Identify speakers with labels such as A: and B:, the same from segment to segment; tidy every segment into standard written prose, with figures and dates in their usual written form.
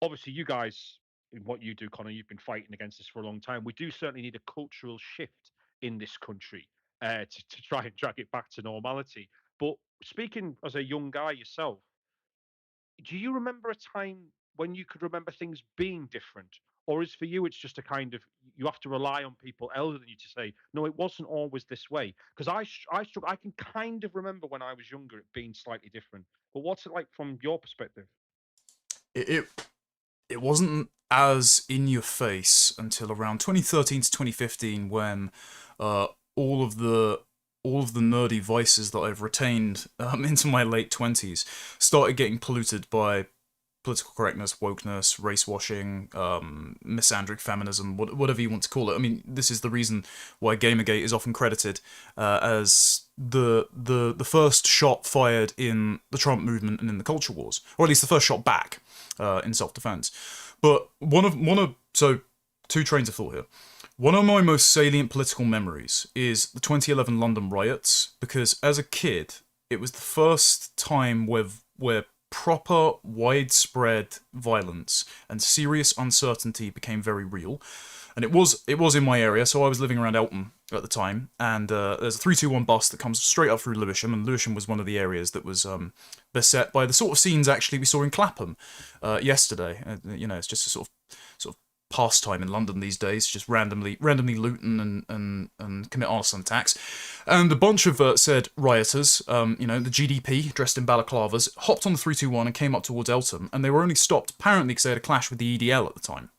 A: obviously you guys in what you do, Connor, you've been fighting against this for a long time. We do certainly need a cultural shift in this country to try and drag it back to normality. But speaking as a young guy yourself, do you remember a time when you could remember things being different? Or is for you it's just a kind of you have to rely on people elder than you to say no, it wasn't always this way? Because I can kind of remember when I was younger it being slightly different. But what's it like from your perspective?
B: It, it it wasn't as in your face until around 2013 to 2015 when uh, all of the all of the nerdy vices that I've retained into my late 20s started getting polluted by political correctness, wokeness, race washing, misandric feminism, whatever you want to call it. I mean, this is the reason why Gamergate is often credited as the first shot fired in the Trump movement and in the culture wars, or at least the first shot back in self defense. But so two trains of thought here. One of my most salient political memories is the 2011 London riots, because as a kid, it was the first time where proper, widespread violence and serious uncertainty became very real. And it was in my area, so I was living around Eltham at the time, and there's a 321 bus that comes straight up through Lewisham, and Lewisham was one of the areas that was beset by the sort of scenes actually we saw in Clapham yesterday. It's just a sort of pastime in London these days, just randomly loot and commit arson attacks. And a bunch of said rioters, the GDP dressed in balaclavas, hopped on the 321 and came up towards Eltham, and they were only stopped apparently because they had a clash with the EDL at the time.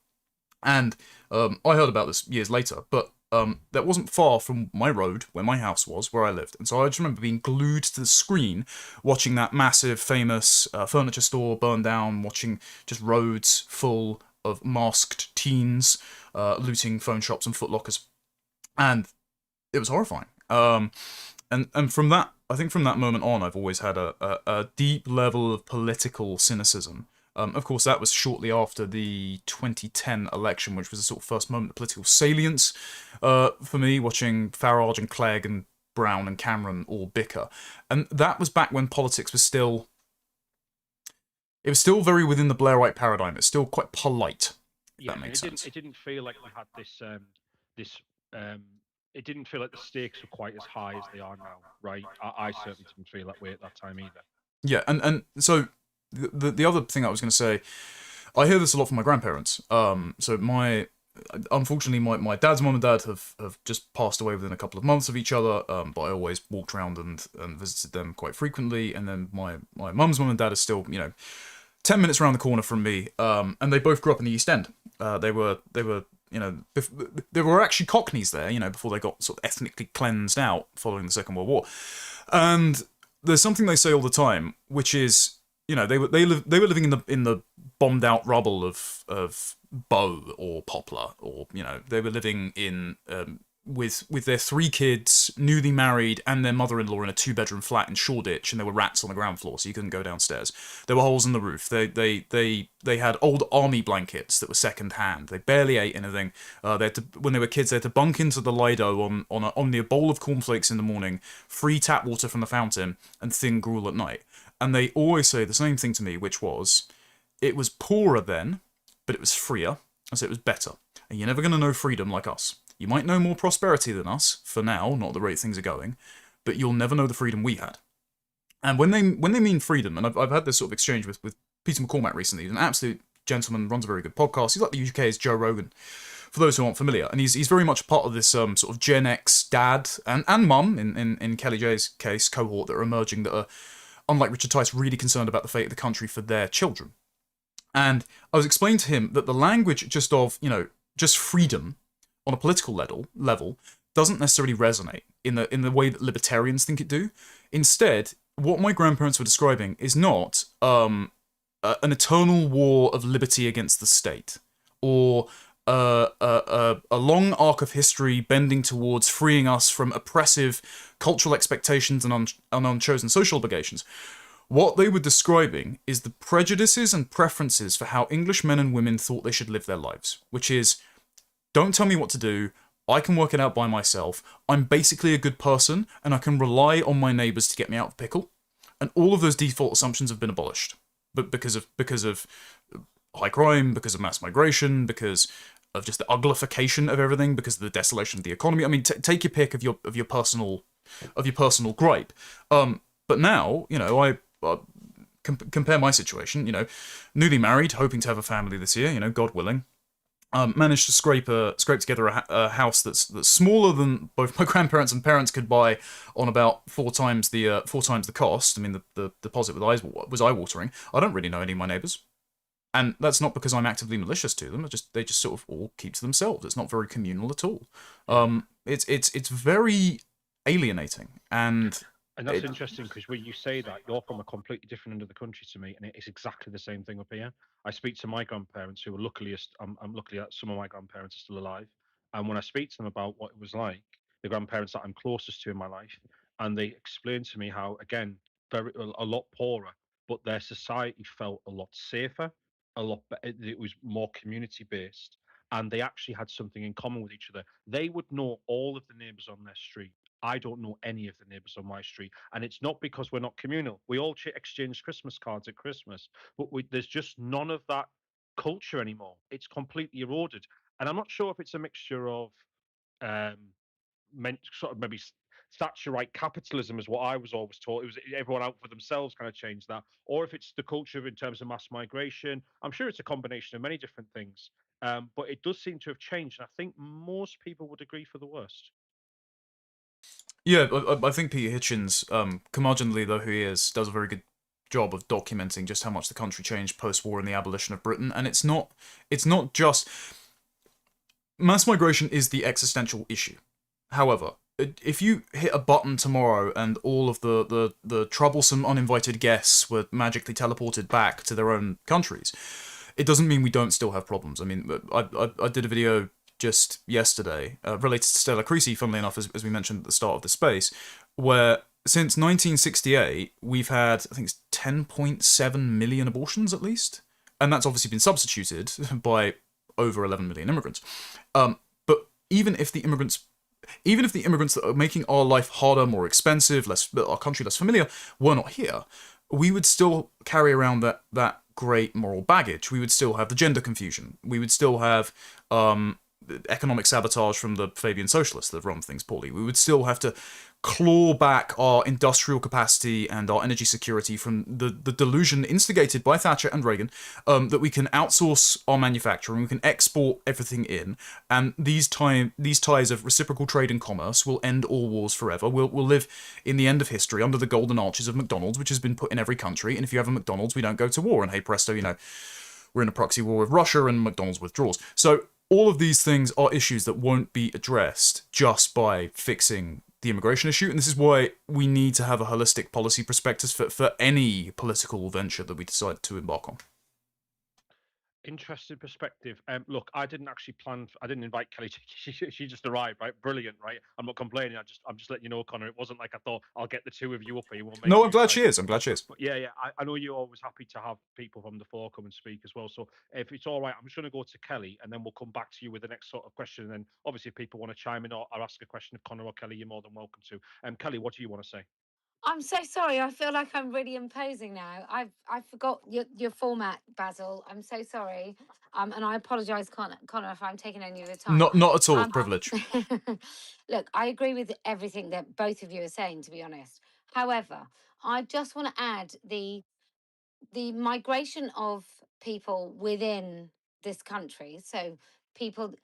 B: And I heard about this years later, but that wasn't far from my road, where my house was, where I lived. And so I just remember being glued to the screen, watching that massive, famous furniture store burn down, watching just roads full of masked teens looting phone shops and footlockers. And it was horrifying. And from that, I think from that moment on, I've always had a deep level of political cynicism. Of course, that was shortly after the 2010 election, which was the sort of first moment of political salience for me, watching Farage and Clegg and Brown and Cameron all bicker. And that was back when politics was still... It was still very within the Blairite paradigm. It's still quite polite, if
A: Yeah,
B: that
A: and
B: makes sense.
A: it didn't feel like we had this it didn't feel like the stakes were quite as high as they are now, right? I certainly didn't feel that way at that time either.
B: Yeah, and so the other thing I was going to say, I hear this a lot from my grandparents. So unfortunately, my dad's mum and dad have just passed away within a couple of months of each other, but I always walked around and visited them quite frequently. And then my mum's mum and dad are still, 10 minutes around the corner from me, and they both grew up in the East End. They were they were actually Cockneys there, before they got sort of ethnically cleansed out following the Second World War. And there's something they say all the time, which is, they were living in the bombed out rubble of Bow or Poplar, or they were living in with their 3 kids, newly married, and their mother-in-law in a 2-bedroom flat in Shoreditch, and there were rats on the ground floor, so you couldn't go downstairs. There were holes in the roof. They had old army blankets that were second hand. They barely ate anything. When they were kids, they had to bunk into the Lido on only a bowl of cornflakes in the morning, free tap water from the fountain, and thin gruel at night. And they always say the same thing to me, which was, it was poorer then, but it was freer, and so it was better. And you're never going to know freedom like us. You might know more prosperity than us, for now, not the rate things are going, but you'll never know the freedom we had. And when they mean freedom, and I've had this sort of exchange with Peter McCormack recently, he's an absolute gentleman, runs a very good podcast. He's like the UK's Joe Rogan, for those who aren't familiar. And he's very much part of this sort of Gen X dad and mum, in Kellie-Jay's case, cohort that are emerging that are, unlike Richard Tice, really concerned about the fate of the country for their children. And I was explaining to him that the language just freedom on a political level doesn't necessarily resonate in the way that libertarians think it do. Instead, what my grandparents were describing is not an eternal war of liberty against the state, or a long arc of history bending towards freeing us from oppressive cultural expectations and unchosen social obligations. What they were describing is the prejudices and preferences for how English men and women thought they should live their lives, which is, don't tell me what to do, I can work it out by myself, I'm basically a good person, and I can rely on my neighbours to get me out of pickle. And all of those default assumptions have been abolished, but because of high crime, because of mass migration, because of just the uglification of everything, because of the desolation of the economy. I mean, take your pick of your personal gripe. But now, I compare my situation. Newly married, hoping to have a family this year. God willing. Managed to scrape together a house that's smaller than both my grandparents and parents could buy, on about four times the cost. I mean, the deposit was eye watering. I don't really know any of my neighbours, and that's not because I'm actively malicious to them. They just sort of all keep to themselves. It's not very communal at all. It's very alienating, and
A: And that's interesting because when you say that, you're from a completely different end of the country to me, and it's exactly the same thing up here. I speak to my grandparents, who are luckily, I'm lucky that some of my grandparents are still alive, and when I speak to them about what it was like, the grandparents that I'm closest to in my life, and they explain to me how, again, a lot poorer, but their society felt a lot safer, a lot better. It was more community based, and they actually had something in common with each other. They would know all of the neighbours on their street. I don't know any of the neighbours on my street, and it's not because we're not communal. We all exchange Christmas cards at Christmas, but there's just none of that culture anymore. It's completely eroded, and I'm not sure if it's a mixture of um, sort of maybe Thatcherite capitalism, is what I was always taught. It was everyone out for themselves kind of changed that, or if it's the culture in terms of mass migration. I'm sure it's a combination of many different things, but it does seem to have changed, and I think most people would agree for the worst.
B: yeah, I think Peter Hitchens, curmudgeonly though he is, does a very good job of documenting just how much the country changed post-war and the abolition of Britain. And it's not just mass migration is the existential issue. However, if you hit a button tomorrow and all of the troublesome uninvited guests were magically teleported back to their own countries, it doesn't mean we don't still have problems. I mean, I did a video just yesterday related to Stella Creasy, funnily enough, as we mentioned at the start of the space, where since 1968 we've had, I think it's 10.7 million abortions at least, and that's obviously been substituted by over 11 million immigrants. But even if the immigrants that are making our life harder, more expensive, our country less familiar, were not here, we would still carry around that great moral baggage. We would still have the gender confusion. We would still have economic sabotage from the Fabian socialists that have run things poorly. We would still have to claw back our industrial capacity and our energy security from the delusion instigated by Thatcher and Reagan, that we can outsource our manufacturing, we can export everything in, and these ties of reciprocal trade and commerce will end all wars forever. We'll live in the end of history under the golden arches of McDonald's, which has been put in every country, and if you have a McDonald's, we don't go to war, and hey presto, we're in a proxy war with Russia and McDonald's withdraws. So all of these things are issues that won't be addressed just by fixing the immigration issue, and this is why we need to have a holistic policy perspective for any political venture that we decide to embark on.
A: Interesting perspective. Look, I didn't actually plan. I didn't invite Kelly. She just arrived, right? Brilliant, right? I'm not complaining. I'm just letting you know, Connor. It wasn't like I thought I'll get the two of you up here. We'll make
B: No, I'm
A: you
B: glad
A: guys.
B: she is. I'm glad she is.
A: But yeah, I know you're always happy to have people from the floor come and speak as well. So if it's all right, I'm just going to go to Kelly, and then we'll come back to you with the next sort of question. And then obviously, if people want to chime in or ask a question of Connor or Kelly, you're more than welcome to. Kelly, what do you want to say?
C: I'm so sorry. I feel like I'm really imposing now. I forgot your format, Basil. I'm so sorry. And I apologise, Connor, if I'm taking any of the time.
B: Not at all.
C: Um,
B: Privilege.
C: Look, I agree with everything that both of you are saying, to be honest. However, I just want to add the migration of people within this country. So people,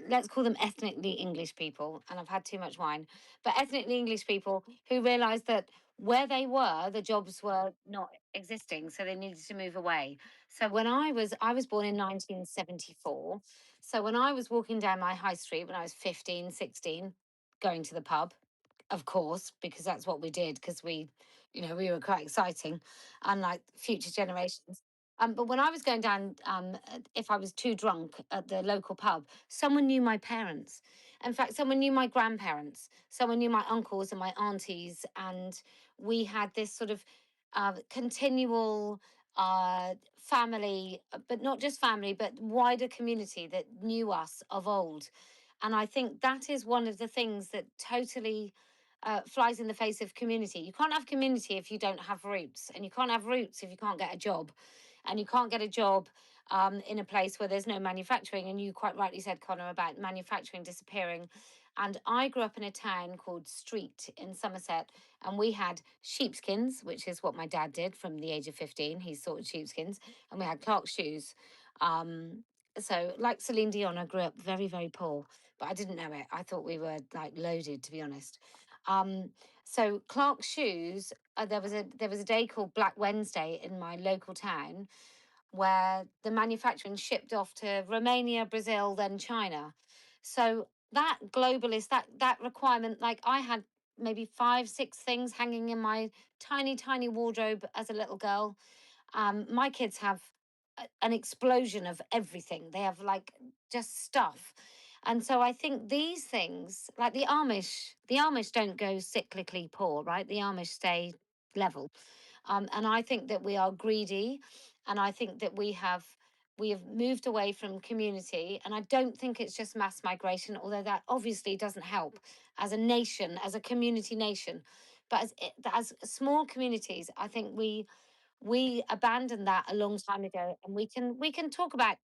C: let's call them ethnically English people, and I've had too much wine, but ethnically English people who realised that where they were, the jobs were not existing, so they needed to move away. So when I was born in 1974. So when I was walking down my high street when I was 15, 16, going to the pub, of course, because that's what we did, because we were quite exciting, unlike future generations. But when I was going down, if I was too drunk at the local pub, someone knew my parents. In fact, someone knew my grandparents. Someone knew my uncles and my aunties, and we had this sort of continual family, but not just family, but wider community that knew us of old. And I think that is one of the things that totally flies in the face of community. You can't have community if you don't have roots, and you can't have roots if you can't get a job, and you can't get a job in a place where there's no manufacturing. And you quite rightly said, Connor, about manufacturing disappearing. And I grew up in a town called Street in Somerset, and we had sheepskins, which is what my dad did from the age of 15. He sorted sheepskins, and we had Clark's shoes. So, like Celine Dion, I grew up very, very poor, but I didn't know it. I thought we were like loaded, to be honest. So Clark's shoes. There was a day called Black Wednesday in my local town, where the manufacturing shipped off to Romania, Brazil, then China. So that globalist, that requirement, like I had maybe 5, 6 things hanging in my tiny, tiny wardrobe as a little girl. My kids have an explosion of everything. They have like just stuff. And so I think these things, like the Amish don't go cyclically poor, right? The Amish stay level. And I think that we are greedy, and I think that we have moved away from community. And I don't think it's just mass migration, although that obviously doesn't help as a nation, as a community nation. But as small communities, I think we abandoned that a long time ago. And we can talk about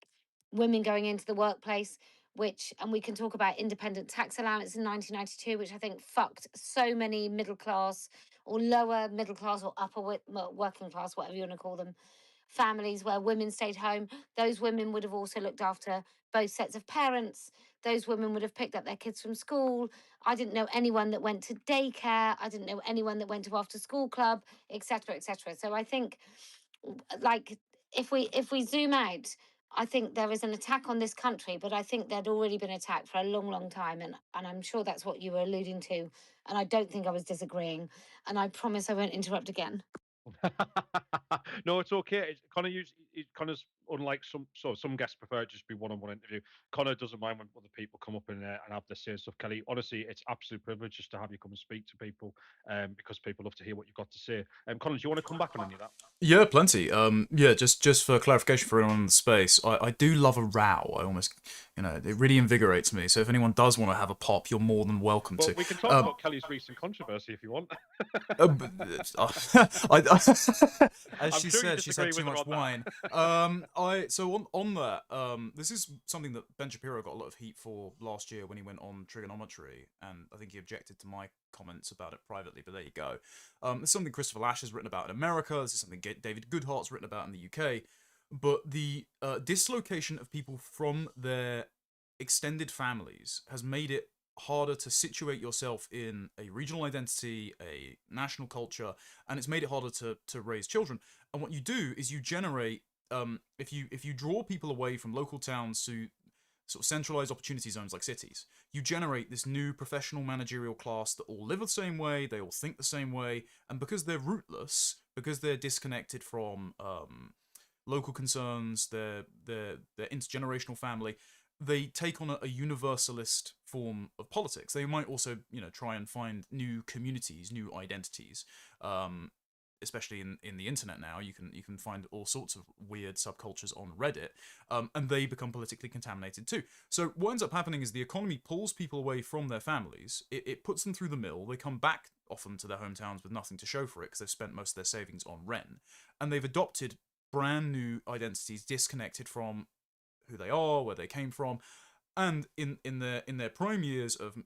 C: women going into the workplace, which, and we can talk about independent tax allowance in 1992, which I think fucked so many middle class or lower middle class or upper working class, whatever you want to call them, families where women stayed home. Those women would have also looked after both sets of parents. Those women would have picked up their kids from school. I didn't know anyone that went to daycare. I didn't know anyone that went to after school club, etc., etc. So I think, like, if we zoom out, I think there is an attack on this country, but I think there'd already been attacked for a long, long time, and I'm sure that's what you were alluding to, and I don't think I was disagreeing, and I promise I won't interrupt again.
A: No, it's okay. Connor's unlike some guests prefer it just be one-on-one interview. Connor doesn't mind when other people come up and have their say and stuff. Kelly, honestly, it's absolute privilege just to have you come and speak to people, because people love to hear what you've got to say. Connor, do you want to come back on any of that?
B: Yeah, plenty. Yeah, just for clarification for anyone in the space, I do love a row. I almost, it really invigorates me. So if anyone does want to have a pop, you're more than welcome
A: Well,
B: to.
A: we can talk about Kelly's recent controversy if you want.
B: As she
A: sure you
B: said, she's had
A: disagree
B: too
A: with her
B: much
A: on that.
B: wine. So on that, this is something that Ben Shapiro got a lot of heat for last year when he went on trigonometry, and I think he objected to my comments about it privately. But there you go. It's something Christopher Lash has written about in America. This is something David Goodhart's written about in the UK. But the dislocation of people from their extended families has made it harder to situate yourself in a regional identity, a national culture, and it's made it harder to raise children. And what you do is you generate, if you draw people away from local towns to sort of centralized opportunity zones like cities, you generate this new professional managerial class that all live the same way, they all think the same way, and because they're rootless, because they're disconnected from local concerns, their intergenerational family, they take on a universalist form of politics. They might also, try and find new communities, new identities. Especially in the internet now, you can find all sorts of weird subcultures on Reddit, and they become politically contaminated too. So what ends up happening is the economy pulls people away from their families. It puts them through the mill. They come back often to their hometowns with nothing to show for it because they've spent most of their savings on rent, and they've adopted brand new identities disconnected from who they are, where they came from, and in their prime years of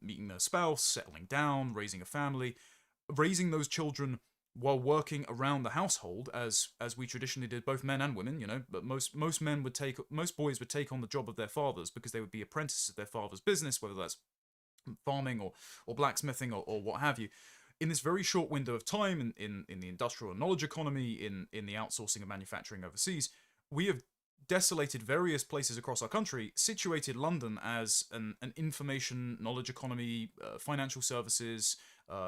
B: meeting their spouse, settling down, raising a family, raising those children while working around the household, as we traditionally did, both men and women, but most boys would take on the job of their fathers because they would be apprentices of their father's business, whether that's farming or blacksmithing or what have you. In this very short window of time, in the industrial and knowledge economy, in the outsourcing of manufacturing overseas, we have desolated various places across our country, situated London as an information knowledge economy, financial services,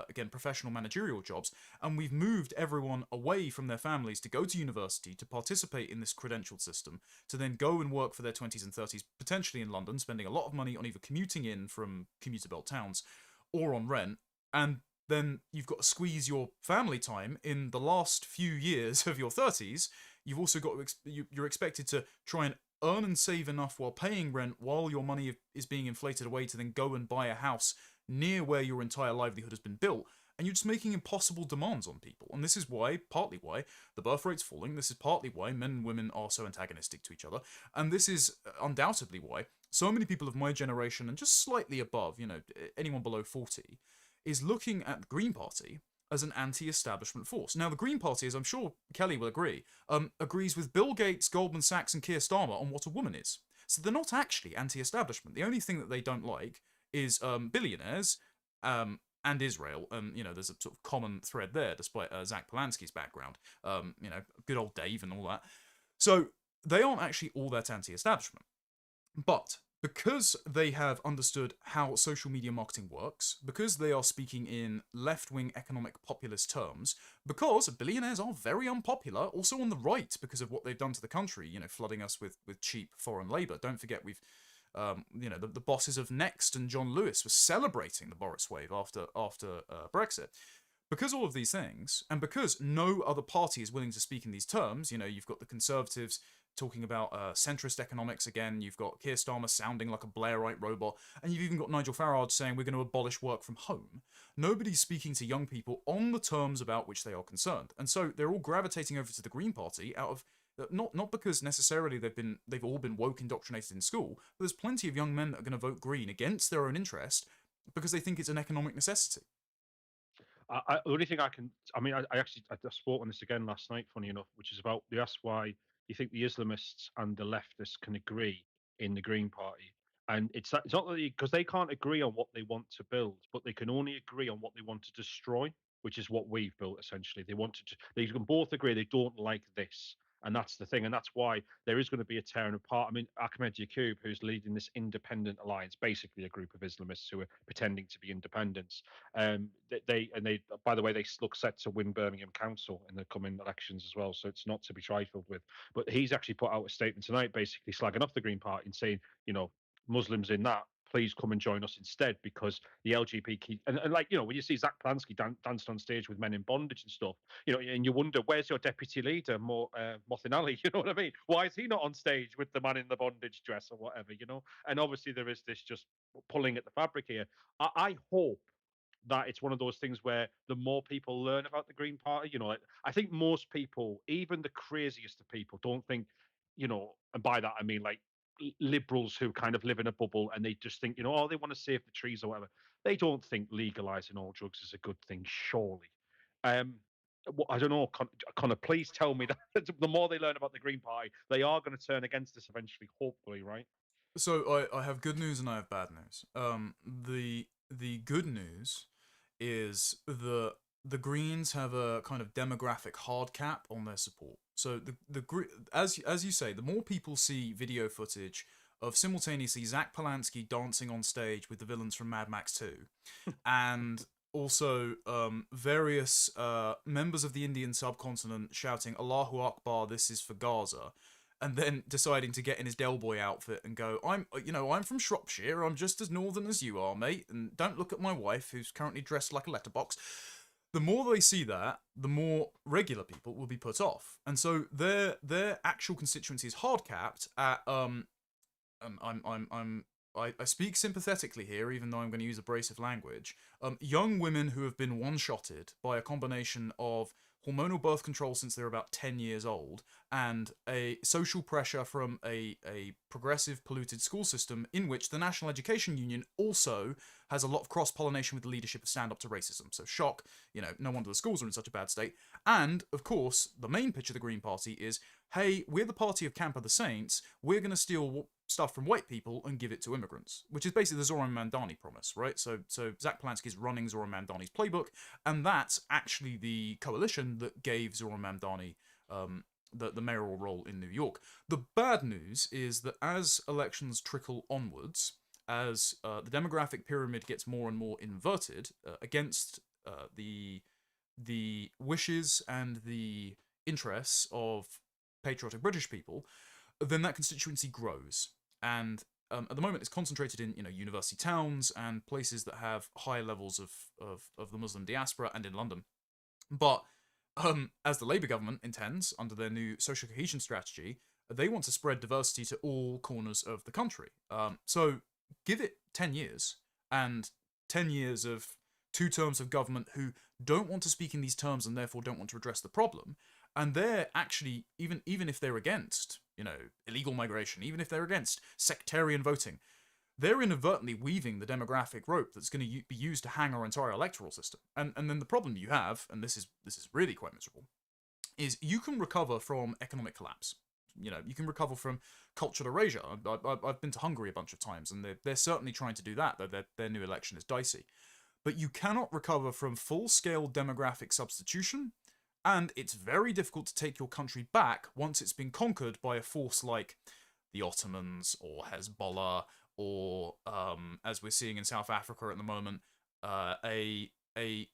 B: again, professional managerial jobs, and we've moved everyone away from their families to go to university, to participate in this credentialed system, to then go and work for their 20s and 30s, potentially in London, spending a lot of money on either commuting in from commuter belt towns or on rent, and then you've got to squeeze your family time in the last few years of your 30s. You've also got you're expected to try and earn and save enough while paying rent, while your money is being inflated away to then go and buy a house near where your entire livelihood has been built. and you're just making impossible demands on people. And this is why, partly why, the birth rate's falling. This is partly why men and women are so antagonistic to each other. And this is undoubtedly why so many people of my generation and just slightly above, anyone below 40, is looking at the Green Party as an anti-establishment force. Now, the Green Party, as I'm sure Kelly will agree, agrees with Bill Gates, Goldman Sachs, and Keir Starmer on what a woman is. So they're not actually anti-establishment. The only thing that they don't like is billionaires and Israel. There's a sort of common thread there, despite Zach Polanski's background. Good old Dave and all that. So they aren't actually all that anti-establishment. But because they have understood how social media marketing works, because they are speaking in left-wing economic populist terms, because billionaires are very unpopular, also on the right, because of what they've done to the country, flooding us with cheap foreign labour. Don't forget we've the bosses of Next and John Lewis were celebrating the Boris wave after Brexit. Because all of these things, and because no other party is willing to speak in these terms, you've got the Conservatives talking about centrist economics again, you've got Keir Starmer sounding like a Blairite robot, and you've even got Nigel Farage saying we're going to abolish work from home. Nobody's speaking to young people on the terms about which they are concerned. And so they're all gravitating over to the Green Party out of not because necessarily they've all been woke indoctrinated in school, but there's plenty of young men that are going to vote Green against their own interest because they think it's an economic necessity.
A: The only thing I spoke on this again last night, funny enough, which is about they asked why you think the Islamists and the leftists can agree in the Green Party. And it's not that because they can't agree on what they want to build, but they can only agree on what they want to destroy, which is what we've built essentially. They can both agree they don't like this. And that's the thing. And that's why there is going to be a tearing apart. I mean, Ahmed Yaqub, who's leading this independent alliance, basically a group of Islamists who are pretending to be independents. By the way, they look set to win Birmingham Council in the coming elections as well. So it's not to be trifled with. But he's actually put out a statement tonight, basically slagging off the Green Party and saying, Muslims in that, please come and join us instead, because the LGBT and when you see Zach Polanski dancing on stage with men in bondage and stuff, and you wonder, where's your deputy leader, Mothin Ali? You know what I mean? Why is he not on stage with the man in the bondage dress or whatever? And obviously there is this just pulling at the fabric here. I hope that it's one of those things where the more people learn about the Green Party, I think most people, even the craziest of people, don't think, and by that I mean like liberals who kind of live in a bubble and they just think, they want to save the trees or whatever. They don't think legalizing all drugs is a good thing, surely. I don't know, Connor, please tell me that the more they learn about the Green Party, they are going to turn against us eventually, hopefully, right?
B: So I have good news and I have bad news. The good news is the Greens have a kind of demographic hard cap on their support. So as you say, the more people see video footage of simultaneously Zach Polanski dancing on stage with the villains from Mad Max 2, and also various members of the Indian subcontinent shouting Allahu Akbar, this is for Gaza, and then deciding to get in his Del Boy outfit and go, I'm from Shropshire, I'm just as northern as you are, mate, and don't look at my wife, who's currently dressed like a letterbox. The more they see that, the more regular people will be put off. And so their actual constituency is hard capped at I speak sympathetically here, even though I'm going to use abrasive language. Young women who have been one-shotted by a combination of hormonal birth control since they're about 10 years old, and a social pressure from a progressive, polluted school system in which the National Education Union also has a lot of cross-pollination with the leadership of Stand Up to Racism. So shock, no wonder the schools are in such a bad state. And, of course, the main pitch of the Green Party is, hey, we're the party of Camp of the Saints, we're going to steal stuff from white people and give it to immigrants, which is basically the Zoran Mandani promise, right? So Zach Polanski is running Zoran Mandani's playbook, and that's actually the coalition that gave Zoran Mandani the mayoral role in New York. The bad news is that as elections trickle onwards, as the demographic pyramid gets more and more inverted against the wishes and the interests of patriotic British people, then that constituency grows. And at the moment, it's concentrated in university towns and places that have high levels of the Muslim diaspora, and in London. But as the Labour government intends under their new social cohesion strategy, they want to spread diversity to all corners of the country. So give it 10 years, and 10 years of two terms of government who don't want to speak in these terms and therefore don't want to address the problem. And they're actually, even if they're against, illegal migration, even if they're against sectarian voting, they're inadvertently weaving the demographic rope that's going to be used to hang our entire electoral system. And then the problem you have, and this is really quite miserable, is you can recover from economic collapse. You can recover from cultural erasure. I've been to Hungary a bunch of times, and they're certainly trying to do that, though their new election is dicey. But you cannot recover from full-scale demographic substitution, and it's very difficult to take your country back once it's been conquered by a force like the Ottomans or Hezbollah, or as we're seeing in South Africa at the moment, a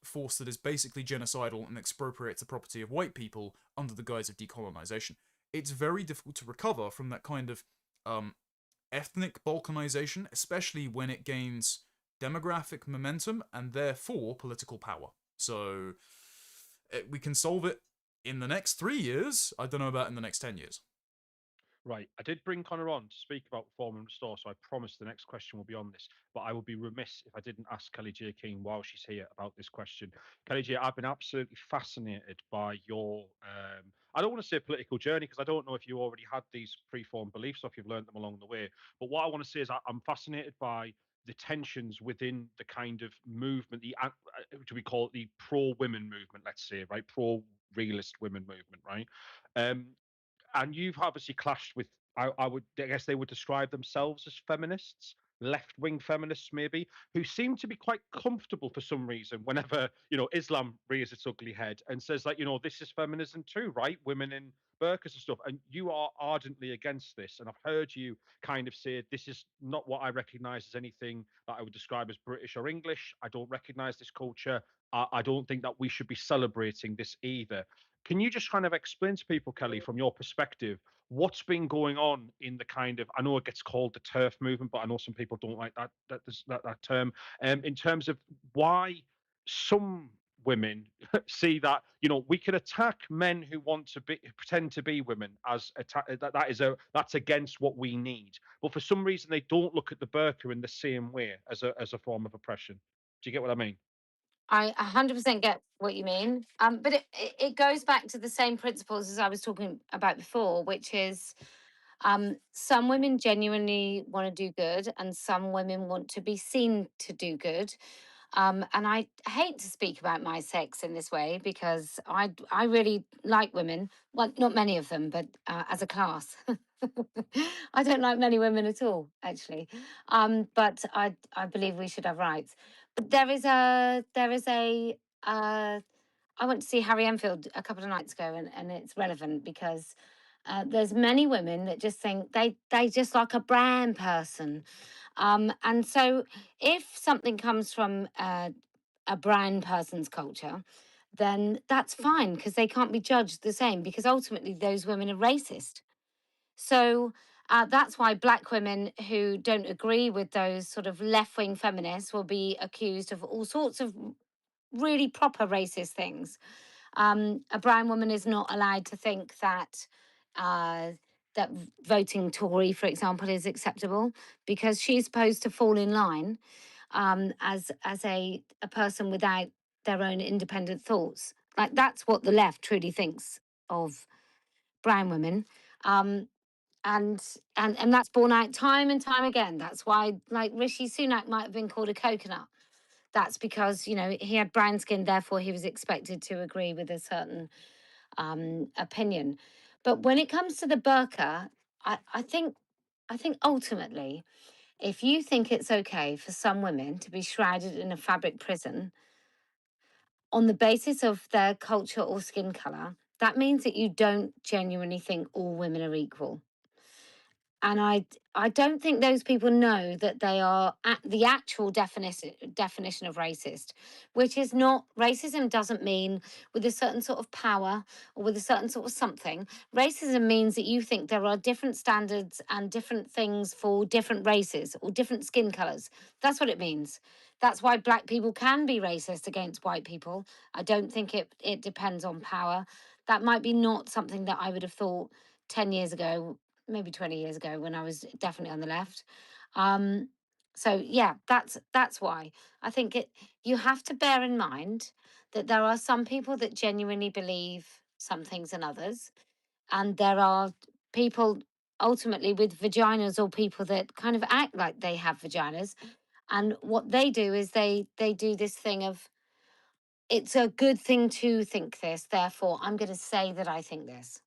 B: force that is basically genocidal and expropriates the property of white people under the guise of decolonization. It's very difficult to recover from that kind of ethnic balkanization, especially when it gains demographic momentum and therefore political power. So we can solve it in the next 3 years. I don't know about in the next 10 years.
A: Right. I did bring Connor on to speak about Reform and Restore, so I promise the next question will be on this. But I would be remiss if I didn't ask Kellie-Jay Keen while she's here about this question. Kellie-Jay, I've been absolutely fascinated by your, I don't want to say political journey, because I don't know if you already had these preformed beliefs or if you've learned them along the way. But what I want to say is I'm fascinated by the tensions within the kind of movement, do we call it the pro-women movement, let's say, right? Pro-realist women movement, right? And you've obviously clashed with, I guess they would describe themselves as feminists, left-wing feminists maybe, who seem to be quite comfortable for some reason whenever Islam rears its ugly head and says, like, this is feminism too, right? Women in burqas and stuff. And you are ardently against this, and I've heard you kind of say, this is not what I recognize as anything that I would describe as British or English. I don't recognize this culture. I don't think that we should be celebrating this either. Can you just kind of explain to people, Kelly, from your perspective, what's been going on in the kind of, I know it gets called the turf movement, but I know some people don't like that term, in terms of why some women see that we can attack men who want to pretend to be women as that's against what we need, but for some reason they don't look at the burqa in the same way as a form of oppression. Do you get what I mean?
C: I 100% get what you mean. But it goes back to the same principles as I was talking about before, which is some women genuinely want to do good, and some women want to be seen to do good. And I hate to speak about my sex in this way because I really like women. Well, not many of them, but as a class. I don't like many women at all, actually. But I believe we should have rights. But I went to see Harry Enfield a couple of nights ago, and it's relevant because there's many women that just think they just like a brand person. And so if something comes from a brown person's culture, then that's fine because they can't be judged the same because ultimately those women are racist. So that's why black women who don't agree with those sort of left wing feminists will be accused of all sorts of really proper racist things. A brown woman is not allowed to think that uh, that voting Tory, for example, is acceptable because she's supposed to fall in line as a person without their own independent thoughts. Like that's what the left truly thinks of brown women. Um, and that's borne out time and time again. That's why, like Rishi Sunak might have been called a coconut. That's because he had brown skin, therefore he was expected to agree with a certain opinion. But when it comes to the burqa, I think ultimately, if you think it's okay for some women to be shrouded in a fabric prison on the basis of their culture or skin color, that means that you don't genuinely think all women are equal. And I don't think those people know that they are at the actual definition of racist, which is not racism doesn't mean with a certain sort of power or with a certain sort of something. Racism means that you think there are different standards and different things for different races or different skin colors. That's what it means. That's why black people can be racist against white people. I don't think it depends on power. That might be not something that I would have thought 10 years ago, maybe 20 years ago when I was definitely on the left. Um, So yeah, that's why I think you have to bear in mind that there are some people that genuinely believe some things than others, and there are people ultimately with vaginas, or people that kind of act like they have vaginas, and what they do is they do this thing of, it's a good thing to think this, therefore I'm going to say that I think this.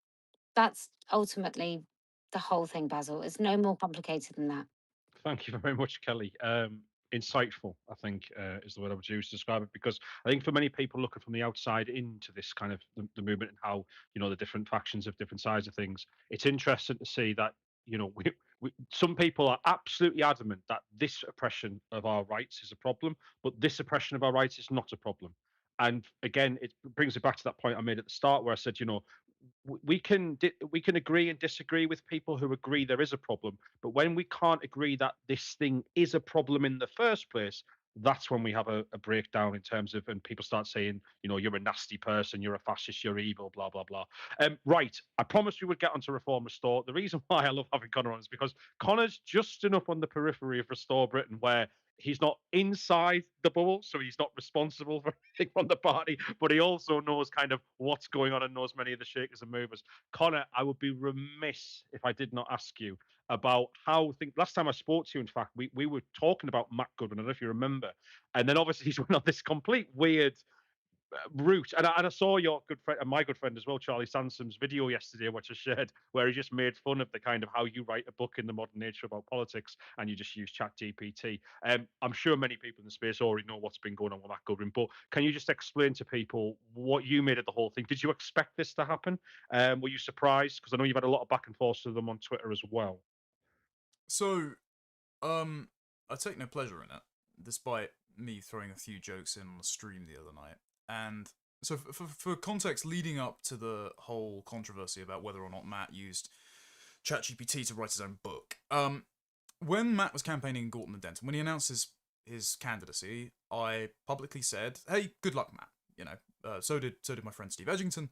C: That's ultimately the whole thing, Basil. It's no more complicated than that.
A: Thank you very much, Kelly. Insightful, I think, is the word I would use to describe it, because I think for many people looking from the outside into this kind of the movement and how, the different factions of different sides of things, it's interesting to see that, some people are absolutely adamant that this oppression of our rights is a problem, but this oppression of our rights is not a problem. And again, it brings it back to that point I made at the start where I said, we can agree and disagree with people who agree there is a problem, but when we can't agree that this thing is a problem in the first place, that's when we have a breakdown in terms of, and people start saying, you're a nasty person, you're a fascist, you're evil, blah blah blah. Right, I promised we would get onto Reform Restore. The reason why I love having Connor on is because Connor's just enough on the periphery of Restore Britain where he's not inside the bubble, so he's not responsible for anything from the party, but he also knows kind of what's going on and knows many of the shakers and movers. Connor, I would be remiss if I did not ask you about how last time I spoke to you, in fact, we were talking about Matt Goodwin, I don't know if you remember. And then obviously he's went on this complete weird route. And I saw your good friend and my good friend as well, Charlie Sansom's video yesterday, which I shared, where he just made fun of the kind of how you write a book in the modern nature about politics and you just use Chat GPT. I'm sure many people in the space already know what's been going on with that Goodwin, but can you just explain to people what you made of the whole thing? Did you expect this to happen? Were you surprised? Because I know you've had a lot of back and forth with them on Twitter as well.
B: So, I take no pleasure in it, despite me throwing a few jokes in on the stream the other night. And so, for context leading up to the whole controversy about whether or not Matt used ChatGPT to write his own book, when Matt was campaigning in Gorton and Denton, when he announced his candidacy, I publicly said, "Hey, good luck, Matt." So did my friend Steve Edgington.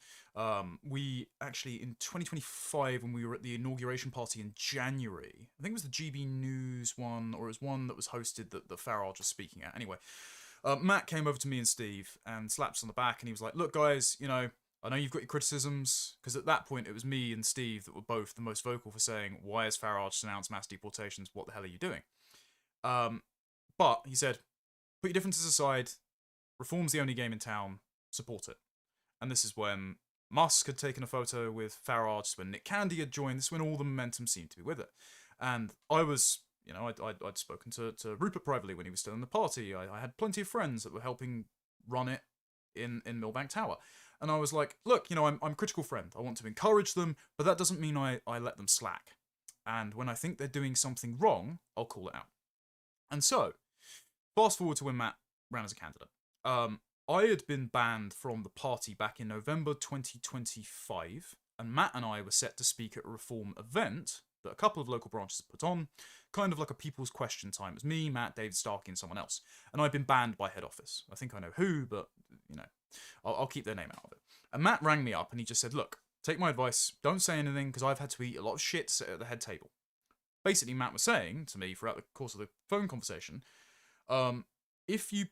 B: We actually, in 2025, when we were at the inauguration party in January, I think it was the GB News one, or it was one that was hosted that Farage was speaking at. Anyway, Matt came over to me and Steve and slapped us on the back, and he was like, "Look, guys, I know you've got your criticisms," because at that point it was me and Steve that were both the most vocal for saying, "Why has Farage announced mass deportations? What the hell are you doing?" But he said, "Put your differences aside. Reform's the only game in town. Support it." And this is when Musk had taken a photo with Farage, when Nick Candy had joined. This is when all the momentum seemed to be with it. And I was, I'd spoken to Rupert privately when he was still in the party. I had plenty of friends that were helping run it in Millbank Tower. And I was like, look, I'm a critical friend. I want to encourage them, but that doesn't mean I let them slack. And when I think they're doing something wrong, I'll call it out. And so, fast forward to when Matt ran as a candidate. I had been banned from the party back in November 2025, and Matt and I were set to speak at a Reform event that a couple of local branches had put on, kind of like a people's question time. It was me, Matt, David Starkey, and someone else. And I'd been banned by head office. I think I know who, but, I'll keep their name out of it. And Matt rang me up and he just said, "Look, take my advice, don't say anything, because I've had to eat a lot of shit to sit at the head table." Basically, Matt was saying to me throughout the course of the phone conversation, if you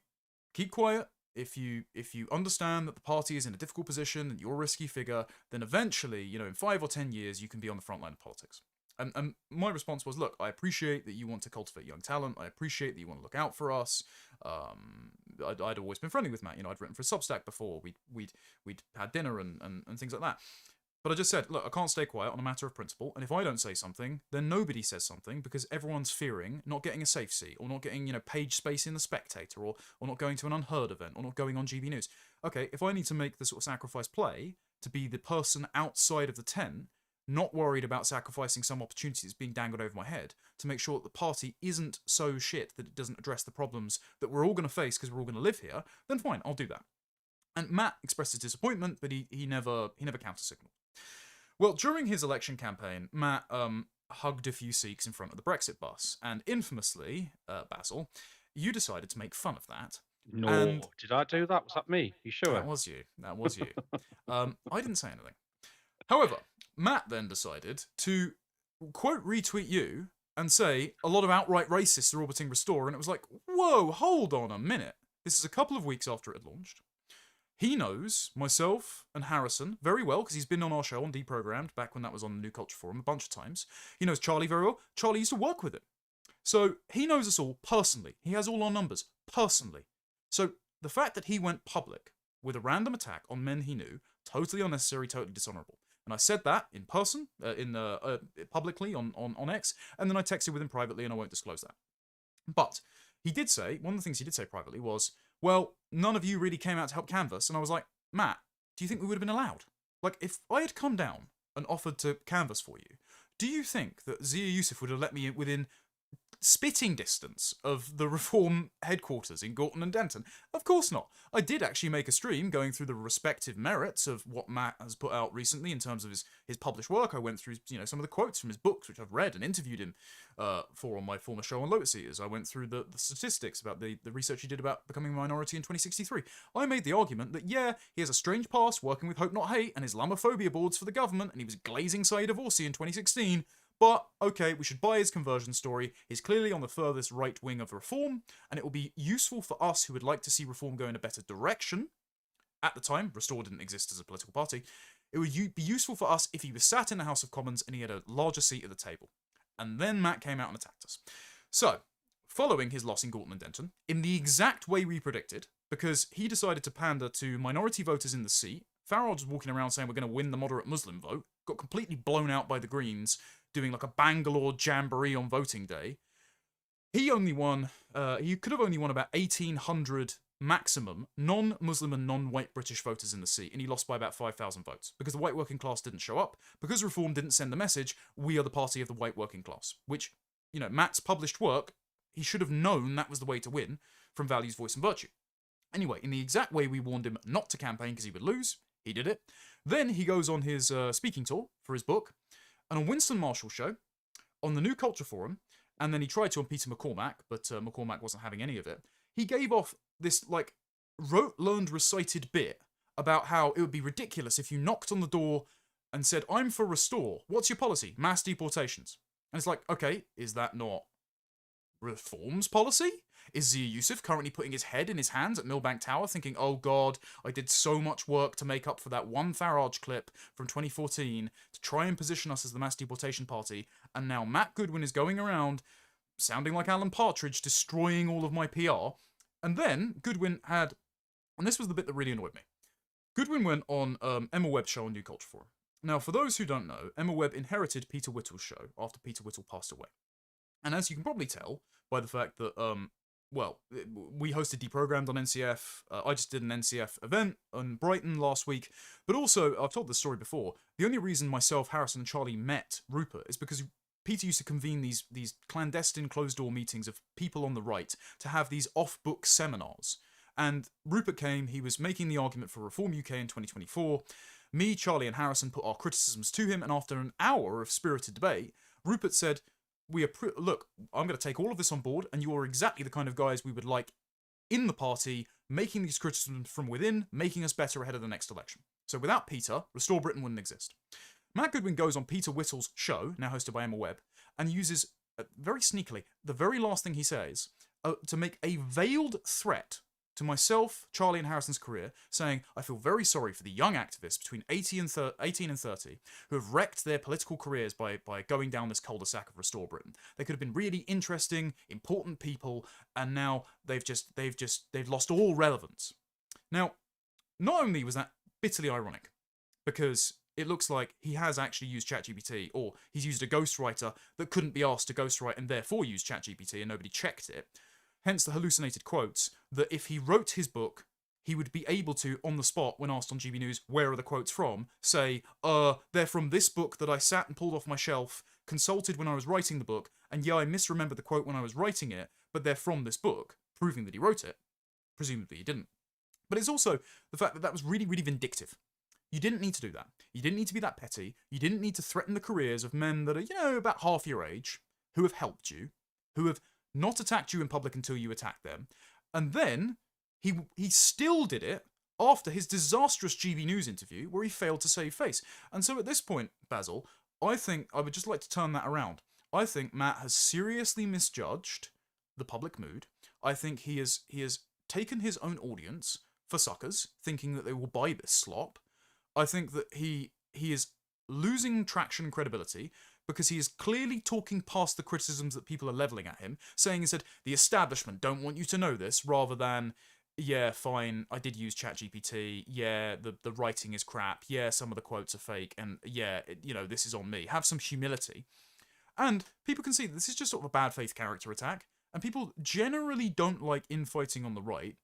B: keep quiet, if you understand that the party is in a difficult position and you're a risky figure, then eventually, in 5 or 10 years, you can be on the front line of politics. And my response was, look, I appreciate that you want to cultivate young talent. I appreciate that you want to look out for us. I'd always been friendly with Matt. I'd written for his Substack before. We'd had dinner and things like that. But I just said, look, I can't stay quiet on a matter of principle, and if I don't say something, then nobody says something, because everyone's fearing not getting a safe seat, or not getting, page space in The Spectator, or not going to an Unheard event, or not going on GB News. Okay, if I need to make the sort of sacrifice play to be the person outside of the tent, not worried about sacrificing some opportunity that's being dangled over my head, to make sure that the party isn't so shit that it doesn't address the problems that we're all going to face because we're all going to live here, then fine, I'll do that. And Matt expressed his disappointment, but he never counter-signaled. Well, during his election campaign, Matt hugged a few Sikhs in front of the Brexit bus, and infamously, Basil, you decided to make fun of that.
A: No, did I do that? Was that me? You sure?
B: That was you. I didn't say anything. However, Matt then decided to, quote, retweet you and say a lot of outright racists are orbiting Restore, and it was like, whoa, hold on a minute. This is a couple of weeks after it had launched. He knows myself and Harrison very well, because he's been on our show on Deprogrammed, back when that was on the New Culture Forum, a bunch of times. He knows Charlie very well. Charlie used to work with him. So he knows us all personally. He has all our numbers personally. So the fact that he went public with a random attack on men he knew, totally unnecessary, totally dishonourable. And I said that in person, publicly on X, and then I texted with him privately, and I won't disclose that. But he did say, one of the things he did say privately was, well, none of you really came out to help canvass. And I was like, Matt, do you think we would have been allowed? Like, if I had come down and offered to canvass for you, do you think that Zia Yusuf would have let me within spitting distance of the Reform headquarters in Gorton and Denton? Of course not. I did actually make a stream going through the respective merits of what Matt has put out recently in terms of his published work. I went through, some of the quotes from his books, which I've read and interviewed him for on my former show on Lotus Eaters. I went through the statistics about the research he did about becoming a minority in 2063. I made the argument that, yeah, he has a strange past working with Hope Not Hate and Islamophobia boards for the government, and he was glazing Saeed Avorsi in 2016, but, okay, we should buy his conversion story. He's clearly on the furthest right wing of Reform, and it will be useful for us who would like to see Reform go in a better direction. At the time, Restore didn't exist as a political party. It would be useful for us if he was sat in the House of Commons and he had a larger seat at the table. And then Matt came out and attacked us. So, following his loss in Gorton and Denton, in the exact way we predicted, because he decided to pander to minority voters in the seat, Farage was walking around saying we're going to win the moderate Muslim vote, got completely blown out by the Greens, doing like a Bangalore jamboree on voting day. He only won, he could have only won about 1,800 maximum non-Muslim and non-white British voters in the seat, and he lost by about 5,000 votes, because the white working class didn't show up, because Reform didn't send the message, we are the party of the white working class, which, Matt's published work, he should have known that was the way to win, from Values, Voice and Virtue. Anyway, in the exact way we warned him not to campaign because he would lose, he did it. Then he goes on his speaking tour for his book, and on Winston Marshall's show, on the New Culture Forum, and then he tried to on Peter McCormack, but McCormack wasn't having any of it. He gave off this, learned, recited bit about how it would be ridiculous if you knocked on the door and said, I'm for Restore. What's your policy? Mass deportations. And it's like, okay, is that not Reform's policy? Is Zia Yusuf currently putting his head in his hands at Millbank Tower thinking, oh God, I did so much work to make up for that one Farage clip from 2014 to try and position us as the mass deportation party, and now Matt Goodwin is going around sounding like Alan Partridge, destroying all of my PR. And then Goodwin had, and this was the bit that really annoyed me, Goodwin went on Emma Webb's show on New Culture Forum. Now, for those who don't know, Emma Webb inherited Peter Whittle's show after Peter Whittle passed away. And as you can probably tell by the fact that, we hosted Deprogrammed on NCF. I just did an NCF event in Brighton last week. But also, I've told this story before, the only reason myself, Harrison, and Charlie met Rupert is because Peter used to convene these clandestine closed-door meetings of people on the right to have these off-book seminars. And Rupert came, he was making the argument for Reform UK in 2024. Me, Charlie, and Harrison put our criticisms to him, and after an hour of spirited debate, Rupert said, look, I'm going to take all of this on board, and you are exactly the kind of guys we would like in the party, making these criticisms from within, making us better ahead of the next election. So without Peter, Restore Britain wouldn't exist. Matt Goodwin goes on Peter Whittle's show, now hosted by Emma Webb, and uses, very sneakily, the very last thing he says, to make a veiled threat to myself, Charlie, and Harrison's career, saying, I feel very sorry for the young activists between 18 and 30 who have wrecked their political careers by going down this cul-de-sac of Restore Britain. They could have been really interesting, important people, and now they've lost all relevance. Now, not only was that bitterly ironic, because it looks like he has actually used ChatGPT, or he's used a ghostwriter that couldn't be asked to ghostwrite and therefore used ChatGPT and nobody checked it. Hence the hallucinated quotes that if he wrote his book, he would be able to, on the spot, when asked on GB News, where are the quotes from, say, they're from this book that I sat and pulled off my shelf, consulted when I was writing the book, and yeah, I misremembered the quote when I was writing it, but they're from this book, proving that he wrote it. Presumably he didn't. But it's also the fact that that was really, really vindictive. You didn't need to do that. You didn't need to be that petty. You didn't need to threaten the careers of men that are, about half your age, who have helped you, who have not attacked you in public until you attacked them. And then he still did it after his disastrous GB News interview where he failed to save face. And so at this point, Basil, I think I would just like to turn that around. I think Matt has seriously misjudged the public mood. I think he has taken his own audience for suckers, thinking that they will buy this slop. I think that he is losing traction and credibility because he is clearly talking past the criticisms that people are levelling at him, saying instead, the establishment don't want you to know this, rather than, yeah, fine, I did use ChatGPT, yeah, the writing is crap, yeah, some of the quotes are fake, and yeah, this is on me. Have some humility. And people can see that this is just sort of a bad faith character attack, and people generally don't like infighting on the right,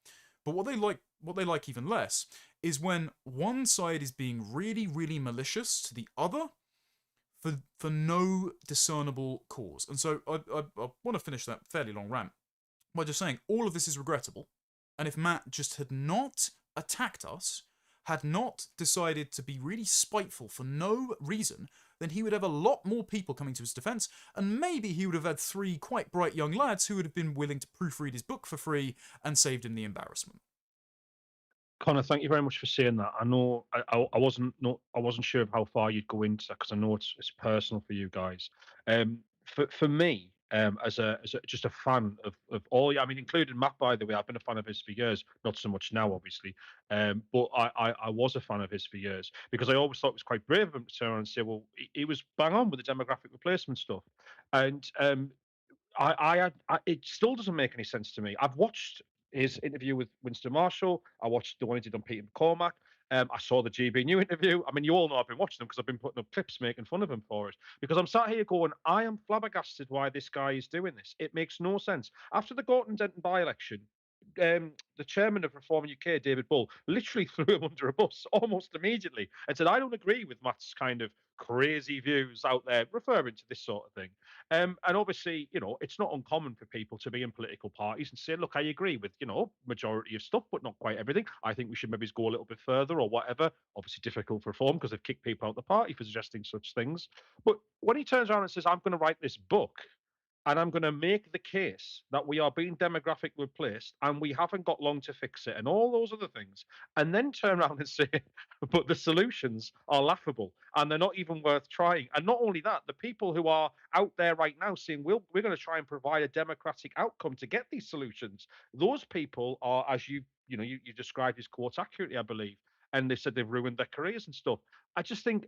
B: but what they like even less is when one side is being really, really malicious to the other for no discernible cause. And so I want to finish that fairly long rant by just saying all of this is regrettable, and if Matt just had not attacked us, had not decided to be really spiteful for no reason, then he would have a lot more people coming to his defence, and maybe he would have had 3 quite bright young lads who would have been willing to proofread his book for free and saved him the embarrassment.
A: Connor, thank you very much for saying that. I know I wasn't sure of how far you'd go into that because I know it's personal for you guys. For me, as a just a fan of all, I mean, including Matt, by the way, I've been a fan of his for years. Not so much now, obviously, but I was a fan of his for years because I always thought it was quite brave of him to turn around and say, well, he was bang on with the demographic replacement stuff, and it still doesn't make any sense to me. I've watched his interview with Winston Marshall. I watched the one he did on Peter McCormack. I saw the GB New interview. I mean, you all know I've been watching them because I've been putting up clips making fun of him for it. Because I'm sat here going, I am flabbergasted why this guy is doing this. It makes no sense. After the Gorton Denton by-election, the chairman of Reform UK, David Bull, literally threw him under a bus almost immediately and said, I don't agree with Matt's kind of crazy views out there referring to this sort of thing. And obviously, it's not uncommon for people to be in political parties and say, look, I agree with, majority of stuff, but not quite everything. I think we should maybe go a little bit further or whatever. Obviously difficult for Reform because they've kicked people out of the party for suggesting such things. But when he turns around and says, I'm going to write this book, and I'm going to make the case that we are being demographically replaced and we haven't got long to fix it and all those other things. And then turn around and say, but the solutions are laughable and they're not even worth trying. And not only that, the people who are out there right now saying, we're going to try and provide a democratic outcome to get these solutions. Those people are, as you described his quotes accurately, I believe. And they said they've ruined their careers and stuff. I just think,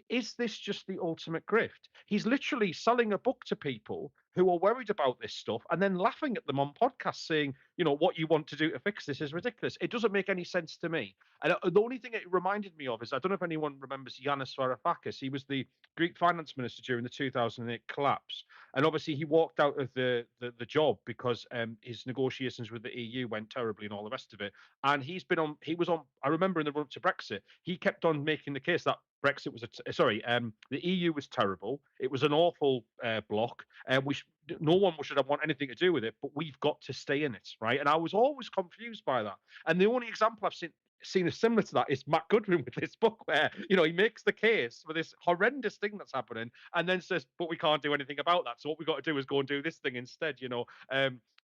A: is this just the ultimate grift? He's literally selling a book to people who are worried about this stuff and then laughing at them on podcasts saying, what you want to do to fix this is ridiculous. It doesn't make any sense to me. And the only thing it reminded me of is, I don't know if anyone remembers Yanis Varoufakis. He was the Greek finance minister during the 2008 collapse. And obviously he walked out of the job because his negotiations with the EU went terribly and all the rest of it. And he was on, I remember in the run up to Brexit, he kept on making the case that Brexit was the EU was terrible. It was an awful block. No one should have want anything to do with it, but we've got to stay in it, right? And I was always confused by that. And the only example I've seen is similar to that is Matt Goodwin with this book, where he makes the case for this horrendous thing that's happening, and then says, "But we can't do anything about that. So what we've got to do is go and do this thing instead."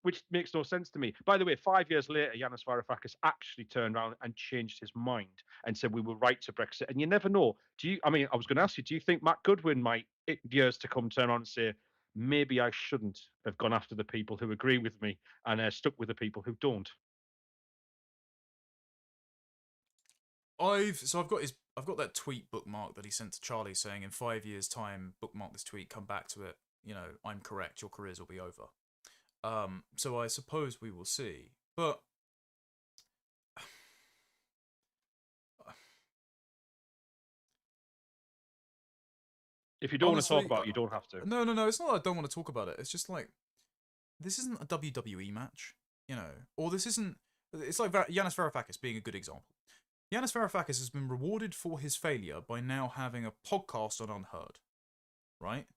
A: Which makes no sense to me. By the way, 5 years later, Yanis Varoufakis actually turned around and changed his mind and said we were right to Brexit. And you never know. I was going to ask you, do you think Matt Goodwin might, years to come, turn around and say, maybe I shouldn't have gone after the people who agree with me and stuck with the people who don't?
B: I've got that tweet bookmark that he sent to Charlie saying in 5 years' time, bookmark this tweet, come back to it. I'm correct. Your careers will be over. So I suppose we will see. But
A: if you don't honestly, want to talk about it, you don't have to.
B: No. It's not that I don't want to talk about it. It's just like, this isn't a WWE match, or this isn't. It's like Yanis Varoufakis being a good example. Yanis Varoufakis has been rewarded for his failure by now having a podcast on Unheard, right?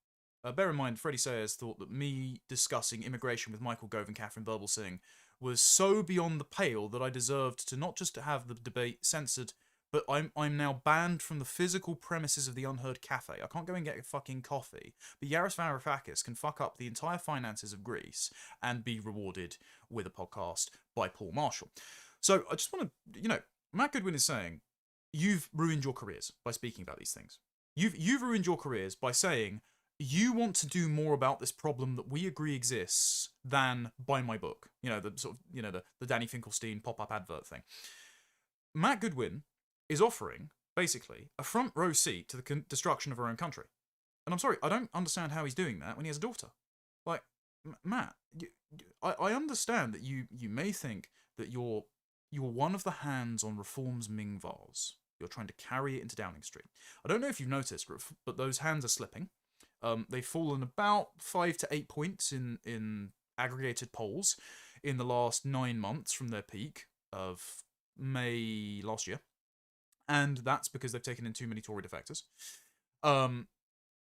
B: Bear in mind, Freddie Sayers thought that me discussing immigration with Michael Gove and Catherine Birbalsingh was so beyond the pale that I deserved to not just have the debate censored, but I'm now banned from the physical premises of the Unheard Cafe. I can't go and get a fucking coffee. But Yanis Varoufakis can fuck up the entire finances of Greece and be rewarded with a podcast by Paul Marshall. So I just want to, Matt Goodwin is saying, you've ruined your careers by speaking about these things. You've ruined your careers by saying you want to do more about this problem that we agree exists than buy my book. You know, the sort of, you know, the Danny Finkelstein pop-up advert thing. Matt Goodwin is offering, basically, a front row seat to the destruction of our own country. And I'm sorry, I don't understand how he's doing that when he has a daughter. Like, Matt, I understand that you may think that you're one of the hands on Reform's Ming vase. You're trying to carry it into Downing Street. I don't know if you've noticed, but those hands are slipping. They've fallen about 5 to 8 points in aggregated polls in the last 9 months from their peak of May last year. And that's because they've taken in too many Tory defectors.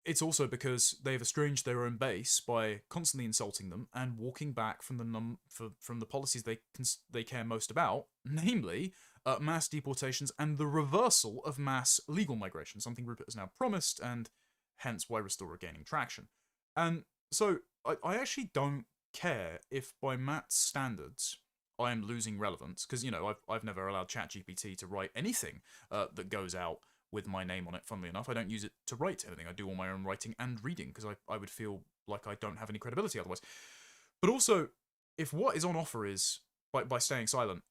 B: It's also because they've estranged their own base by constantly insulting them and walking back from the policies they care most about, namely mass deportations and the reversal of mass legal migration, something Rupert has now promised, and hence why Restore are gaining traction. And so I actually don't care if, by Matt's standards, I am losing relevance, because, you know, I've never allowed ChatGPT to write anything that goes out with my name on it. Funnily enough, I don't use it to write anything. I do all my own writing and reading, because I would feel like I don't have any credibility otherwise. But also, if what is on offer is, by staying silent,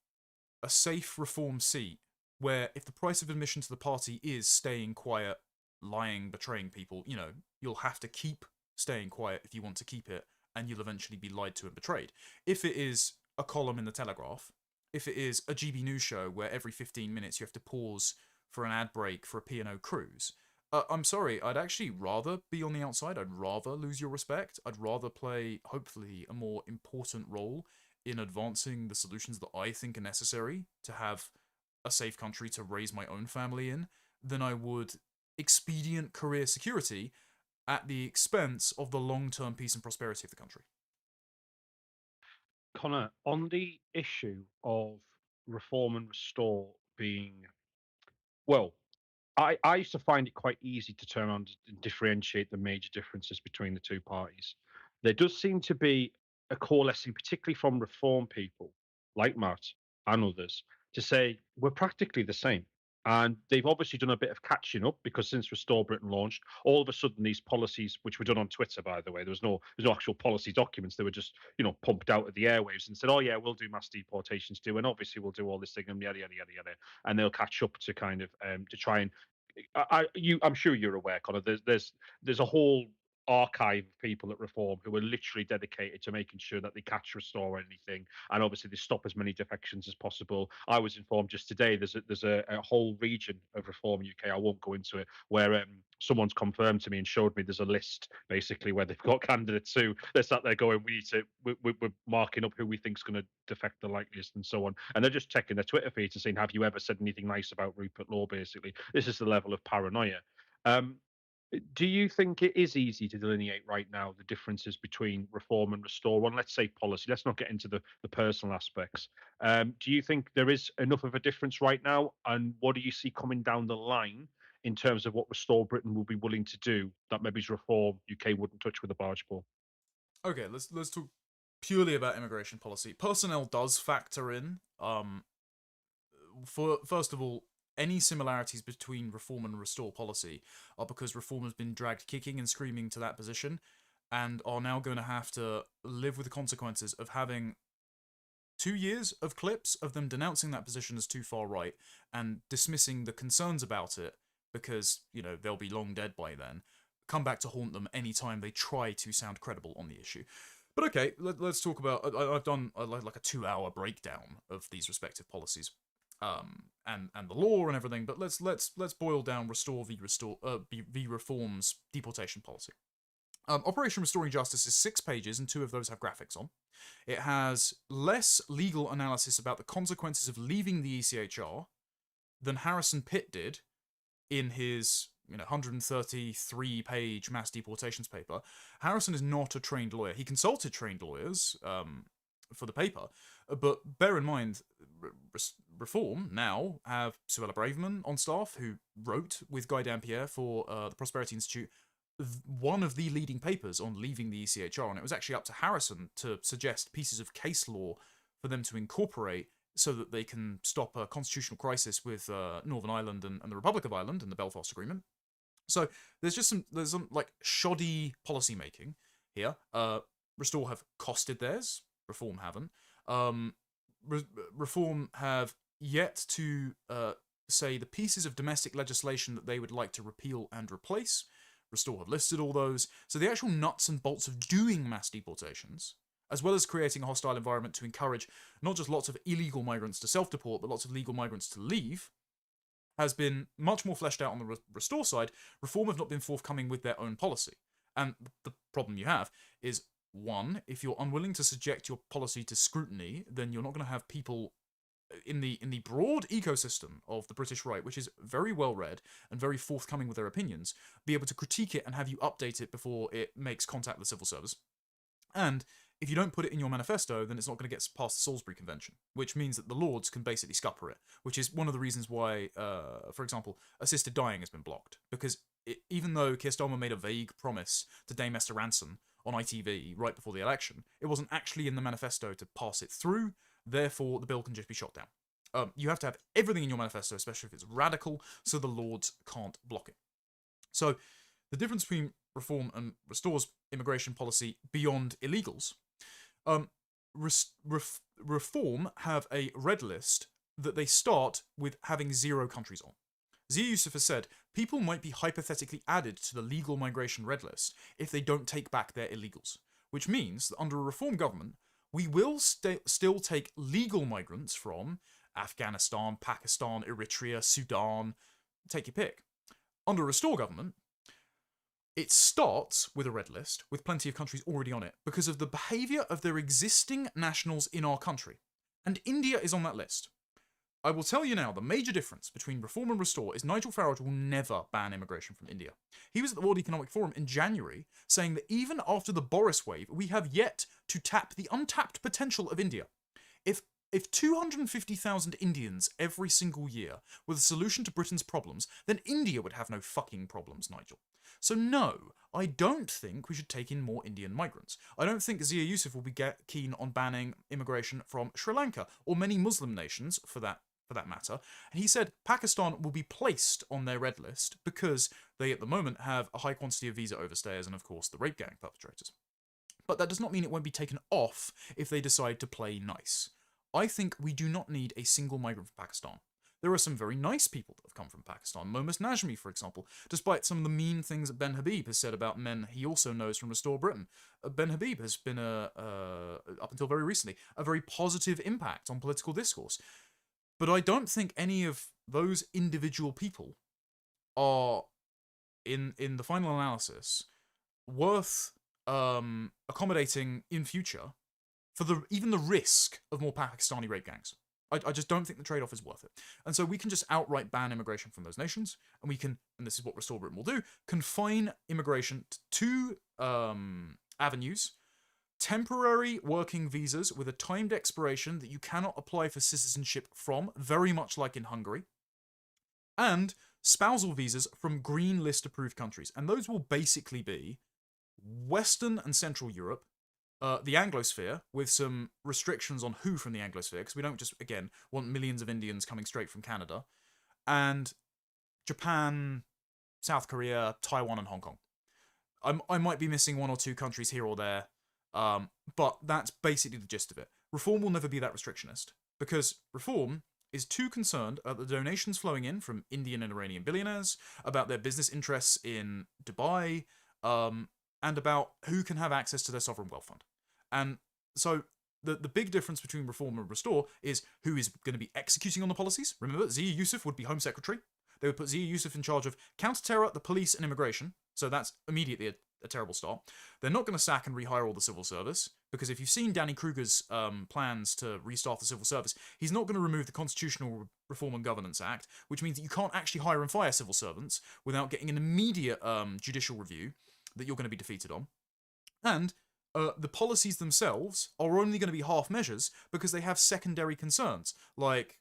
B: a safe Reform seat, where if the price of admission to the party is staying quiet, lying, betraying people, you know, you'll have to keep staying quiet if you want to keep it, and you'll eventually be lied to and betrayed. If it is a column in the Telegraph, if it is a GB News show where every 15 minutes you have to pause for an ad break for a P&O cruise, I'm sorry, I'd actually rather be on the outside. I'd rather lose your respect. I'd rather play, hopefully, a more important role in advancing the solutions that I think are necessary to have a safe country to raise my own family in, than I would expedient career security at the expense of the long-term peace and prosperity of the country.
A: Connor, on the issue of Reform and Restore being, well, I used to find it quite easy to turn on and differentiate the major differences between the two parties. There does seem to be a coalescing, particularly from Reform people like Matt and others, to say we're practically the same. And they've obviously done a bit of catching up, because since Restore Britain launched, all of a sudden these policies, which were done on Twitter, by the way, there's no actual policy documents. They were just, you know, pumped out of the airwaves and said, oh yeah, we'll do mass deportations too, and obviously we'll do all this thing and yada yada yada yada, and they'll catch up to kind of to try and I'm sure you're aware, Connor. There's a whole archive of people at Reform who are literally dedicated to making sure that they catch, restore anything, and obviously they stop as many defections as possible. I was informed just today there's a whole region of Reform UK. I won't go into it, where someone's confirmed to me and showed me there's a list basically where they've got candidates who they're sat there going, we need to we're marking up who we think's going to defect the likeliest and so on, and they're just checking their Twitter feeds and saying, have you ever said anything nice about Rupert Law? Basically, this is the level of paranoia. Um, do you think it is easy to delineate right now the differences between Reform and Restore on, let's say, policy? Let's not get into the personal aspects. Do you think there is enough of a difference right now? And what do you see coming down the line in terms of what Restore Britain will be willing to do that maybe Reform UK wouldn't touch with a barge pole?
B: Okay, let's talk purely about immigration policy. Personnel does factor in. First of all, any similarities between Reform and Restore policy are because Reform has been dragged kicking and screaming to that position, and are now going to have to live with the consequences of having 2 years of clips of them denouncing that position as too far right and dismissing the concerns about it because, you know, they'll be long dead by then, come back to haunt them anytime they try to sound credible on the issue. But okay, let's talk about. I've done like a 2-hour breakdown of these respective policies, and the law and everything. But let's boil down Restore v Reform's deportation policy. Operation Restoring Justice is 6 pages, and 2 of those have graphics on. It has less legal analysis about the consequences of leaving the ECHR than Harrison Pitt did in his 133-page mass deportations paper. Harrison is not a trained lawyer. He consulted trained lawyers for the paper, but bear in mind, Reform now have Suella Braverman on staff, who wrote with Guy Dampierre for the Prosperity Institute one of the leading papers on leaving the ECHR, and it was actually up to Harrison to suggest pieces of case law for them to incorporate so that they can stop a constitutional crisis with Northern Ireland and the Republic of Ireland and the Belfast Agreement. So there's some like shoddy policy making here. Restore have costed theirs. Reform haven't. Reform have yet to say the pieces of domestic legislation that they would like to repeal and replace. Restore have listed all those. So the actual nuts and bolts of doing mass deportations, as well as creating a hostile environment to encourage not just lots of illegal migrants to self-deport, but lots of legal migrants to leave, has been much more fleshed out on the Restore side. Reform have not been forthcoming with their own policy. And the problem you have is, one, if you're unwilling to subject your policy to scrutiny, then you're not going to have people in the broad ecosystem of the British right, which is very well read and very forthcoming with their opinions, be able to critique it and have you update it before it makes contact with the civil service. And if you don't put it in your manifesto, then it's not going to get past the Salisbury Convention, which means that the Lords can basically scupper it, which is one of the reasons why, for example, assisted dying has been blocked. Because even though Keir Starmer made a vague promise to Dame Esther Ranson on ITV right before the election, it wasn't actually in the manifesto to pass it through, therefore the bill can just be shot down. You have to have everything in your manifesto, especially if it's radical, so the Lords can't block it. So the difference between Reform and Restore's immigration policy beyond illegals, Reform have a red list that they start with having 0 countries on. Zia Youssef has said people might be hypothetically added to the legal migration red list if they don't take back their illegals, which means that under a Reform government, we will still take legal migrants from Afghanistan, Pakistan, Eritrea, Sudan, take your pick. Under a Restore government, it starts with a red list, with plenty of countries already on it, because of the behaviour of their existing nationals in our country. And India is on that list. I will tell you now, the major difference between Reform and Restore is Nigel Farage will never ban immigration from India. He was at the World Economic Forum in January, saying that even after the Boris wave, we have yet to tap the untapped potential of India. If 250,000 Indians every single year were the solution to Britain's problems, then India would have no fucking problems, Nigel. So no, I don't think we should take in more Indian migrants. I don't think Zia Youssef will be keen on banning immigration from Sri Lanka, or many Muslim nations, for that matter. And he said Pakistan will be placed on their red list because they at the moment have a high quantity of visa overstayers and of course the rape gang perpetrators. But that does not mean it won't be taken off if they decide to play nice. I think we do not need a single migrant from Pakistan. There are some very nice people that have come from Pakistan. Momus Najmi, for example, despite some of the mean things that Ben Habib has said about men he also knows from Restore Britain. Ben Habib has been, up until very recently, a very positive impact on political discourse. But I don't think any of those individual people are, in the final analysis, worth accommodating in future for even the risk of more Pakistani rape gangs. I just don't think the trade-off is worth it. And so we can just outright ban immigration from those nations, and we can, and this is what Restore Britain will do, confine immigration to 2 avenues: temporary working visas with a timed expiration that you cannot apply for citizenship from, very much like in Hungary, and spousal visas from green list approved countries. And those will basically be Western and Central Europe, the Anglosphere, with some restrictions on who from the Anglosphere, because we don't just, again, want millions of Indians coming straight from Canada, and Japan, South Korea, Taiwan, and Hong Kong. I might be missing 1 or 2 countries here or there, but that's basically the gist of it. Reform will never be that restrictionist, because Reform is too concerned about the donations flowing in from Indian and Iranian billionaires, about their business interests in Dubai, and about who can have access to their sovereign wealth fund. And so the big difference between Reform and Restore is who is going to be executing on the policies. Remember, Zia Youssef would be Home Secretary. They would put Zia Youssef in charge of counter-terror, the police, and immigration. So that's immediately a terrible start. They're not going to sack and rehire all the civil service, because if you've seen Danny Kruger's plans to restart the civil service, he's not going to remove the Constitutional Reform and Governance Act, which means that you can't actually hire and fire civil servants without getting an immediate judicial review that you're going to be defeated on. And the policies themselves are only going to be half measures because they have secondary concerns, like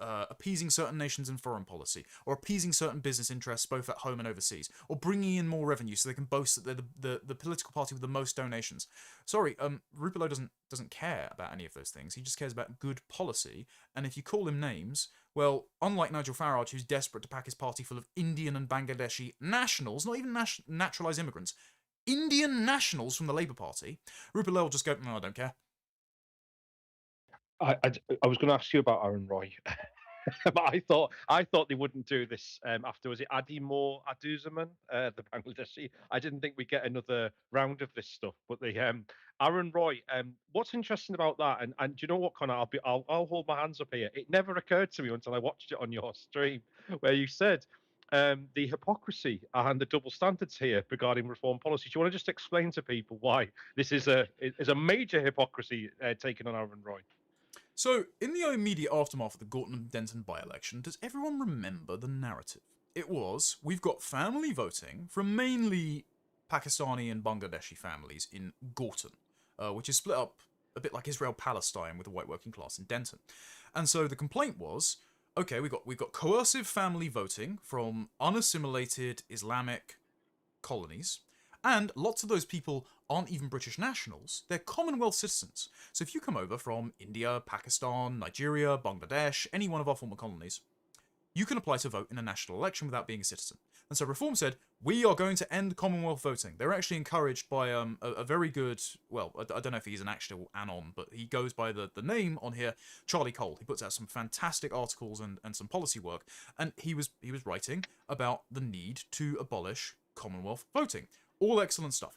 B: appeasing certain nations in foreign policy, or appeasing certain business interests both at home and overseas, or bringing in more revenue so they can boast that they're the political party with the most donations. Sorry, Rupert doesn't care about any of those things. He just cares about good policy. And if you call him names, well, unlike Nigel Farage, who's desperate to pack his party full of Indian and Bangladeshi nationals, not even naturalised immigrants, Indian nationals from the Labour Party, Rupert will just go, no, I don't care.
A: I was going to ask you about Aaron Roy, but I thought they wouldn't do this after. Was it Adimo Aduzaman, the Bangladeshi? I didn't think we'd get another round of this stuff. But the Aaron Roy, what's interesting about that? And do you know what, Connor? I'll hold my hands up here. It never occurred to me until I watched it on your stream, where you said the hypocrisy and the double standards here regarding reform policy. Do you want to just explain to people why this is a major hypocrisy taken on Aaron Roy?
B: So, in the immediate aftermath of the Gorton and Denton by-election, does everyone remember the narrative? It was, we've got family voting from mainly Pakistani and Bangladeshi families in Gorton, which is split up a bit like Israel-Palestine with the white working class in Denton. And so the complaint was, okay, we've got coercive family voting from unassimilated Islamic colonies, and lots of those people aren't even British nationals, they're Commonwealth citizens. So if you come over from India, Pakistan, Nigeria, Bangladesh, any one of our former colonies, you can apply to vote in a national election without being a citizen. And so Reform said, we are going to end Commonwealth voting. They're actually encouraged by a very good, well, I don't know if he's an actual anon, but he goes by the name on here, Charlie Cole. He puts out some fantastic articles and some policy work, and he was writing about the need to abolish Commonwealth voting. All excellent stuff.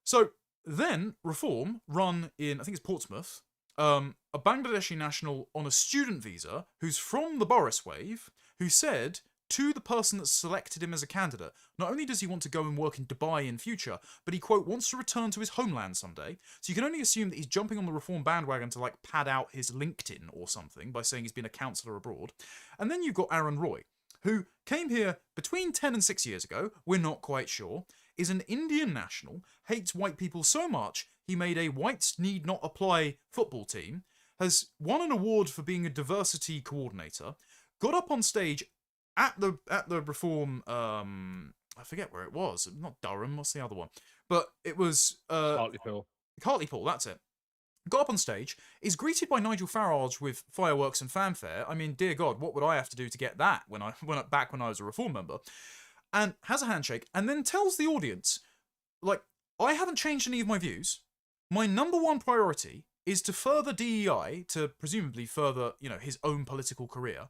B: So then Reform run in, I think it's Portsmouth, a Bangladeshi national on a student visa who's from the Boris wave, who said to the person that selected him as a candidate, not only does he want to go and work in Dubai in future, but he, quote, wants to return to his homeland someday. So you can only assume that he's jumping on the Reform bandwagon to, like, pad out his LinkedIn or something by saying he's been a councillor abroad. And then you've got Aaron Roy, who came here between 10 and 6 years ago, we're not quite sure, is an Indian national, hates white people so much he made a whites need not apply football team, has won an award for being a diversity coordinator, got up on stage at the Reform, I forget where it was, not Durham, what's the other one? But it was
A: Hartlepool.
B: Hartlepool, that's it. Got up on stage, is greeted by Nigel Farage with fireworks and fanfare. I mean, dear God, what would I have to do to get that when I was a Reform member? And has a handshake, and then tells the audience, like, I haven't changed any of my views. My number one priority is to further DEI, to presumably further, his own political career.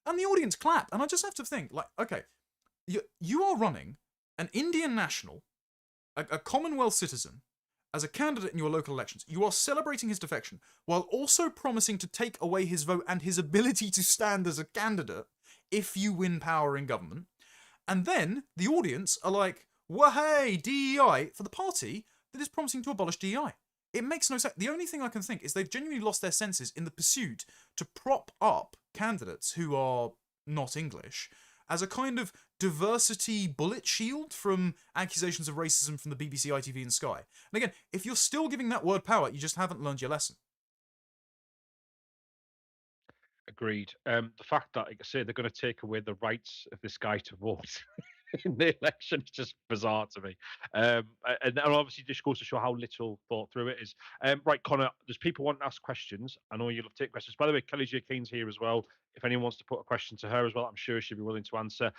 B: And the audience clap, and I just have to think, like, okay, you are running an Indian national, a Commonwealth citizen, as a candidate in your local elections. You are celebrating his defection, while also promising to take away his vote and his ability to stand as a candidate if you win power in government. And then the audience are like, well, hey, DEI, for the party that is promising to abolish DEI. It makes no sense. The only thing I can think is they've genuinely lost their senses in the pursuit to prop up candidates who are not English as a kind of diversity bullet shield from accusations of racism from the BBC, ITV and Sky. And again, if you're still giving that word power, you just haven't learned your lesson.
A: Agreed. The fact that, like I say, they're going to take away the rights of this guy to vote in the election is just bizarre to me. And obviously just goes to show how little thought through it is. Right, Connor, there's people wanting to ask questions. I know you'll take questions. By the way, Kellie-Jay Keen's here as well. If anyone wants to put a question to her as well, I'm sure she'll be willing to answer.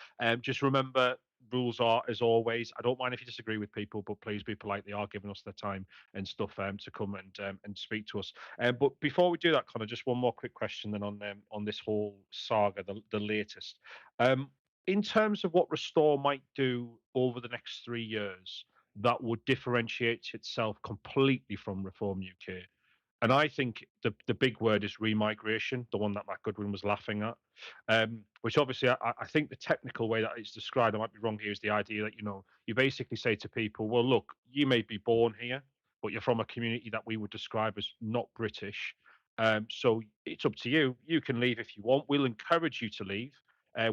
A: Just remember, rules are, as always, I don't mind if you disagree with people, but please be polite. They are giving us their time and stuff to come and speak to us. But before we do that, Connor, just one more quick question then on this whole saga, the latest. In terms of what Restore might do over the next 3 years, that would differentiate itself completely from Reform UK. And I think the big word is remigration, the one that Matt Goodwin was laughing at, which obviously I think the technical way that it's described, I might be wrong here, is the idea that, you basically say to people, well, look, you may be born here, but you're from a community that we would describe as not British. So it's up to you. You can leave if you want. We'll encourage you to leave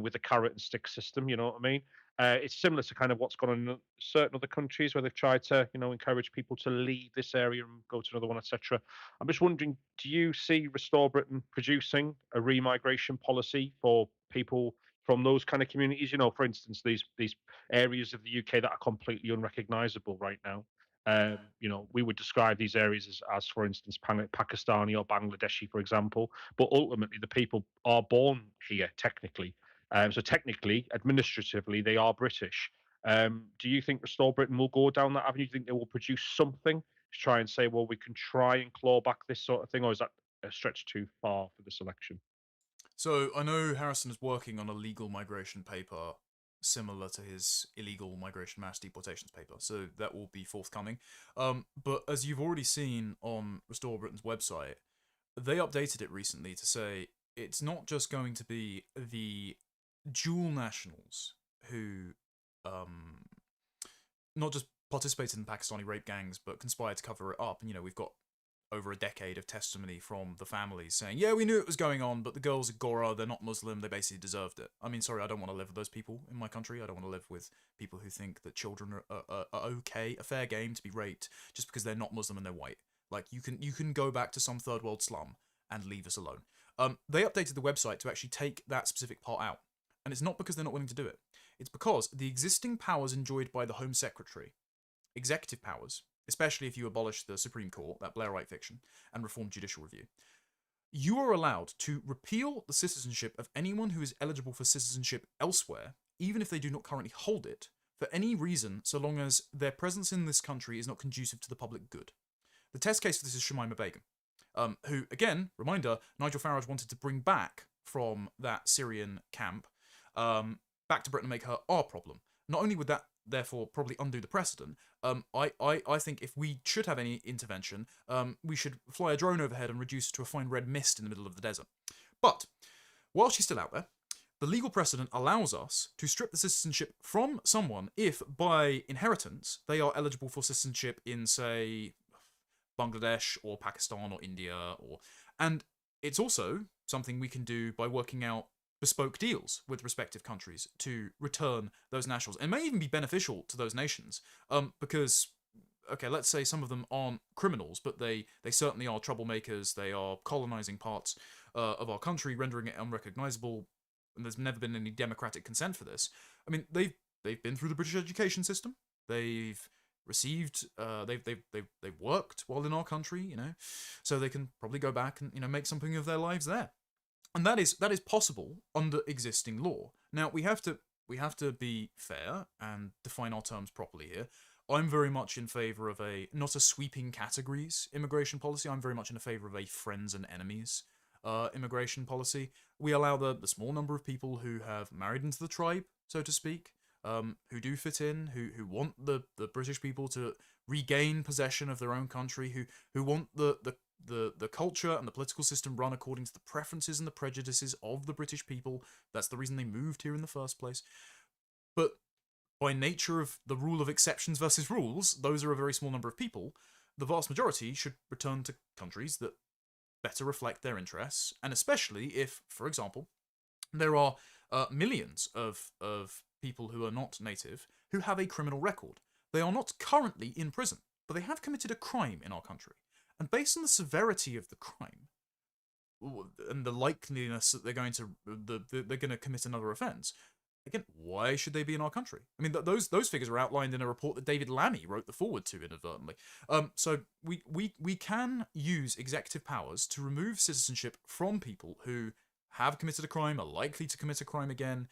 A: with a carrot and stick system, you know what I mean? It's similar to kind of what's gone on in certain other countries where they've tried to, encourage people to leave this area and go to another one, etc. I'm just wondering, do you see Restore Britain producing a remigration policy for people from those kind of communities? For instance, these areas of the UK that are completely unrecognisable right now. We would describe these areas as for instance, Pakistani or Bangladeshi, for example. But ultimately, the people are born here technically. So technically, administratively, they are British. Do you think Restore Britain will go down that avenue? Do you think they will produce something to try and say, well, we can try and claw back this sort of thing, or is that a stretch too far for this election?
B: So I know Harrison is working on a legal migration paper similar to his illegal migration mass deportations paper, so that will be forthcoming. But as you've already seen on Restore Britain's website, they updated it recently to say it's not just going to be the dual nationals who not just participated in Pakistani rape gangs but conspired to cover it up. And we've got over a decade of testimony from the families saying, yeah, we knew it was going on, but the girls are Gora, they're not Muslim, they basically deserved it. I mean, sorry, I don't want to live with those people in my country. I don't want to live with people who think that children are okay, a fair game to be raped just because they're not Muslim and they're white. Like, you can go back to some third world slum and leave us alone. They updated the website to actually take that specific part out. And it's not because they're not willing to do it. It's because the existing powers enjoyed by the Home Secretary, executive powers, especially if you abolish the Supreme Court, that Blairite fiction, and reform judicial review, you are allowed to repeal the citizenship of anyone who is eligible for citizenship elsewhere, even if they do not currently hold it, for any reason, so long as their presence in this country is not conducive to the public good. The test case for this is Shamima Begum, who, again, reminder, Nigel Farage wanted to bring back from that Syrian camp back to Britain and make her our problem. Not only would that therefore probably undo the precedent, I think if we should have any intervention, we should fly a drone overhead and reduce it to a fine red mist in the middle of the desert. But while she's still out there, the legal precedent allows us to strip the citizenship from someone if, by inheritance, they are eligible for citizenship in, say, Bangladesh or Pakistan or India, and it's also something we can do by working out bespoke deals with respective countries to return those nationals. It may even be beneficial to those nations, because, okay, let's say some of them aren't criminals, but they certainly are troublemakers. They are colonizing parts of our country, rendering it unrecognizable, and there's never been any democratic consent for this. I mean, they've been through the British education system. They've received, they've worked while in our country, so they can probably go back and make something of their lives there. And that is possible under existing law. Now we have to be fair and define our terms properly here. I'm very much in favour of not a sweeping categories immigration policy. I'm very much in favour of a friends and enemies immigration policy. We allow the small number of people who have married into the tribe, so to speak, who do fit in, who want the British people to regain possession of their own country, who want the culture and the political system run according to the preferences and the prejudices of the British people. That's the reason they moved here in the first place. But by nature of the rule of exceptions versus rules, those are a very small number of people. The vast majority should return to countries that better reflect their interests, and especially if, for example, there are millions of people who are not native who have a criminal record. They are not currently in prison, but they have committed a crime in our country. And based on the severity of the crime and the likeliness that they're going to commit another offence, again, why should they be in our country? I mean, those figures are outlined in a report that David Lammy wrote the foreword to inadvertently. So we can use executive powers to remove citizenship from people who have committed a crime, are likely to commit a crime again,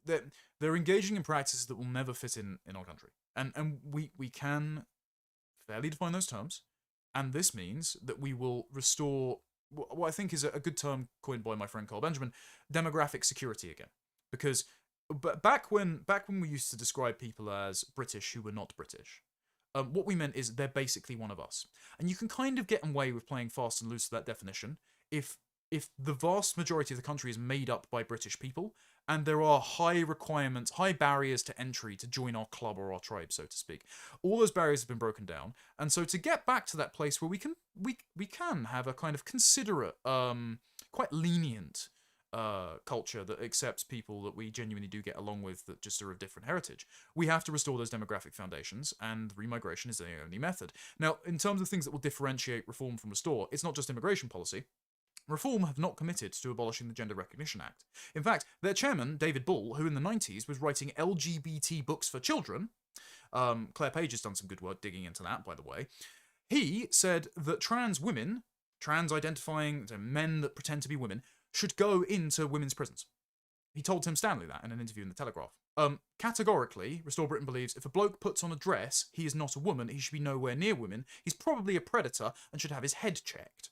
B: they're engaging in practices that will never fit in our country. And we can fairly define those terms, and this means that we will restore what I think is a good term coined by my friend Carl Benjamin, demographic security again. Because back when we used to describe people as British who were not British, what we meant is they're basically one of us. And you can kind of get away with playing fast and loose with that definition if the vast majority of the country is made up by British people, and there are high requirements, high barriers to entry to join our club or our tribe, so to speak. All those barriers have been broken down, and so to get back to that place where we can have a kind of considerate, quite lenient culture that accepts people that we genuinely do get along with that just are of different heritage. We have to restore those demographic foundations, and remigration is the only method. Now, in terms of things that will differentiate reform from restore, it's not just immigration policy. Reform have not committed to abolishing the Gender Recognition Act. In fact, their chairman, David Bull, who in the 90s was writing LGBT books for children, Claire Page has done some good work digging into that, by the way, he said that trans women, trans-identifying men that pretend to be women, should go into women's prisons. He told Tim Stanley that in an interview in The Telegraph. Categorically, Restore Britain believes if a bloke puts on a dress, he is not a woman, he should be nowhere near women, he's probably a predator and should have his head checked.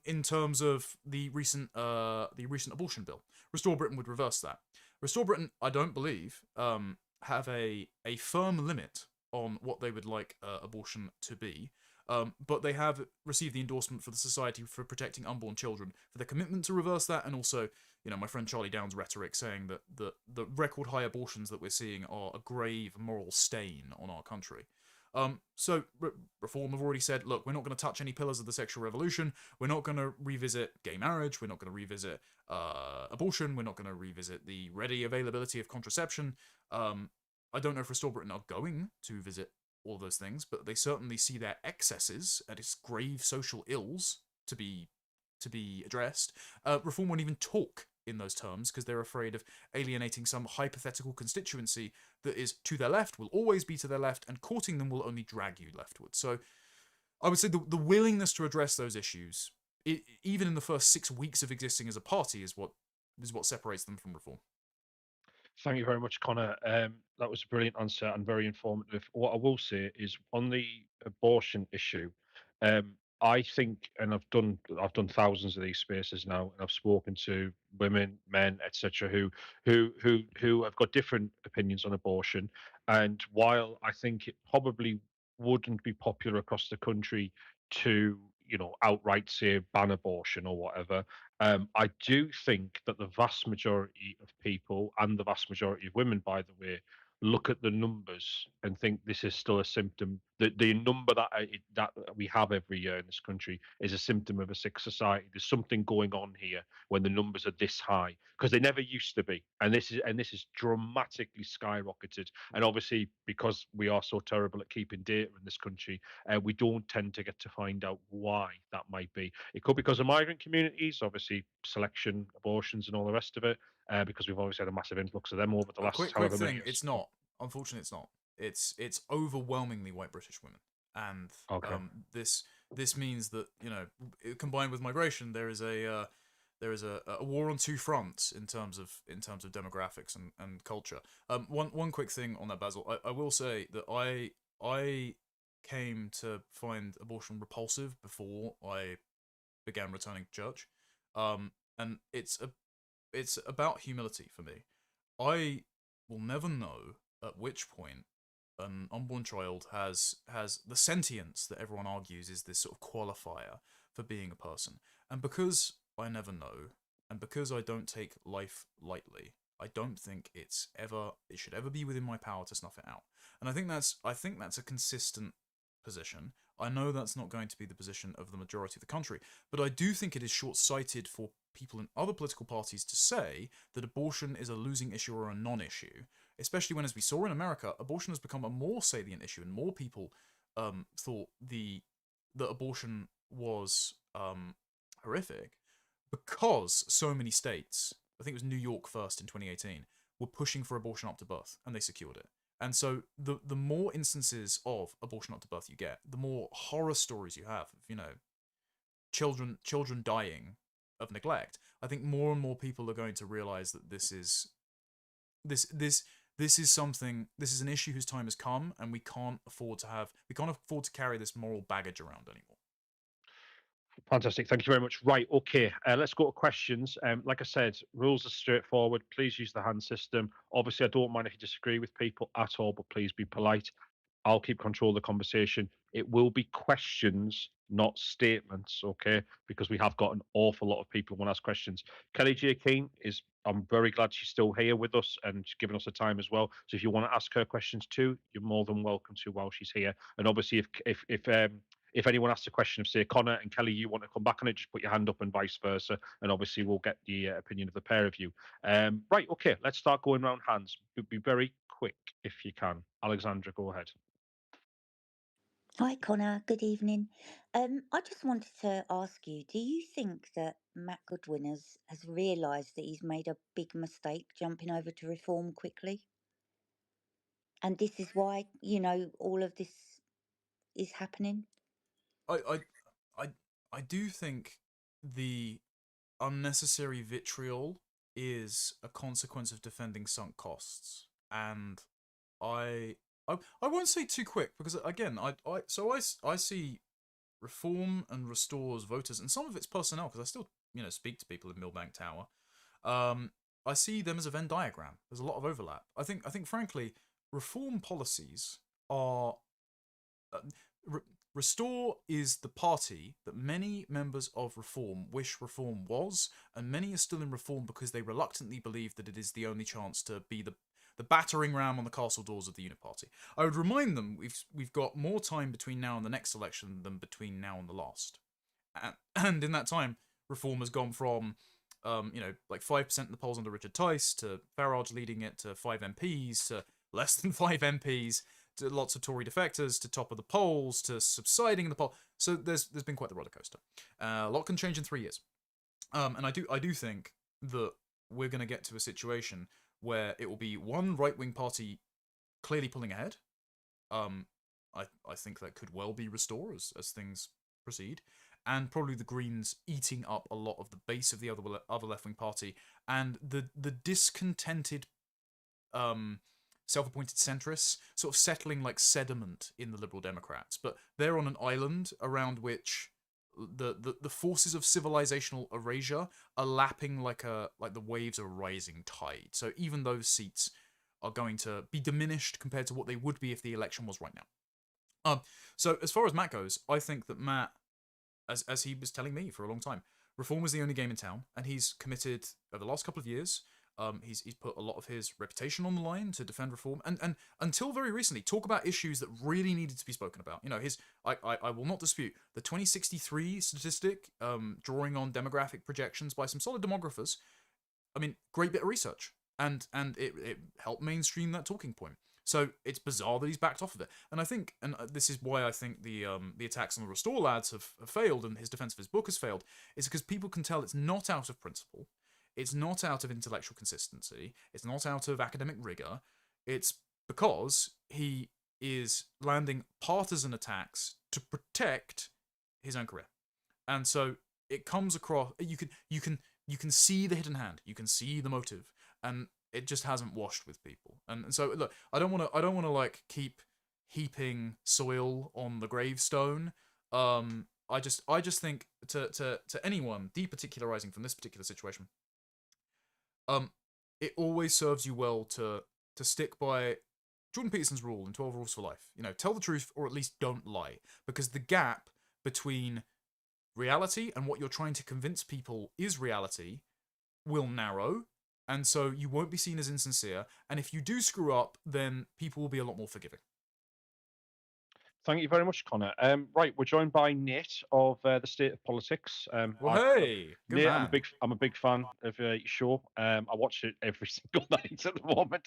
B: In terms of the recent abortion bill, Restore Britain would reverse that. Restore Britain, I don't believe, have a firm limit on what they would like abortion to be. But they have received the endorsement for the Society for Protecting Unborn Children for their commitment to reverse that, and also, my friend Charlie Downs' rhetoric saying that the record high abortions that we're seeing are a grave moral stain on our country. So Reform have already said, look, we're not going to touch any pillars of the sexual revolution. We're not going to revisit gay marriage. We're not going to revisit abortion. We're not going to revisit the ready availability of contraception. I don't know if Restore Britain are going to visit all those things, but they certainly see their excesses and its grave social ills to be addressed. Reform won't even talk in those terms because they're afraid of alienating some hypothetical constituency that is to their left, will always be to their left, and courting them will only drag you leftward. So I would say the willingness to address those issues, even in the first 6 weeks of existing as a party, is what separates them from Reform.
A: Thank you very much, Connor. That was a brilliant answer and very informative. What I will say is on the abortion issue, I think, and I've done thousands of these spaces now, and I've spoken to women, men, etc., who have got different opinions on abortion. And while I think it probably wouldn't be popular across the country to, outright say ban abortion or whatever, I do think that the vast majority of people, and the vast majority of women, by the way, look at the numbers and think this is still a symptom. The number that we have every year in this country is a symptom of a sick society. There's something going on here when the numbers are this high, because they never used to be, and this is dramatically skyrocketed. And obviously, because we are so terrible at keeping data in this country, we don't tend to get to find out why that might be. It could be because of migrant communities, obviously selection, abortions, and all the rest of it, because we've obviously had a massive influx of them over the last
B: Quick
A: however many
B: thing,
A: years.
B: it's not. Unfortunately, it's not. It's overwhelmingly white British women, and
A: Okay.
B: this means that combined with migration, there is a war on two fronts in terms of demographics and culture. One quick thing on that, Basil. I will say that I came to find abortion repulsive before I began returning to church, and it's about humility for me. I will never know at which point an unborn child has the sentience that everyone argues is this sort of qualifier for being a person. And because I never know, and because I don't take life lightly, I don't think it should ever be within my power to snuff it out. And I think that's a consistent position. I know that's not going to be the position of the majority of the country, but I do think it is short-sighted for people in other political parties to say that abortion is a losing issue or a non-issue, especially when, as we saw in America, abortion has become a more salient issue, and more people thought that abortion was horrific because so many states, I think it was New York first in 2018, were pushing for abortion up to birth, and they secured it. And so the more instances of abortion up to birth you get, the more horror stories you have of, children dying of neglect. I think more and more people are going to realize that this is an issue whose time has come, and we can't afford to carry this moral baggage around anymore.
A: Fantastic. Thank you very much. Right. Okay. Let's go to questions. Like I said, rules are straightforward. Please use the hand system. Obviously, I don't mind if you disagree with people at all, but please be polite. I'll keep control of the conversation. It will be questions, not statements, okay? Because we have got an awful lot of people who want to ask questions. Kellie-Jay Keen I'm very glad she's still here with us and she's given us the time as well. So if you want to ask her questions too, you're more than welcome to while she's here. And obviously, if if anyone asks a question of, say, Connor and Kelly, you want to come back on it, just put your hand up, and vice versa. And obviously, we'll get the opinion of the pair of you. Right, okay, let's start going round hands. Be very quick if you can. Alexandra, go ahead.
D: Hi, Connor. Good evening. I just wanted to ask you, do you think that Matt Goodwin has realised that he's made a big mistake jumping over to reform quickly? And this is why, all of this is happening?
B: I do think the unnecessary vitriol is a consequence of defending sunk costs, and I I won't say too quick because again I see reform and restores voters and some of it's personnel because I still speak to people in Millbank Tower. I see them as a Venn diagram. There's a lot of overlap. I think frankly reform policies are Restore is the party that many members of Reform wish Reform was, and many are still in Reform because they reluctantly believe that it is the only chance to be the battering ram on the castle doors of the Uniparty. I would remind them we've got more time between now and the next election than between now and the last, and in that time, Reform has gone from like 5% in the polls under Richard Tice to Farage leading it to 5 MPs to less than 5 MPs. To lots of Tory defectors, to top of the polls, to subsiding in the poll. So there's been quite the roller coaster. A lot can change in 3 years, and I do think that we're going to get to a situation where it will be one right-wing party clearly pulling ahead. I think that could well be Restore as things proceed, and probably the Greens eating up a lot of the base of the other left-wing party, and the discontented self-appointed centrists sort of settling like sediment in the Liberal Democrats, but they're on an island around which the forces of civilizational erasure are lapping like the waves of a rising tide. So even those seats are going to be diminished compared to what they would be if the election was right now. So as far as Matt goes, I think that Matt, as he was telling me for a long time, Reform was the only game in town, and he's committed over the last couple of years. He's put a lot of his reputation on the line to defend Reform, and until very recently, talk about issues that really needed to be spoken about. I will not dispute the 2063 statistic, drawing on demographic projections by some solid demographers. I mean, great bit of research, and it helped mainstream that talking point. So it's bizarre that he's backed off of it, and I think, and this is why I think the attacks on the Restore lads have failed, and his defense of his book has failed, is because people can tell it's not out of principle. It's not out of intellectual consistency. It's not out of academic rigor. It's because he is landing partisan attacks to protect his own career, and so it comes across. You can see the hidden hand. You can see the motive, and it just hasn't washed with people. And so look, I don't want to like keep heaping soil on the gravestone. I just think to anyone departicularizing from this particular situation. It always serves you well to stick by Jordan Peterson's rule in 12 Rules for Life. Tell the truth or at least don't lie, because the gap between reality and what you're trying to convince people is reality will narrow, and so you won't be seen as insincere, and if you do screw up, then people will be a lot more forgiving.
A: Thank you very much, Connor. Right, we're joined by Nate of the State of Politics.
B: Hey, good
A: Nate,
B: man.
A: I'm a big fan of your show. I watch it every single night at the moment.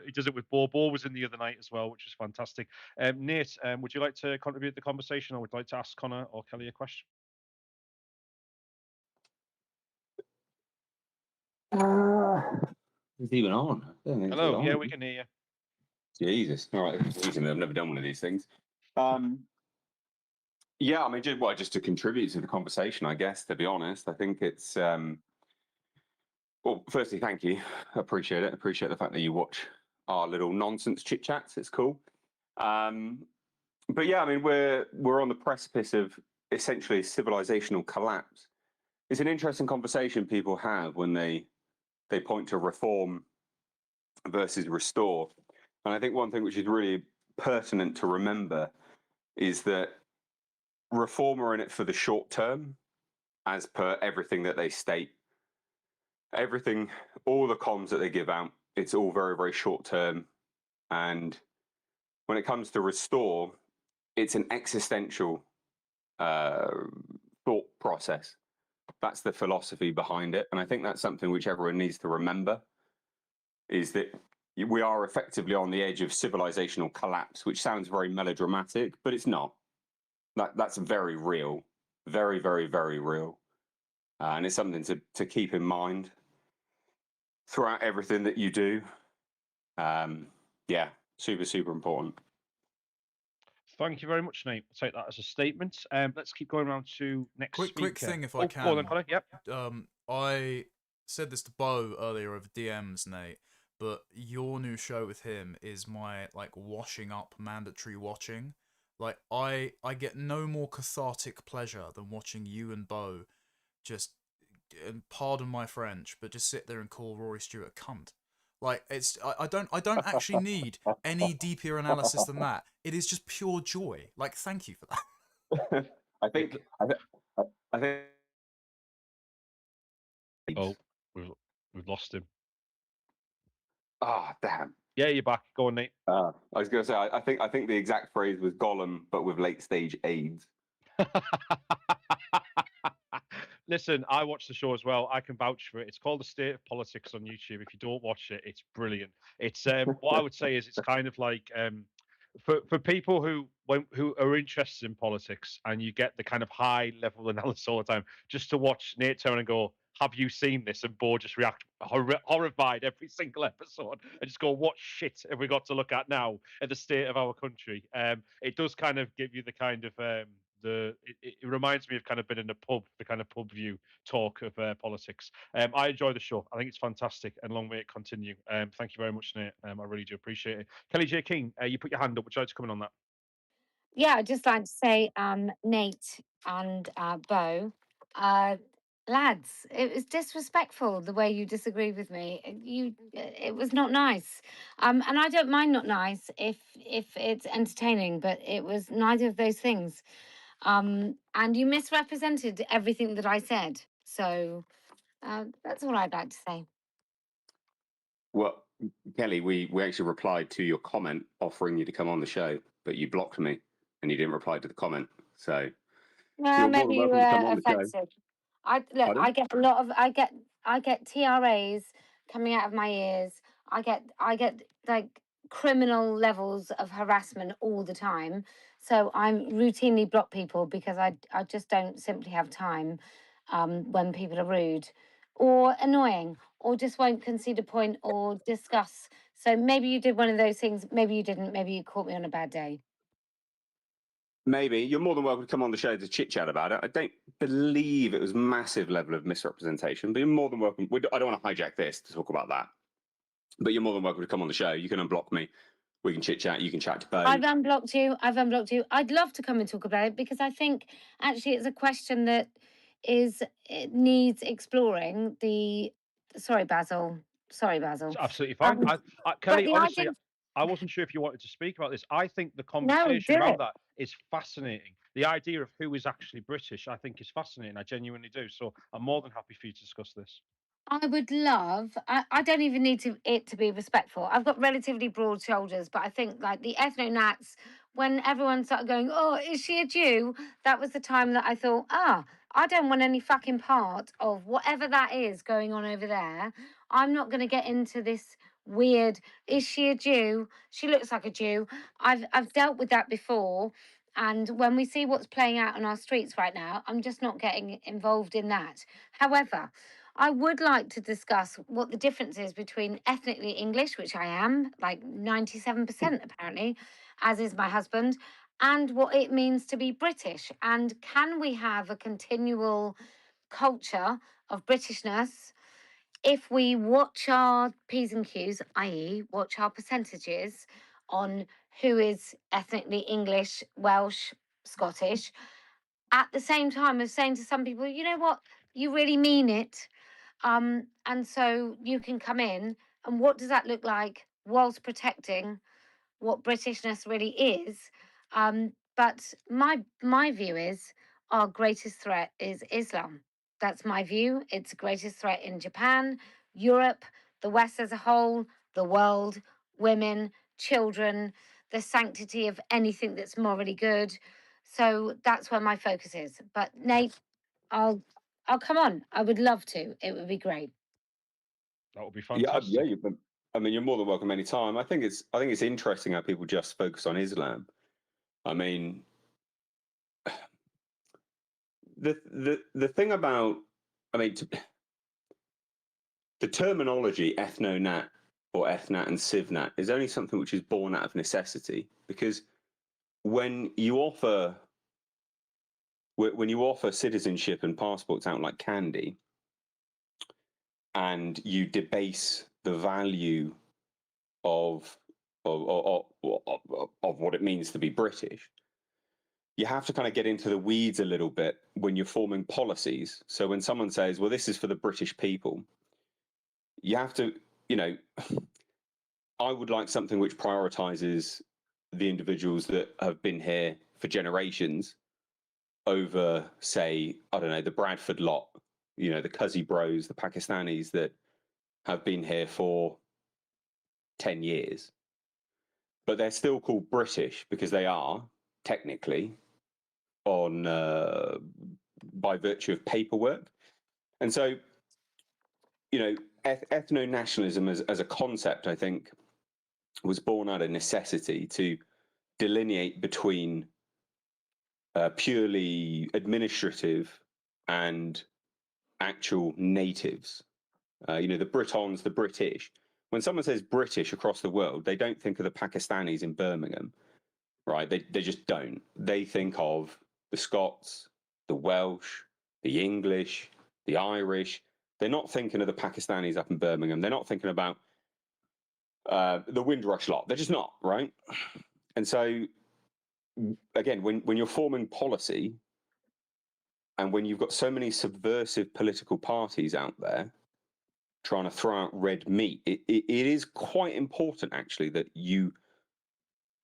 A: He does it with Bo. Bo was in the other night as well, which is fantastic. Nate, would you like to contribute to the conversation, or would you like to ask Connor or Kelly a question?
E: Is it even on?
A: Hello, yeah, we can hear you.
E: Jesus, all right. I've never done one of these things. Yeah, I mean, just to contribute to the conversation, I guess. To be honest, I think it's well. Firstly, thank you. I appreciate it. Appreciate the fact that you watch our little nonsense chit chats. It's cool. But yeah, I mean, we're on the precipice of essentially civilizational collapse. It's an interesting conversation people have when they point to Reform versus Restore. And I think one thing which is really pertinent to remember is that Reform are in it for the short term, as per everything that they state. Everything, all the comms that they give out, it's all very, very short term. And when it comes to Restore, it's an existential thought process. That's the philosophy behind it. And I think that's something which everyone needs to remember, is that we are effectively on the edge of civilizational collapse, which sounds very melodramatic, but it's not. That's very real, very, very, very real. And it's something to keep in mind throughout everything that you do. Yeah, super, super important.
A: Thank you very much, Nate. I'll take that as a statement. Let's keep going around to next
B: Quick
A: speaker.
B: thing, if I
A: Go on then,
B: can.
A: Connor. Yep.
B: I said this to Bo earlier over DMs, Nate, but your new show with him is my washing up mandatory watching. Like I get no more cathartic pleasure than watching you and Bo just, and pardon my French, but just sit there and call Rory Stewart a cunt. Like I don't actually need any deeper analysis than that. It is just pure joy. Like, thank you for that.
E: I think.
A: Oh, we've lost him.
E: Ah, damn.
A: Yeah, you're back. Go on, Nate.
E: I was going to say, I think the exact phrase was Gollum, but with late stage AIDS.
A: Listen, I watch the show as well. I can vouch for it. It's called The State of Politics on YouTube. If you don't watch it, it's brilliant. It's what I would say is it's kind of like for people who are interested in politics, and you get the kind of high level analysis all the time, just to watch Nate turn and go, "Have you seen this?" and Bo just react horrified every single episode and just go, "What shit have we got to look at now at the state of our country?" It does kind of give you the kind of it reminds me of kind of been in a pub, the kind of pub view talk of politics. I enjoy the show. I think it's fantastic, and long may it continue. Thank you very much, Nate. I really do appreciate it. Kellie-Jay Keen, you put your hand up. Would you like to come in on that?
C: Yeah, I'd just like to say, Nate and Bo, lads, it was disrespectful the way you disagreed with me. It was not nice. And I don't mind not nice if it's entertaining, but it was neither of those things. And you misrepresented everything that I said. So that's all I'd like to say.
E: Well, Kelly, we actually replied to your comment offering you to come on the show, but you blocked me and you didn't reply to the comment. So you're more
C: Maybe
E: than
C: you
E: welcome to come
C: were
E: on the show.
C: offensive. I look.
E: Pardon?
C: I get a lot of. I get TRAs coming out of my ears. I get like criminal levels of harassment all the time. So I'm routinely block people because I just don't simply have time when people are rude or annoying or just won't concede a point or discuss. So maybe you did one of those things. Maybe you didn't. Maybe you caught me on a bad day.
E: Maybe. You're more than welcome to come on the show to chit chat about it. I don't believe it was massive level of misrepresentation, but you're more than welcome. I don't want to hijack this to talk about that, but you're more than welcome to come on the show. You can unblock me. We can chit chat. You can chat to Bo.
C: I've unblocked you. I'd love to come and talk about it because I think actually it's a question that it needs exploring. Sorry, Basil. Sorry, Basil.
A: It's absolutely fine. Kelly,
C: the
A: honestly,
C: idea-
A: I wasn't sure if you wanted to speak about this. I think the
C: No,
A: conversation
C: do
A: around
C: it.
A: that is fascinating. The idea of who is actually British, I think, is fascinating. I genuinely do. So I'm more than happy for you to discuss this.
C: I would love. I don't even need it to be respectful. I've got relatively broad shoulders, but I think like the ethno nats, when everyone started going, "Oh, is she a Jew?" That was the time that I thought, I don't want any fucking part of whatever that is going on over there. I'm not going to get into this weird. Is she a Jew? She looks like a Jew. I've dealt with that before. And when we see what's playing out on our streets right now, I'm just not getting involved in that. However, I would like to discuss what the difference is between ethnically English, which I am, like 97% apparently, as is my husband, and what it means to be British. And can we have a continual culture of Britishness if we watch our P's and Q's, i.e., watch our percentages on who is ethnically English, Welsh, Scottish, at the same time as saying to some people, you know what, you really mean it. And so you can come in, and what does that look like whilst protecting what Britishness really is? But my view is our greatest threat is Islam. That's my view. It's the greatest threat in Japan, Europe, the West as a whole, the world, women, children, the sanctity of anything that's morally good. So that's where my focus is. But Nate, I'll come on. I would love to. It would be great.
A: That would be
E: Yeah,
A: fantastic.
E: I mean, you're more than welcome anytime. I think it's interesting how people just focus on Islam. I mean, the thing about, I mean, the terminology ethno-nat or ethnat and civnat is only something which is born out of necessity, because when you offer citizenship and passports out like candy, and you debase the value of what it means to be British, you have to kind of get into the weeds a little bit when you're forming policies. So when someone says, well, this is for the British people, you have to, you know, I would like something which prioritizes the individuals that have been here for generations over, say, I don't know, the Bradford lot, you know, the Cuzzy Bros, the Pakistanis that have been here for 10 years. But they're still called British because they are technically on by virtue of paperwork. And so, you know, ethno-nationalism as a concept, I think, was born out of necessity to delineate between purely administrative and actual natives. You know, the Britons, the British. When someone says British across the world, they don't think of the Pakistanis in Birmingham, right? They just don't. They think of the Scots, the Welsh, the English, the Irish. They're not thinking of the Pakistanis up in Birmingham. They're not thinking about the Windrush lot. They're just not, right? And so, again, when you're forming policy, and when you've got so many subversive political parties out there trying to throw out red meat, it is quite important, actually, that you,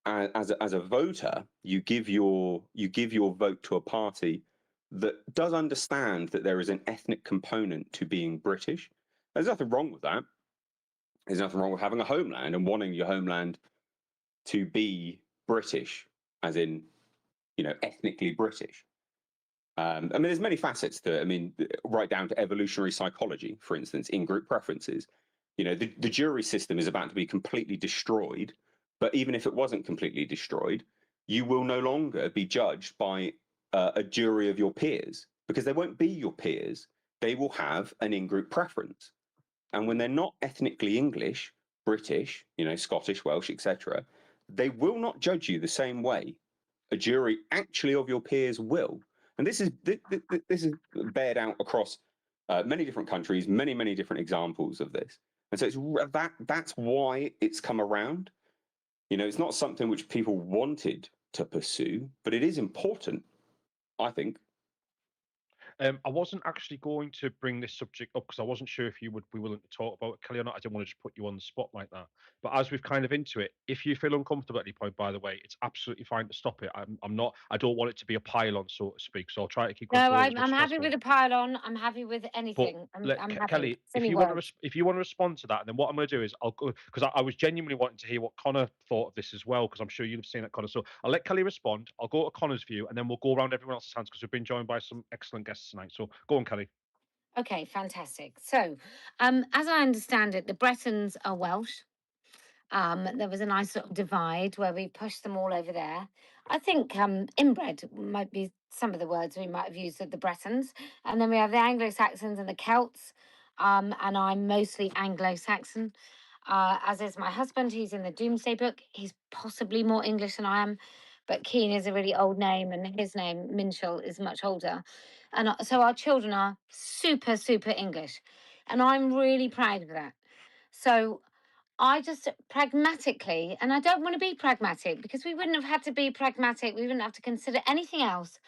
E: as a voter, you give your vote to a party that does understand that there is an ethnic component to being British. There's nothing wrong with that. There's nothing wrong with having a homeland and wanting your homeland to be British, as in, you know, ethnically British. I mean, there's many facets to it. I mean, right down to evolutionary psychology, for instance, in-group preferences. You know, the jury system is about to be completely destroyed, but even if it wasn't completely destroyed, you will no longer be judged by a jury of your peers, because they won't be your peers. They will have an in-group preference. And when they're not ethnically English, British, you know, Scottish, Welsh, etc., they will not judge you the same way. A jury actually of your peers will. And this is bared out across many different countries, many different examples of this. And so that's why it's come around. You know, it's not something which people wanted to pursue, but it is important, I think.
A: I wasn't actually going to bring this subject up because I wasn't sure if you would be willing to talk about it, Kelly, or not. I didn't want to just put you on the spot like that. But as we've kind of into it, if you feel uncomfortable at any point, by the way, it's absolutely fine to stop it. I'm not. I don't want it to be a pylon, so to speak. So I'll try to keep
C: No,
A: control as
C: I'm
A: much as
C: happy
A: possible.
C: with a pylon. I'm happy with
A: But
C: anything. I'm happy.
A: Kelly,
C: Silly
A: if you want
C: words.
A: to respond to that, and then what I'm going to do is I'll go, because I was genuinely wanting to hear what Connor thought of this as well, because I'm sure you've seen that, Connor. So I'll let Kelly respond. I'll go to Connor's view, and then we'll go around everyone else's hands because we've been joined by some excellent guests tonight. So go on, Kelly.
C: Okay, fantastic. So, as I understand it, the Bretons are Welsh. There was a nice sort of divide where we pushed them all over there. I think inbred might be some of the words we might have used with the Bretons. And then we have the Anglo-Saxons and the Celts. And I'm mostly Anglo-Saxon, as is my husband. He's in the Doomsday Book. He's possibly more English than I am, but Keen is a really old name, and his name, Minshall, is much older. And so our children are super, super English. And I'm really proud of that. So I just pragmatically, and I don't want to be pragmatic because we wouldn't have had to be pragmatic. We wouldn't have to consider anything else.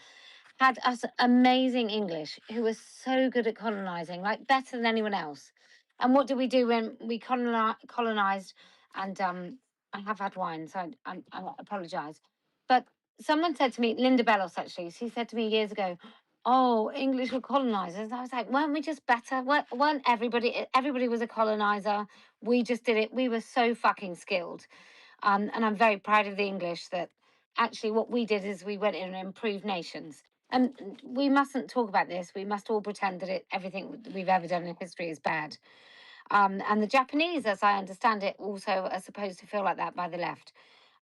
C: Had us amazing English who was so good at colonizing, like better than anyone else. And what did we do when we colonized? And I have had wine, so I apologize. But someone said to me, Linda Bellos actually, she said to me years ago, "Oh, English were colonizers." I was like, weren't we just better? Weren't everybody was a colonizer? We just did it. We were so fucking skilled. And I'm very proud of the English that actually what we did is we went in and improved nations. And we mustn't talk about this. We must all pretend that everything we've ever done in history is bad. And the Japanese, as I understand it, also are supposed to feel like that by the left.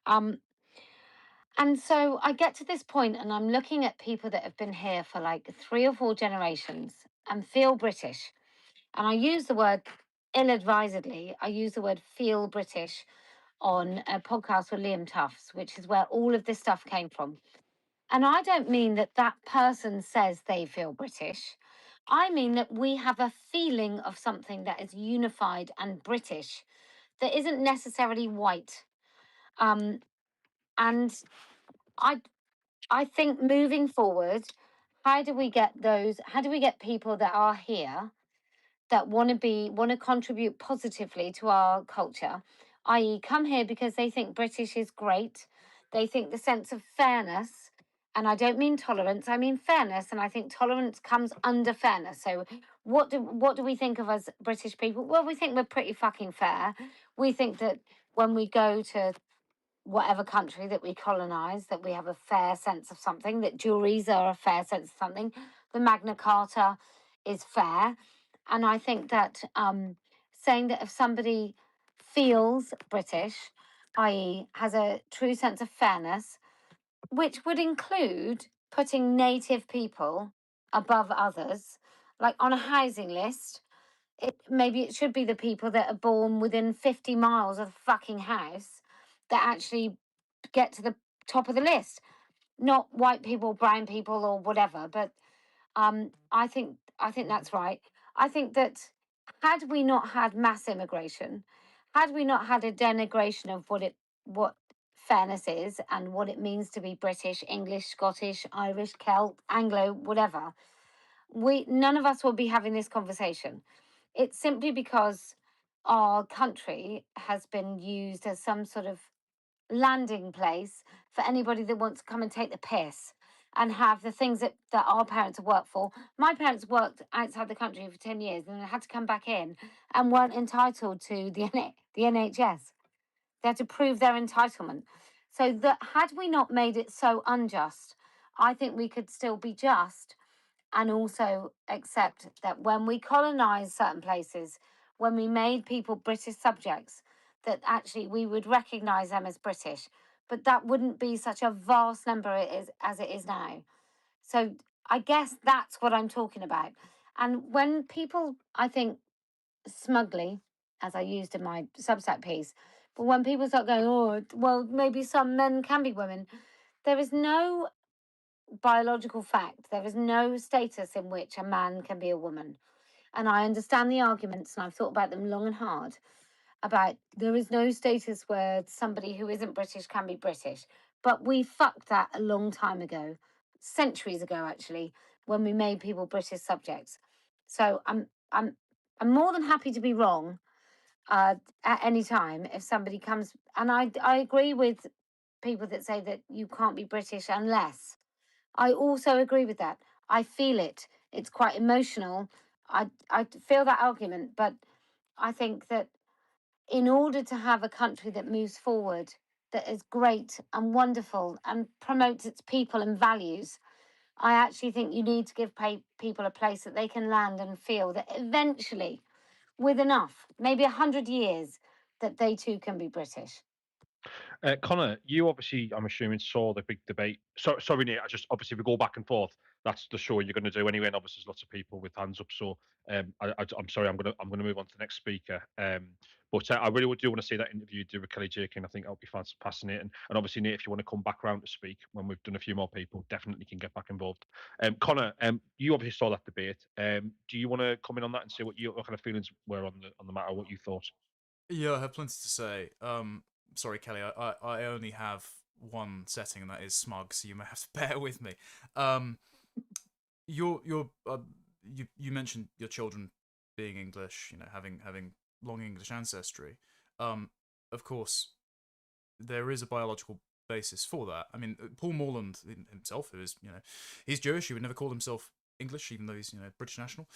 C: And so I get to this point and I'm looking at people that have been here for like 3 or 4 generations and feel British. And I use the word ill-advisedly, I use the word feel British on a podcast with Liam Tufts, which is where all of this stuff came from. And I don't mean that that person says they feel British. I mean that we have a feeling of something that is unified and British that isn't necessarily white. And I I think moving forward, how do we get people that are here that want to contribute positively to our culture, i.e., come here because they think British is great, they think the sense of fairness, and I don't mean tolerance, I mean fairness, and I think tolerance comes under fairness. So what do we think of as British people? Well, we think we're pretty fucking fair. We think that when we go to whatever country that we colonize, that we have a fair sense of something, that juries are a fair sense of something. The Magna Carta is fair. And I think that saying that if somebody feels British, i.e., has a true sense of fairness, which would include putting native people above others, like on a housing list, maybe it should be the people that are born within 50 miles of the fucking house that actually get to the top of the list, not white people, brown people, or whatever. But I think that's right. I think that had we not had mass immigration, had we not had a denigration of what fairness is and what it means to be British, English, Scottish, Irish, Celt, Anglo, whatever, none of us will be having this conversation. It's simply because our country has been used as some sort of landing place for anybody that wants to come and take the piss and have the things that our parents have worked for. My parents worked outside the country for 10 years and had to come back in and weren't entitled to the NHS. They had to prove their entitlement. So that had we not made it so unjust, I think we could still be just and also accept that when we colonized certain places, when we made people British subjects, that actually we would recognize them as British, but that wouldn't be such a vast number as it is now. So I guess that's what I'm talking about. And when people, I think, smugly, as I used in my Substack piece, but when people start going, oh, well, maybe some men can be women, there is no biological fact. There is no status in which a man can be a woman. And I understand the arguments, and I've thought about them long and hard about there is no status where somebody who isn't British can be British. But we fucked that a long time ago, centuries ago, actually, when we made people British subjects. So I'm more than happy to be wrong at any time if somebody comes. And I agree with people that say that you can't be British unless. I also agree with that. I feel it. It's quite emotional. I feel that argument, but I think that in order to have a country that moves forward, that is great and wonderful and promotes its people and values, I actually think you need to give people a place that they can land and feel that eventually, with enough, maybe 100 years, that they too can be British.
A: Connor, you obviously, I'm assuming, saw the big debate. Sorry, Nate. I just obviously we go back and forth. That's the show you're going to do anyway, and obviously there's lots of people with hands up. So I'm sorry, I'm gonna move on to the next speaker. But I really do want to see that interview you do with Kellie-Jay Keen. I think that'll be fascinating. And obviously, Nate, if you want to come back around to speak when we've done a few more people, definitely can get back involved. Connor, you obviously saw that debate. Do you want to come in on that and say what kind of feelings were on the matter, what you thought?
B: Yeah, I have plenty to say. Sorry, Kelly, I only have one setting, and that is smug, so you may have to bear with me. You mentioned your children being English, having long English ancestry. Of course, there is a biological basis for that. I mean, Paul Morland himself, who is he's Jewish. He would never call himself English, even though he's British national.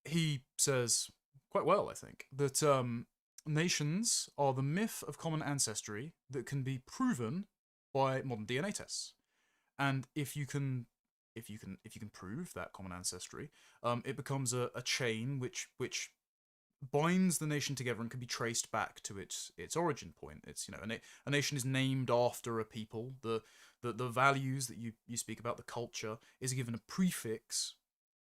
B: He says quite well, I think, that nations are the myth of common ancestry that can be proven by modern DNA tests. And if you can prove that common ancestry, it becomes a chain which binds the nation together and can be traced back to its origin point. It's, you know, a nation is named after a people. The values that you speak about, the culture, is given a prefix,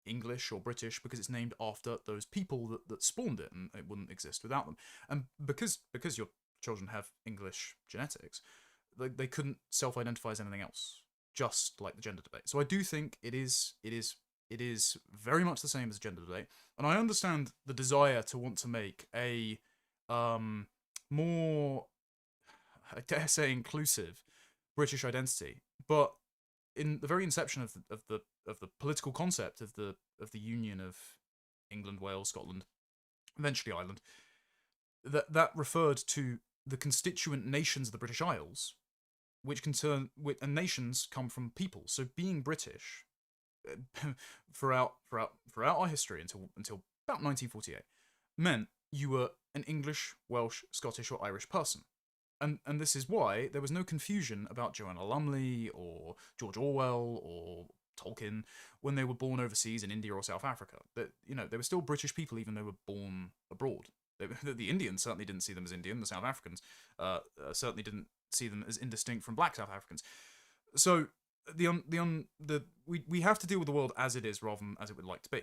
B: English or British, because it's named after those people that spawned it, and it wouldn't exist without them. And because your children have English genetics, they couldn't self-identify as anything else, just like the gender debate. So I do think it is very much the same as a gender debate, and I understand the desire to want to make a more, I dare say, inclusive British identity. But in the very inception of the political concept of the union of England, Wales, Scotland, eventually Ireland, that referred to the constituent nations of the British Isles, which and nations come from people. So being British, throughout our history until about 1948, meant you were an English, Welsh, Scottish, or Irish person. And this is why there was no confusion about Joanna Lumley or George Orwell or Tolkien when they were born overseas in India or South Africa. That, you know, they were still British people even though they were born abroad. The Indians certainly didn't see them as Indian. The South Africans certainly didn't see them as indistinct from black South Africans. So we have to deal with the world as it is rather than as it would like to be.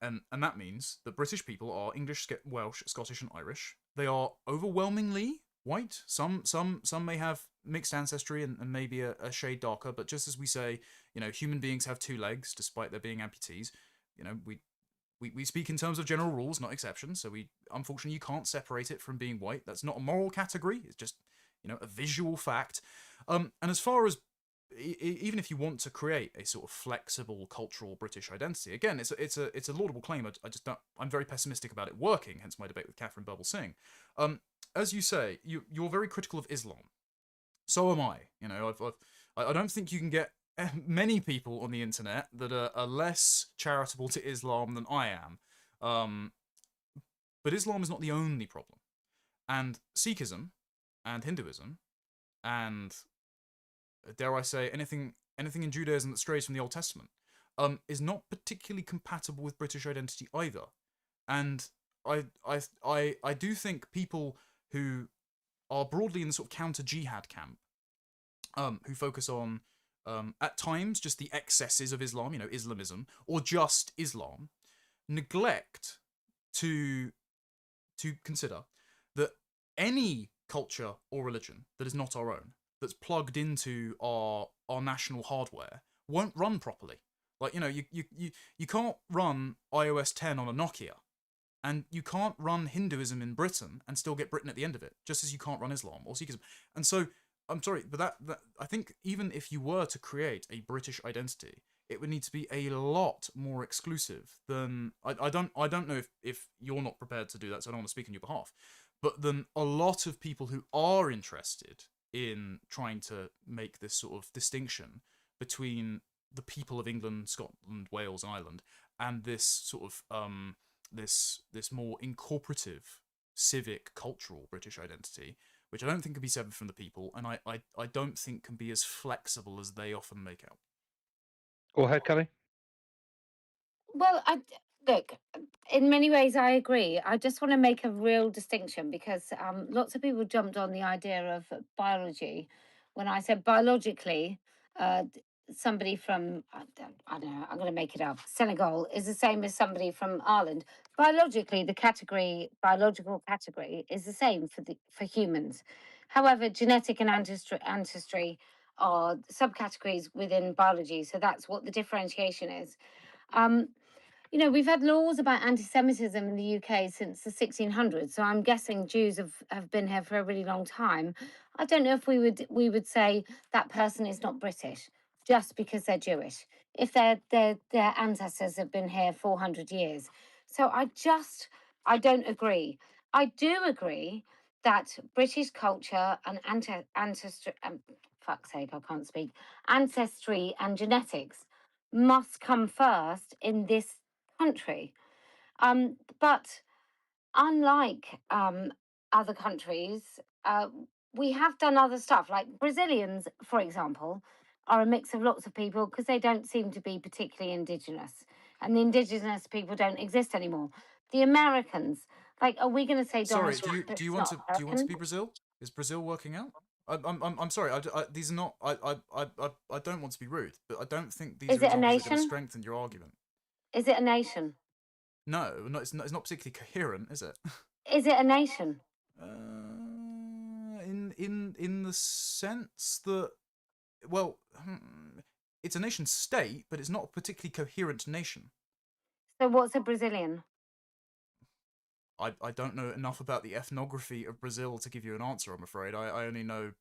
B: And that means that British people are English, Welsh, Scottish, and Irish. They are overwhelmingly white. Some may have mixed ancestry and maybe a shade darker, but just as we say, you know, human beings have two legs despite there being amputees, you know, we speak in terms of general rules, not exceptions, so unfortunately you can't separate it from being white. That's not a moral category, it's just, you know, a visual fact. And as far as even if you want to create a sort of flexible cultural British identity, again, it's a laudable claim. I'm very pessimistic about it working, hence my debate with Catherine Burble-Singh. As you say, you're very critical of Islam. So am I. You know, I don't think you can get many people on the internet that are less charitable to Islam than I am. But Islam is not the only problem. And Sikhism and Hinduism and, dare I say, anything in Judaism that strays from the Old Testament is not particularly compatible with British identity either. And I do think people who are broadly in the sort of counter-jihad camp, who focus on, at times, just the excesses of Islam, you know, Islamism, or just Islam, neglect to consider that any culture or religion that is not our own, that's plugged into our national hardware, won't run properly. Like, you know, you can't run iOS 10 on a Nokia, and you can't run Hinduism in Britain and still get Britain at the end of it, just as you can't run Islam or Sikhism. And so, I'm sorry, but that I think even if you were to create a British identity, it would need to be a lot more exclusive than I don't know if you're not prepared to do that, so I don't want to speak on your behalf. But than a lot of people who are interested in trying to make this sort of distinction between the people of England, Scotland, Wales, and Ireland, and this sort of this more incorporative, civic, cultural British identity, which I don't think can be severed from the people, and I don't think can be as flexible as they often make out.
A: Go ahead, Kelly.
C: Well, look, in many ways, I agree. I just want to make a real distinction because lots of people jumped on the idea of biology. When I said biologically, somebody from, I don't know, I'm going to make it up, Senegal is the same as somebody from Ireland. Biologically, the biological category is the same for humans. However, genetic and ancestry are subcategories within biology. So that's what the differentiation is. You know, we've had laws about anti-Semitism in the UK since the 1600s, so I'm guessing Jews have been here for a really long time. I don't know if we would say that person is not British just because they're Jewish, if their ancestors have been here 400 years. So I don't agree. I do agree that British culture and ancestry, fuck's sake, I can't speak, ancestry and genetics must come first in this country. But unlike other countries, we have done other stuff. Like Brazilians, for example, are a mix of lots of people because they don't seem to be particularly indigenous, and the indigenous people don't exist anymore. The Americans, like, are we going to say Donald
B: Sorry,
C: Trump
B: do you
C: is
B: want
C: not
B: to
C: American?
B: be Brazil? Is Brazil working out? I'm sorry. These are not. I don't want to be rude, but I don't think these
C: Is
B: are
C: it a
B: examples that are going to
C: nation?
B: strengthen your argument.
C: Is it a nation?
B: No, it's not particularly coherent, is it?
C: Is it a nation?
B: In the sense that, well, it's a nation state, but it's not a particularly coherent nation.
C: So what's a Brazilian?
B: I don't know enough about the ethnography of Brazil to give you an answer. I'm afraid I only know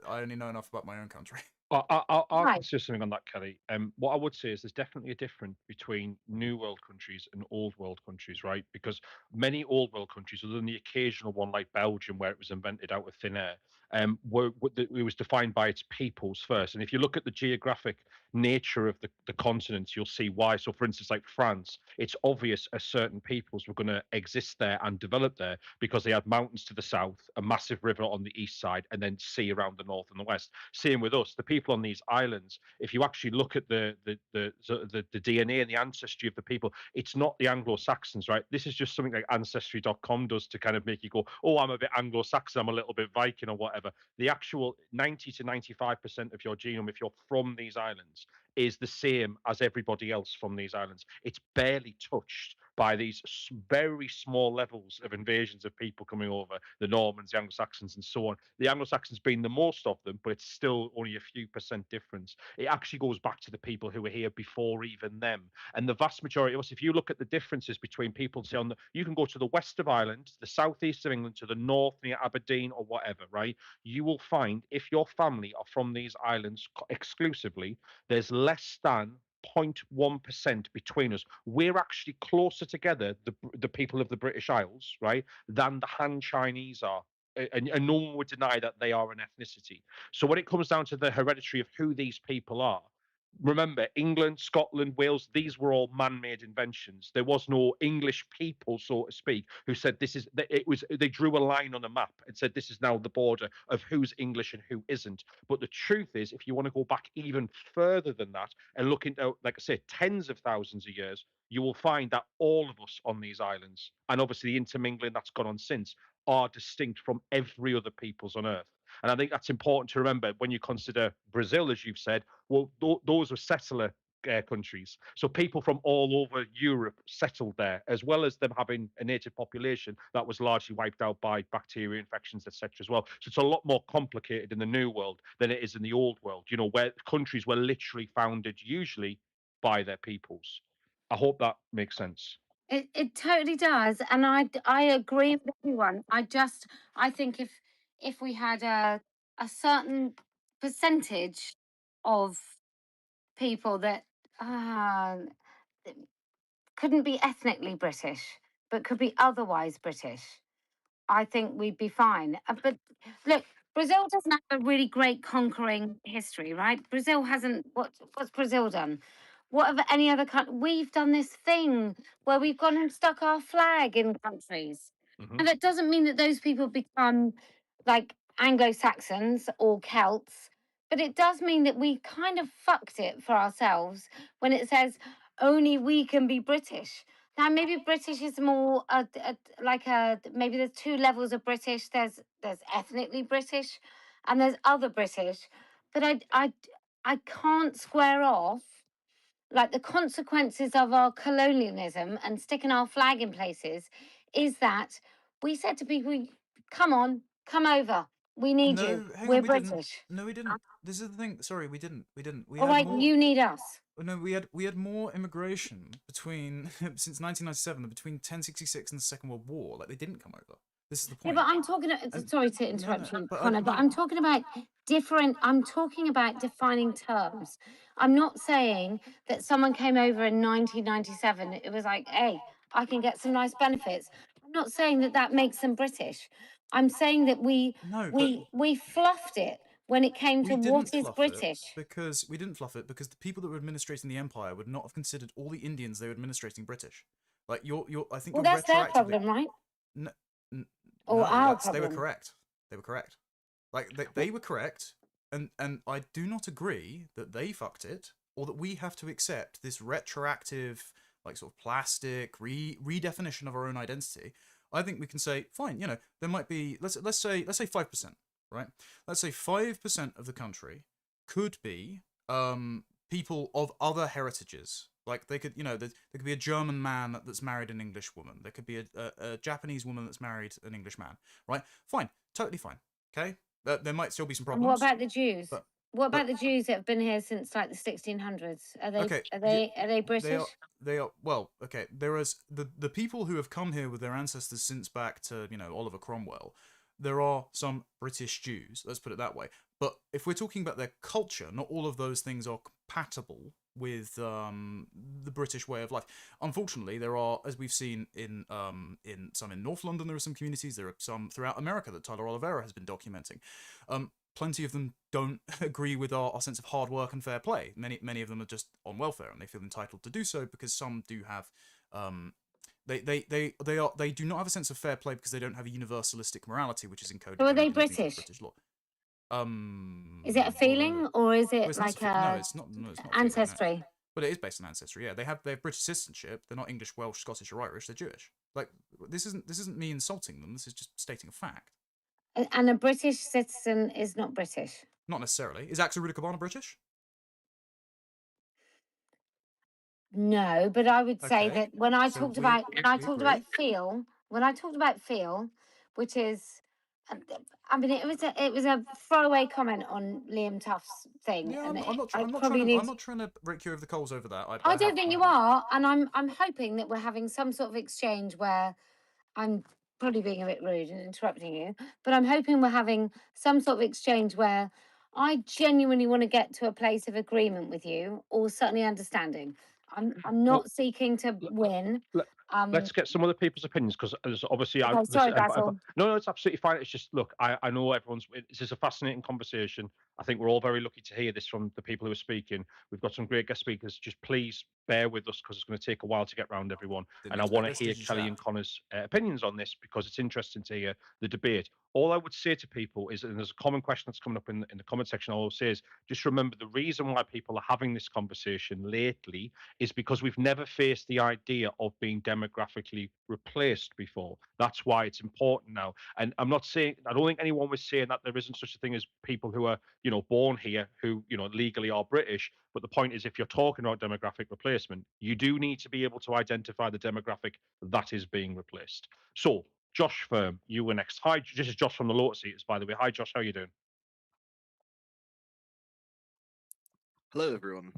B: enough about my own country.
A: I'll
C: Right.
A: consider something on that, Kelly. What I would say is there's definitely a difference between New World countries and Old World countries, right? Because many Old World countries, other than the occasional one like Belgium, where it was invented out of thin air, it was defined by its peoples first. And if you look at the geographic nature of the continents, you'll see why. So, for instance, like France, it's obvious a certain peoples were going to exist there and develop there because they had mountains to the south, a massive river on the east side, and then sea around the north and the west. Same with us. The people on these islands, if you actually look at the DNA and the ancestry of the people, it's not the Anglo-Saxons, right? This is just something like Ancestry.com does to kind of make you go, oh, I'm a bit Anglo-Saxon, I'm a little bit Viking or whatever. The actual 90 to 95% of your genome, if you're from these islands, is the same as everybody else from these islands. It's barely touched by these very small levels of invasions of people coming over, the Normans, the Anglo-Saxons, and so on. The Anglo-Saxons being the most of them, but it's still only a few percent difference. It actually goes back to the people who were here before even them. And the vast majority of us, if you look at the differences between people, say you can go to the west of Ireland, the southeast of England, to the north near Aberdeen or whatever, right? You will find if your family are from these islands exclusively, there's less than 0.1% between us. We're actually closer together, the people of the British Isles, right, than the Han Chinese are. And no one would deny that they are an ethnicity. So when it comes down to the hereditary of who these people are, remember, England, Scotland, Wales, these were all man-made inventions. There was no English people, so to speak, who said this is, it was, they drew a line on a map and said this is now the border of who's English and who isn't. But the truth is, if you want to go back even further than that and look into, like I say, tens of thousands of years, you will find that all of us on these islands, and obviously the intermingling that's gone on since, are distinct from every other peoples on earth. And I think that's important to remember when you consider Brazil, as you've said. Well, those were settler countries. So people from all over Europe settled there, as well as them having a native population that was largely wiped out by bacteria infections, etc. as well. So it's a lot more complicated in the New World than it is in the Old World, you know, where countries were literally founded usually by their peoples. I hope that makes sense.
C: It totally does, and I agree with everyone. I think if we had a certain percentage of people that couldn't be ethnically British, but could be otherwise British, I think we'd be fine. But look, Brazil doesn't have a really great conquering history, right? Brazil hasn't. What's Brazil done? What have any other country? We've done this thing where we've gone and stuck our flag in countries, and it doesn't mean that those people become like Anglo-Saxons or Celts, but it does mean that we kind of fucked it for ourselves when it says only we can be British. Now, maybe British is more maybe there's two levels of British. There's ethnically British, and there's other British. But I can't square off like the consequences of our colonialism and sticking our flag in places. Is that we said to people, "Come on, come over. We need you.
B: No, hang
C: We're
B: on, we didn't.
C: British.
B: No, we didn't. This is the thing. Sorry, we didn't. We didn't. We
C: All
B: had
C: right,
B: more.
C: you need us."
B: No, we had more immigration between since 1997 than between 1066 and the Second World War. Like they didn't come over. This is the
C: Yeah,
B: point.
C: but I'm talking. Sorry to interrupt you, Connor, but I'm talking about different. I'm talking about defining terms. I'm not saying that someone came over in 1997. It was like, hey, I can get some nice benefits. I'm not saying that that makes them British. I'm saying that
B: No, but
C: we fluffed it when it came to
B: we
C: what
B: didn't
C: is
B: fluff it
C: British.
B: because we didn't fluff it because the people that were administrating the empire would not have considered all the Indians they were administrating British. Like you're I think
C: Well,
B: you're
C: that's their
B: retroactively.
C: problem, right?
B: No,
C: Or
B: no,
C: our
B: they were
C: problem.
B: correct. They were correct. Like they were correct, and I do not agree that they fucked it, or that we have to accept this retroactive, like, sort of plastic redefinition of our own identity. I think we can say, fine, there might be, let's say 5%, right? Let's say 5% of the country could be people of other heritages. Like, they could, there could be a German man that's married an English woman. There could be a Japanese woman that's married an English man, right? Fine, totally fine. Okay, there might still be some
C: And
B: problems.
C: what about the Jews?
B: But
C: what about the Jews that have been here since like the 1600s? Are they
B: okay,
C: are they British?
B: They are well. Okay, there is the people who have come here with their ancestors since back to Oliver Cromwell. There are some British Jews. Let's put it that way. But if we're talking about their culture, not all of those things are compatible with the British way of life. Unfortunately, there are, as we've seen in some in North London, there are some communities. There are some throughout America that Tyler Oliveira has been documenting. Plenty of them don't agree with our sense of hard work and fair play. Many of them are just on welfare, and they feel entitled to do so because some do have. They do not have a sense of fair play because they don't have a universalistic morality, which is encoded
C: So are
B: in
C: they
B: the
C: British?
B: British law.
C: Is it a feeling or is it like
B: no, it's not. No, it's not
C: ancestry?
B: No. But it is based on ancestry. Yeah, they have British citizenship. They're not English, Welsh, Scottish, or Irish. They're Jewish. Like, this isn't me insulting them. This is just stating a fact.
C: And a British citizen is not British?
B: Not necessarily. Is Axel Rudikabana British?
C: No, but I would say
B: Okay,
C: that when I
B: so
C: talked
B: we
C: about feel, which is, I mean, it was a throwaway comment on Liam Tuff's thing,
B: Yeah,
C: and
B: I'm not trying to rake you over the coals over that.
C: I don't think you are, and I'm hoping that we're having some sort of exchange where I'm probably being a bit rude and interrupting you, but I'm hoping we're having some sort of exchange where I genuinely want to get to a place of agreement with you, or certainly understanding. I'm not seeking to win.
A: Let's get some other people's opinions, because obviously
C: Sorry, Basil.
A: no, it's absolutely fine. It's just, look, I know this is a fascinating conversation. I think we're all very lucky to hear this from the people who are speaking. We've got some great guest speakers. Just please bear with us, because it's going to take a while to get round everyone. And I want to hear Kelly and Connor's opinions on this, because it's interesting to hear the debate. All I would say to people is, and there's a common question that's coming up in the comment section, all I'll say is, just remember, the reason why people are having this conversation lately is because we've never faced the idea of being demographically replaced before. That's why it's important now. And I don't think anyone was saying that there isn't such a thing as people who are, born here who, legally are British. But the point is, if you're talking about demographic replacement, you do need to be able to identify the demographic that is being replaced. So, Josh Ferme, you were next. Hi, this is Josh from the Lotus Eaters, by the way. Hi, Josh, how are you doing?
F: Hello, everyone.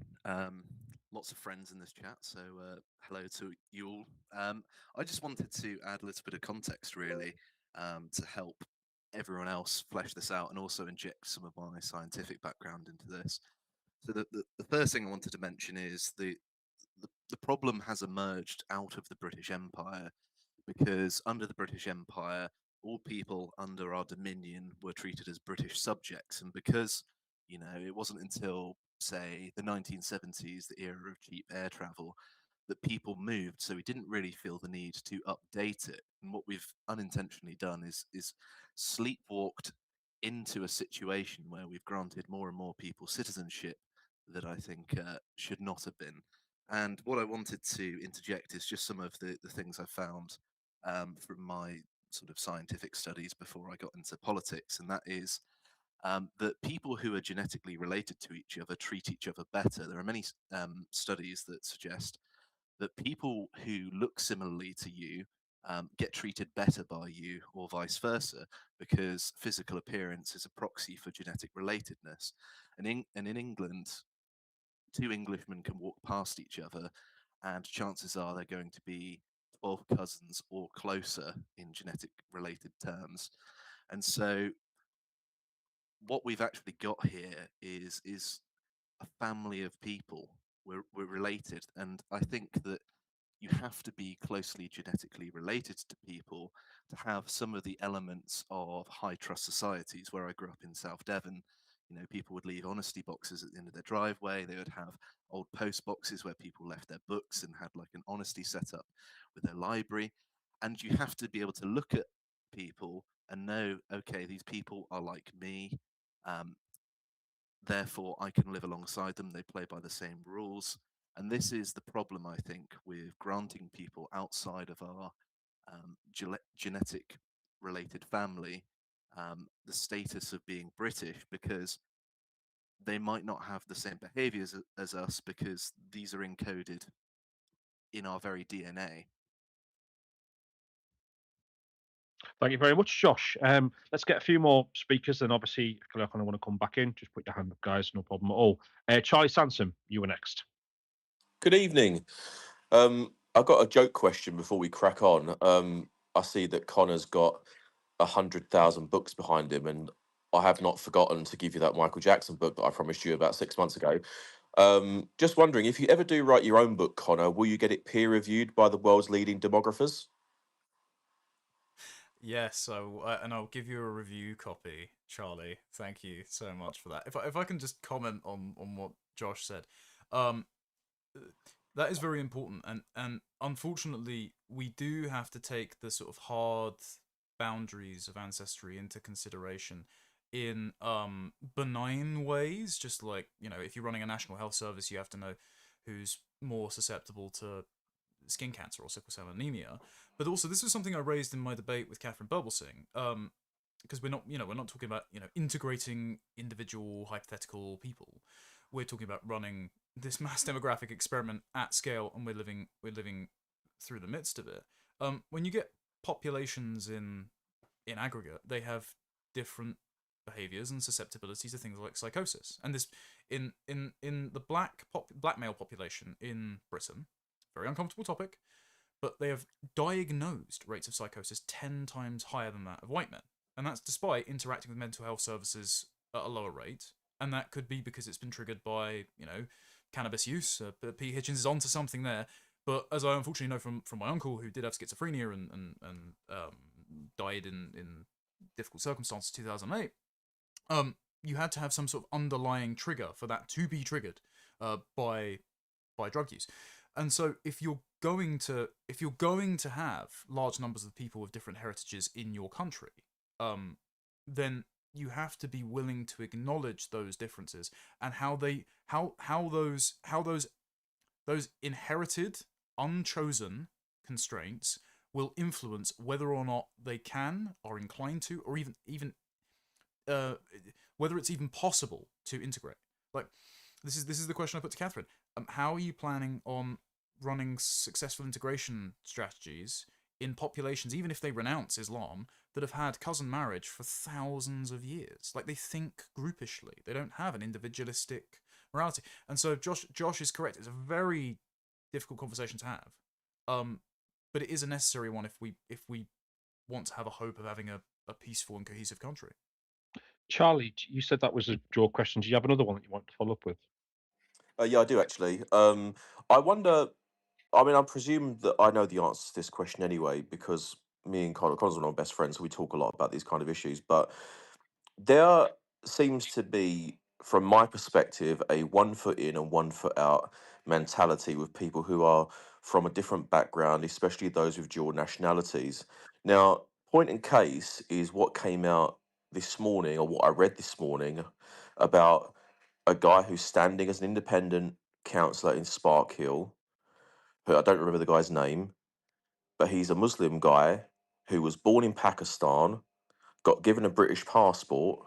F: Lots of friends in this chat, so hello to you all. I just wanted to add a little bit of context, really, to help everyone else flesh this out and also inject some of my scientific background into this. So the first thing I wanted to mention is the problem has emerged out of the British Empire, because under the British Empire, all people under our dominion were treated as British subjects, and because it wasn't until, say, the 1970s, the era of cheap air travel, that people moved, so we didn't really feel the need to update it. And what we've unintentionally done is sleepwalked into a situation where we've granted more and more people citizenship that I think should not have been. And what I wanted to interject is just some of the things I found from my sort of scientific studies before I got into politics, and that is that people who are genetically related to each other treat each other better. There are many studies that suggest that people who look similarly to you get treated better by you, or vice versa, because physical appearance is a proxy for genetic relatedness. And in England, two Englishmen can walk past each other, and chances are they're going to be 12 cousins or closer in genetic related terms. And so what we've actually got here is a family of people. We're related, and I think that you have to be closely genetically related to people to have some of the elements of high trust societies. Where I grew up in South Devon, people would leave honesty boxes at the end of their driveway. They would have old post boxes where people left their books and had like an honesty set up with their library. And you have to be able to look at people and know, okay, these people are like me. Um, Therefore, I can live alongside them. They play by the same rules. And this is the problem, I think, with granting people outside of our genetic related family the status of being British, because they might not have the same behaviors as us, because these are encoded in our very DNA.
A: Thank you very much, Josh. Let's get a few more speakers, and obviously, if you kind of want to come back in, just put your hand up, guys. No problem at all. Charlie Sansom, you were next.
G: Good evening. I've got a joke question before we crack on. I see that Connor's got 100,000 books behind him, and I have not forgotten to give you that Michael Jackson book that I promised you about 6 months ago. Just wondering, if you ever do write your own book, Connor, will you get it peer reviewed by the world's leading demographers?
B: Yes, so and I'll give you a review copy, Charlie. Thank you so much for that. If I can just comment on what Josh said, that is very important, and unfortunately, we do have to take the sort of hard boundaries of ancestry into consideration in benign ways. Just like, if you're running a national health service, you have to know who's more susceptible to skin cancer or sickle cell anemia. But also, this was something I raised in my debate with Catherine Burbelsing, because we're not talking about integrating individual hypothetical people. We're talking about running this mass demographic experiment at scale, and we're living through the midst of it. When you get populations in aggregate, they have different behaviors and susceptibilities to things like psychosis. And this in the black male population in Britain, very uncomfortable topic, but they have diagnosed rates of psychosis 10 times higher than that of white men. And that's despite interacting with mental health services at a lower rate. And that could be because it's been triggered by, cannabis use. Pete Hitchens is onto something there. But as I unfortunately know from my uncle, who did have schizophrenia and died in difficult circumstances, 2008, you had to have some sort of underlying trigger for that to be triggered by drug use. And so if you're going to have large numbers of people with different heritages in your country, then you have to be willing to acknowledge those differences and how those inherited, unchosen constraints will influence whether or not they are inclined to, or even whether it's even possible to integrate. Like, this is the question I put to Catherine. How are you planning on running successful integration strategies in populations, even if they renounce Islam, that have had cousin marriage for thousands of years? Like, they think groupishly. They don't have an individualistic morality. And so Josh is correct. It's a very difficult conversation to have. But it is a necessary one if we want to have a hope of having a peaceful and cohesive country.
A: Charlie, you said that was a draw question. Do you have another one that you want to follow up with?
G: Yeah, I do actually. I wonder. I mean, I presume that I know the answer to this question anyway, because me and Connor's one of my best friends, so we talk a lot about these kind of issues. But there seems to be, from my perspective, a 1 foot in and 1 foot out mentality with people who are from a different background, especially those with dual nationalities. Now, point in case is what came out this morning, or what I read this morning, about a guy who's standing as an independent councillor in Sparkhill, who I don't remember the guy's name, but he's a Muslim guy who was born in Pakistan, got given a British passport,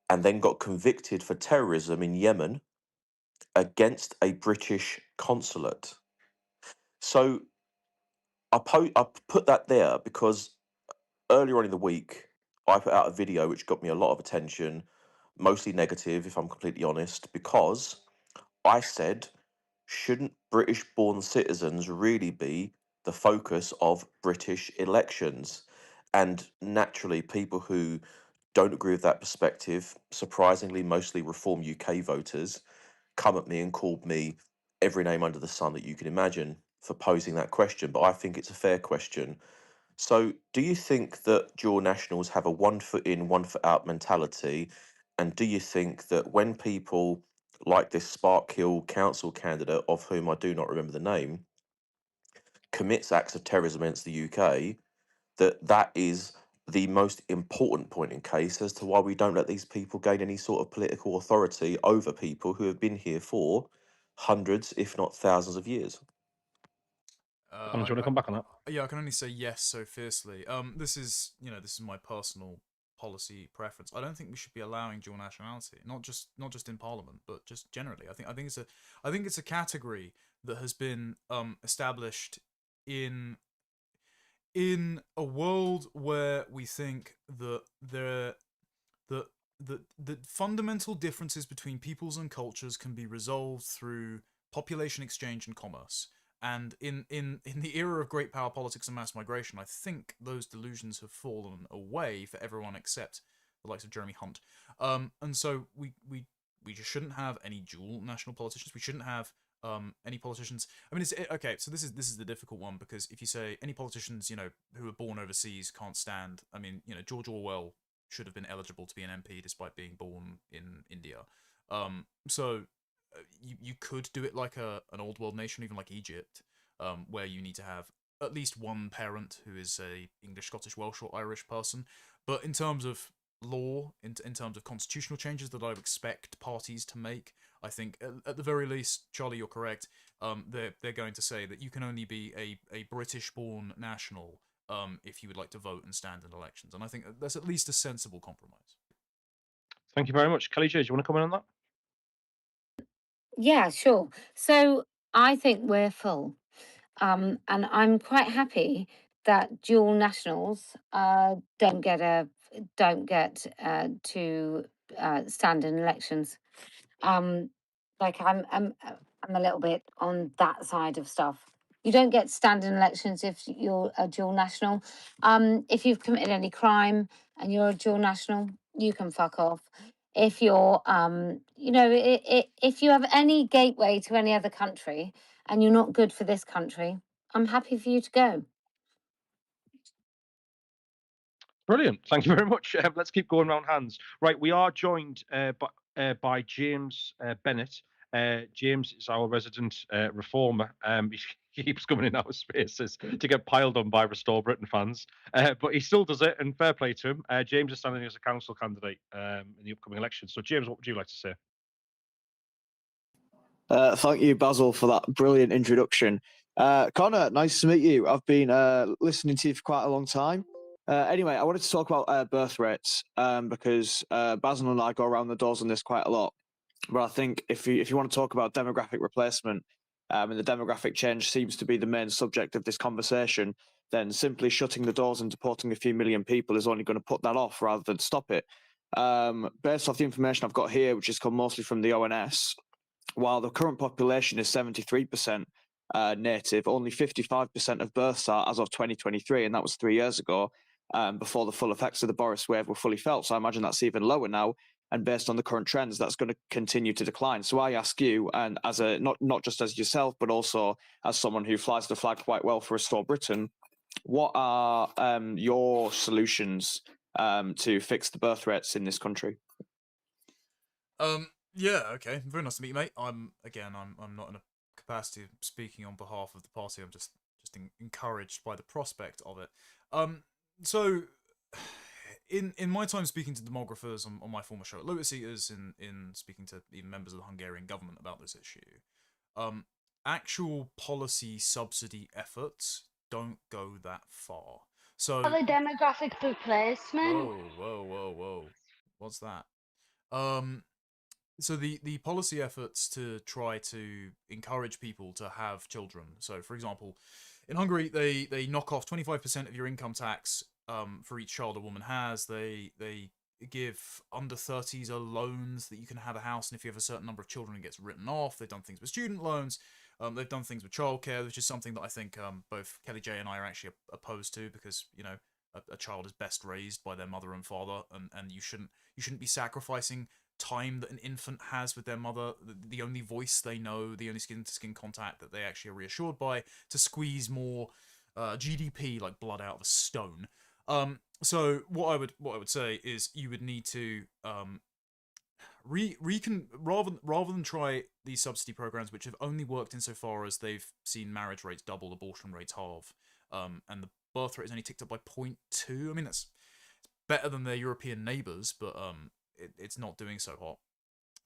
G: and then got convicted for terrorism in Yemen against a British consulate. So I put that there because earlier on in the week, I put out a video which got me a lot of attention, mostly negative, if I'm completely honest, because I said, shouldn't British born citizens really be the focus of British elections? And naturally, people who don't agree with that perspective, surprisingly, mostly Reform UK voters, come at me and called me every name under the sun that you can imagine for posing that question. But I think it's a fair question. So, do you think that dual nationals have a 1 foot in, 1 foot out mentality? And do you think that when people like this Sparkhill council candidate, of whom I do not remember the name, commits acts of terrorism against the UK, that is the most important point in case as to why we don't let these people gain any sort of political authority over people who have been here for hundreds, if not thousands of years.
A: Colin, do you want to come back on that?
B: Yeah, I can only say yes so fiercely. This is my personal policy preference. I don't think we should be allowing dual nationality, not just in Parliament, but just generally. I think it's a category that has been established in a world where we think that the fundamental differences between peoples and cultures can be resolved through population exchange and commerce. And in the era of great power politics and mass migration, I think those delusions have fallen away for everyone except the likes of Jeremy Hunt. And so we just shouldn't have any dual national politicians. We shouldn't have any politicians. I mean, okay. So this is the difficult one, because if you say any politicians, who are born overseas can't stand. I mean, George Orwell should have been eligible to be an MP despite being born in India. So you could do it like an old world nation, even like Egypt, where you need to have at least one parent who is a English, Scottish, Welsh, or Irish person. But in terms of law, in terms of constitutional changes that I would expect parties to make, I think at the very least, Charlie, you're correct. They're going to say that you can only be a British-born national if you would like to vote and stand in elections, and I think that's at least a sensible compromise.
A: Thank you very much. Kellie-Jay, do you want to comment on that?
C: Yeah, sure. So I think we're full. And I'm quite happy that dual nationals don't get to stand in elections. Like I'm a little bit on that side of stuff. You don't get to stand in elections if you're a dual national. If you've committed any crime and you're a dual national, you can fuck off. If you're, if you have any gateway to any other country and you're not good for this country, I'm happy for you to go.
A: Brilliant. Thank you very much. Let's keep going round hands. Right, we are joined by James Bennett. James is our resident reformer. He keeps coming in our spaces to get piled on by Restore Britain fans, but he still does it, and fair play to him. James is standing as a council candidate in the upcoming election. So, James, what would you like to say?
H: Thank you, Basil, for that brilliant introduction. Connor, nice to meet you. I've been listening to you for quite a long time. Anyway, I wanted to talk about birth rates because Basil and I go around the doors on this quite a lot. But I think if you want to talk about demographic replacement and the demographic change seems to be the main subject of this conversation, then simply shutting the doors and deporting a few million people is only going to put that off rather than stop it. Based off the information I've got here, which has come mostly from the ONS, while the current population is 73% native, only 55% of births are as of 2023, and that was 3 years ago, before the full effects of the Boris wave were fully felt. So I imagine that's even lower now. And based on the current trends, that's going to continue to decline. So I ask you, and as a not just as yourself, but also as someone who flies the flag quite well for Restore Britain, what are your solutions to fix the birth rates in this country?
B: Yeah, okay. Very nice to meet you, mate. I'm not in a capacity of speaking on behalf of the party. I'm just encouraged by the prospect of it. So in my time speaking to demographers on my former show at Lotus Eaters, in speaking to even members of the Hungarian government about this issue, actual policy subsidy efforts don't go that far. So
I: the demographic replacement.
B: Whoa. What's that? So the policy efforts to try to encourage people to have children. So, for example, in Hungary, they knock off 25% of your income tax for each child a woman has. They give under 30s loans that you can have a house, and if you have a certain number of children, it gets written off. They've done things with student loans. They've done things with childcare, which is something that I think both Kellie-Jay and I are actually opposed to, because a child is best raised by their mother and father, and you shouldn't be sacrificing time that an infant has with their mother, the only voice they know, the only skin-to-skin contact that they actually are reassured by, to squeeze more GDP like blood out of a stone. So what I would say is you would need to rather than try these subsidy programs, which have only worked insofar as they've seen marriage rates double, abortion rates halve, and the birth rate has only ticked up by 0.2. I mean, better than their European neighbours, but it's not doing so hot.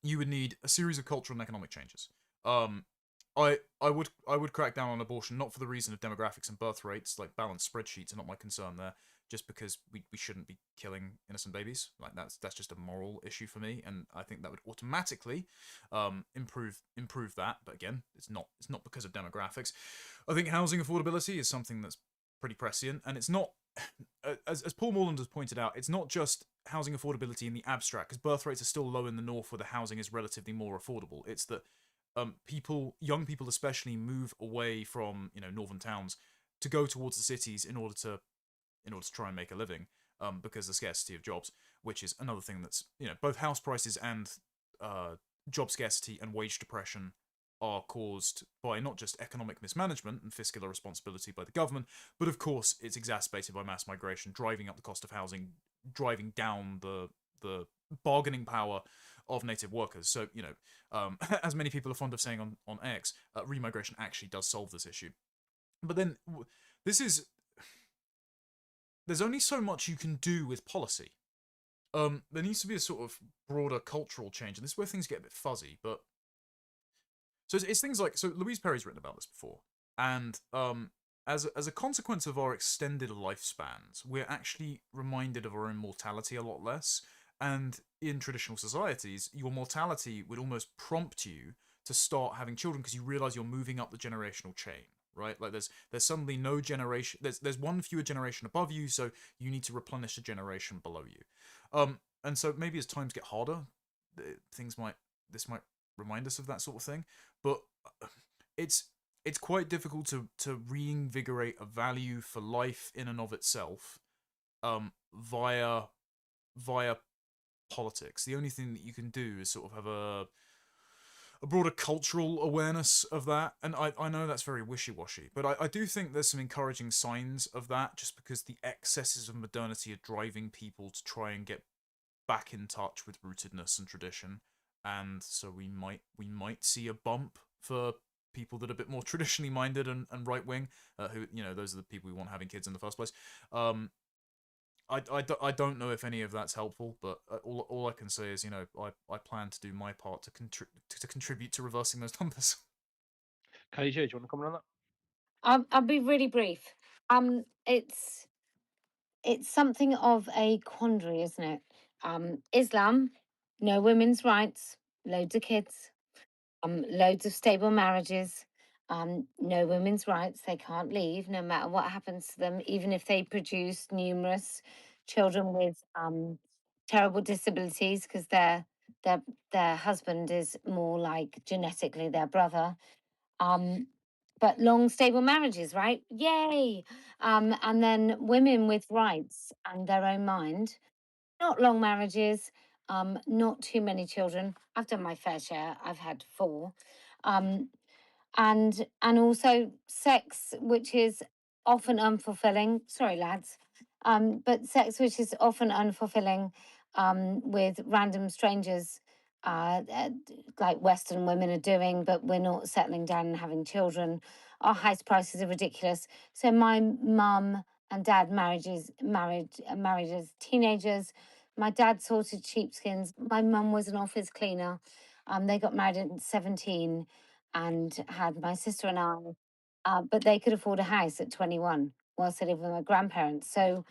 B: You would need a series of cultural and economic changes. I would crack down on abortion, not for the reason of demographics and birth rates, like balanced spreadsheets are not my concern there, just because we shouldn't be killing innocent babies. Like that's just a moral issue for me, and I think that would automatically improve that. But again, it's not because of demographics. I think housing affordability is something that's pretty prescient, and it's not, as Paul Morland has pointed out, it's not just housing affordability in the abstract, because birth rates are still low in the north where the housing is relatively more affordable. It's that young people especially, move away from northern towns to go towards the cities in order to try and make a living, because of the scarcity of jobs, which is another thing that's both house prices and job scarcity and wage depression are caused by not just economic mismanagement and fiscal irresponsibility by the government, but of course it's exacerbated by mass migration, driving up the cost of housing, driving down the bargaining power of native workers. So, as many people are fond of saying on X, remigration actually does solve this issue. But then, there's only so much you can do with policy. There needs to be a sort of broader cultural change, and this is where things get a bit fuzzy, but so it's things like, so Louise Perry's written about this before, and as a consequence of our extended lifespans, we're actually reminded of our own mortality a lot less. And in traditional societies, your mortality would almost prompt you to start having children because you realize you're moving up the generational chain, right? Like there's suddenly no generation, there's one fewer generation above you, so you need to replenish the generation below you. And so maybe as times get harder, this might remind us of that sort of thing. But it's quite difficult to reinvigorate a value for life in and of itself via politics. The only thing that you can do is sort of have a broader cultural awareness of that. And I know that's very wishy-washy, but I do think there's some encouraging signs of that, just because the excesses of modernity are driving people to try and get back in touch with rootedness and tradition. And so we might see a bump for people that are a bit more traditionally minded and right-wing, who, those are the people we want having kids in the first place. I don't know if any of that's helpful, but all I can say is, I plan to do my part to contribute to reversing those numbers.
A: Kellie-Jay, do you want to comment on that?
C: I'll be really brief. It's something of a quandary, isn't it? Islam, no women's rights, loads of kids, loads of stable marriages, no women's rights. They can't leave no matter what happens to them, even if they produce numerous children with terrible disabilities, because their husband is more like genetically their brother. But long stable marriages, right? Yay! And then women with rights and their own mind, not long marriages, not too many children. I've done my fair share. I've had 4. And also sex, which is often unfulfilling. Sorry, lads. But sex which is often unfulfilling, with random strangers, like Western women are doing, but we're not settling down and having children. Our house prices are ridiculous. So my mum and dad married as teenagers. My dad sorted sheepskins. My mum was an office cleaner. They got married at 17 and had my sister and I, but they could afford a house at 21 whilst they lived with my grandparents. So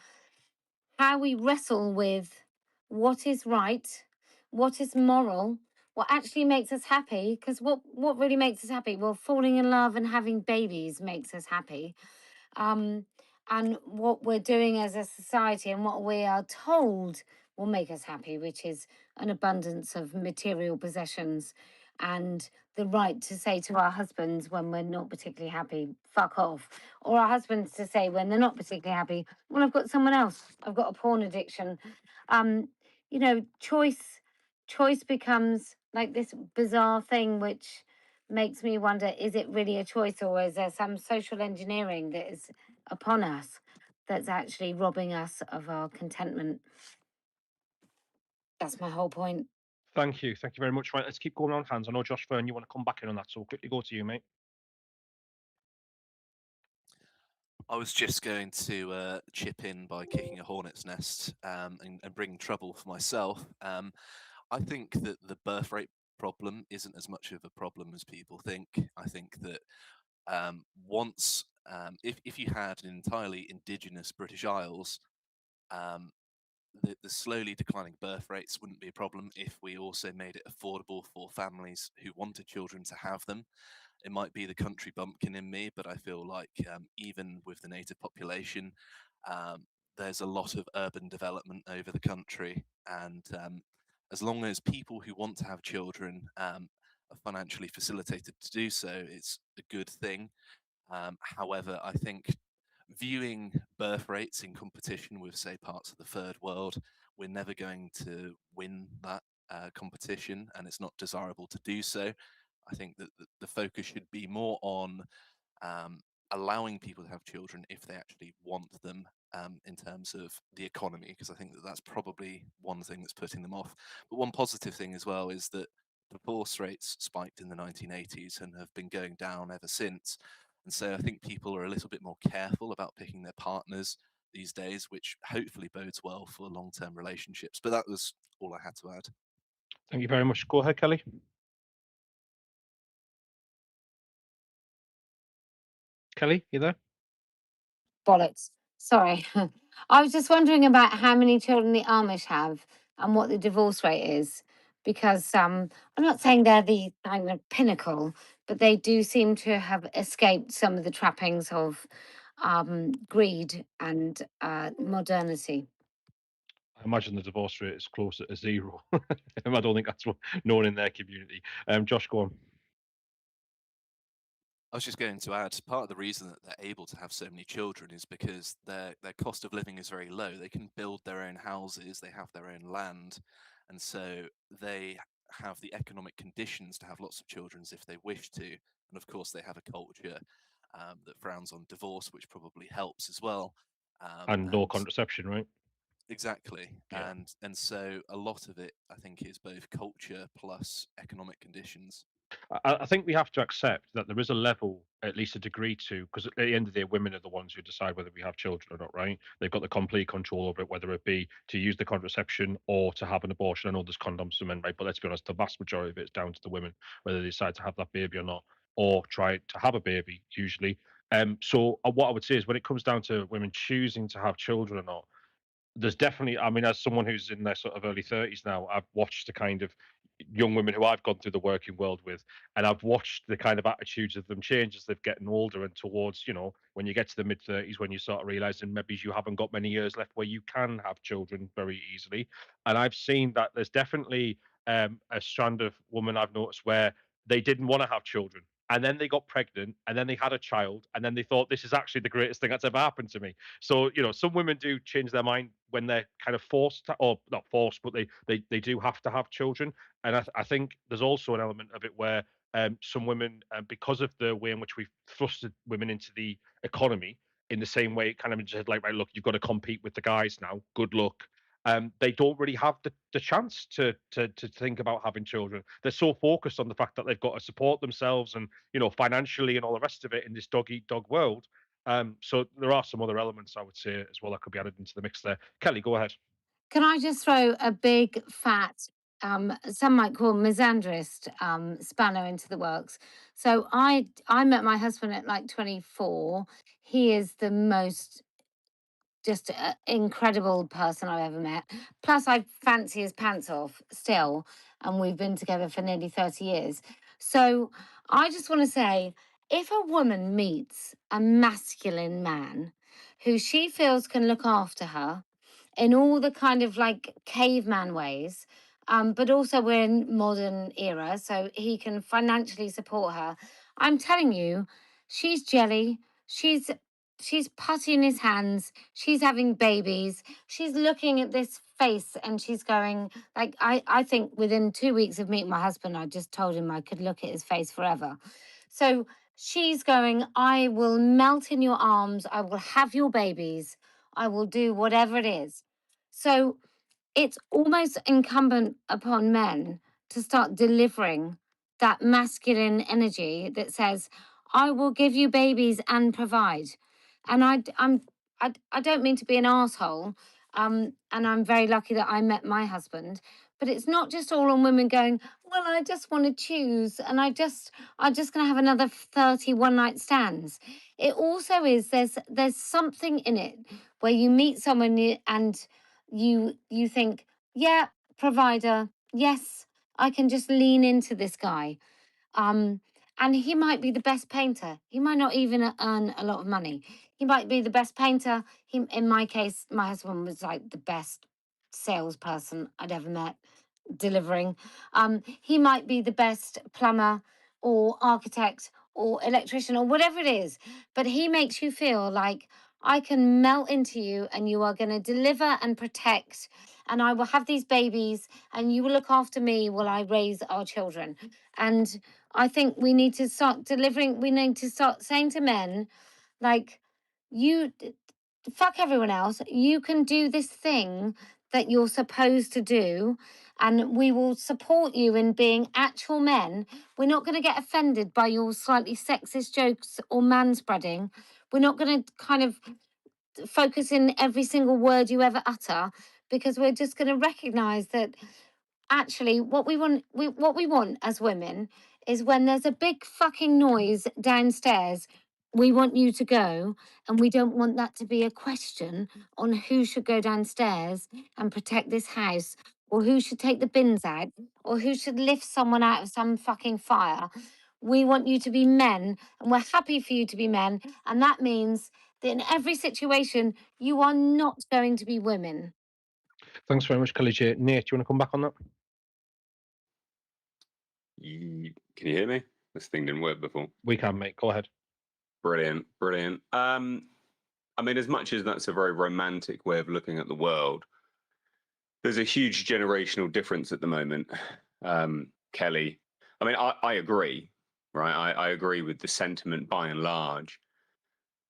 C: how we wrestle with what is right, what is moral, what actually makes us happy, because what really makes us happy? Well, falling in love and having babies makes us happy. And what we're doing as a society and what we are told will make us happy, which is an abundance of material possessions and the right to say to our husbands when we're not particularly happy, fuck off. Or our husbands to say when they're not particularly happy, well, I've got someone else. I've got a porn addiction. Choice becomes like this bizarre thing, which makes me wonder, is it really a choice, or is there some social engineering that is upon us that's actually robbing us of our contentment? That's my whole point.
A: Thank you very much. Right, let's keep going on hands. I know Josh Fern, you want to come back in on that, so quickly go to you, mate.
F: I was just going to chip in by kicking a hornet's nest and bringing trouble for myself. I think that the birth rate problem isn't as much of a problem as people think. I think that once, if you had an entirely indigenous British Isles, um, the slowly declining birth rates wouldn't be a problem if we also made it affordable for families who wanted children to have them. It might be the country bumpkin in me, but I feel like even with the native population, um, there's a lot of urban development over the country, and as long as people who want to have children are financially facilitated to do so, it's a good thing. However, I think viewing birth rates in competition with, say, parts of the third world, we're never going to win that competition, and it's not desirable to do so. I think that the focus should be more on allowing people to have children if they actually want them, in terms of the economy, because I think that that's probably one thing that's putting them off. But one positive thing as well is that divorce rates spiked in the 1980s and have been going down ever since. And so I think people are a little bit more careful about picking their partners these days, which hopefully bodes well for long-term relationships. But that was all I had to add.
A: Thank you very much. Go ahead, Kelly. Kelly, you there?
C: Bollocks. Sorry. I was just wondering about how many children the Amish have and what the divorce rate is. Because I'm not saying they're the kind of pinnacle, but they do seem to have escaped some of the trappings of greed and modernity.
A: I imagine the divorce rate is closer to zero. I don't think that's what known in their community. Josh, go on.
F: I was just going to add, part of the reason that they're able to have so many children is because their cost of living is very low. They can build their own houses, they have their own land, and so they have the economic conditions to have lots of children if they wish to. And of course, they have a culture that frowns on divorce, which probably helps as well.
A: And no contraception, right?
F: Exactly.
A: Yeah.
F: And so a lot of it, I think, is both culture plus economic conditions.
A: I think we have to accept that there is a level, at least a degree to, because at the end of the day, women are the ones who decide whether we have children or not, right? They've got the complete control over it, whether it be to use the contraception or to have an abortion. I know there's condoms for men, right? But let's be honest, the vast majority of it is down to the women, whether they decide to have that baby or not, or try to have a baby, usually. So what I would say is when it comes down to women choosing to have children or not, there's definitely, I mean, as someone who's in their sort of early 30s now, I've watched the kind of young women who I've gone through the working world with, and I've watched the kind of attitudes of them change as they're getting older and towards, when you get to the mid 30s, when you start realizing maybe you haven't got many years left where you can have children very easily. And I've seen that there's definitely a strand of women I've noticed where they didn't want to have children. And then they got pregnant, and then they had a child, and then they thought this is actually the greatest thing that's ever happened to me. So, some women do change their mind when they're kind of forced to, or not forced, but they do have to have children. And I think there's also an element of it where some women, because of the way in which we've thrusted women into the economy in the same way, kind of just like, right, look, you've got to compete with the guys now. Good luck. They don't really have the chance to think about having children. They're so focused on the fact that they've got to support themselves and financially and all the rest of it in this dog eat dog world. So there are some other elements I would say as well that could be added into the mix there. Kelly, go ahead.
C: Can I just throw a big fat, some might call misandrist spanner into the works? So I met my husband at like 24. He is the most just incredible person I've ever met. Plus, I fancy his pants off still, and we've been together for nearly 30 years. So I just want to say, if a woman meets a masculine man who she feels can look after her in all the kind of like caveman ways, but also we're in modern era, so he can financially support her. I'm telling you, she's jelly. She's putty in his hands. She's having babies. She's looking at this face and she's going like I think within 2 weeks of meeting my husband, I just told him I could look at his face forever. So she's going, I will melt in your arms. I will have your babies. I will do whatever it is. So it's almost incumbent upon men to start delivering that masculine energy that says, I will give you babies and provide. And I don't mean to be an asshole. And I'm very lucky that I met my husband. But it's not just all on women going, well, I just want to choose, and I'm just going to have another 30 one-night stands. It also is there's something in it where you meet someone and you think, yeah, provider, yes, I can just lean into this guy. And he might be the best painter. He might not even earn a lot of money. He might be the best painter. In my case, my husband was like the best salesperson I'd ever met, delivering. He might be the best plumber or architect or electrician or whatever it is, but he makes you feel like I can melt into you and you are going to deliver and protect, and I will have these babies and you will look after me while I raise our children. And I think we need to start delivering, we need to start saying to men, like, you fuck everyone else, you can do this thing that you're supposed to do, and we will support you in being actual men. We're not going to get offended by your slightly sexist jokes or manspreading. We're not going to kind of focus in every single word you ever utter, because we're just going to recognize that actually what we want as women is when there's a big fucking noise downstairs, we want you to go, and we don't want that to be a question on who should go downstairs and protect this house, or who should take the bins out, or who should lift someone out of some fucking fire. We want you to be men, and we're happy for you to be men, and that means that in every situation you are not going to be women.
A: Thanks very much, Kellie-Jay. Nate, do you want to come back on that?
E: Can you hear me? This thing didn't work before.
A: We can, mate. Go ahead.
E: Brilliant. I mean, as much as that's a very romantic way of looking at the world, there's a huge generational difference at the moment, Kelly. I mean, I agree, right? I agree with the sentiment by and large.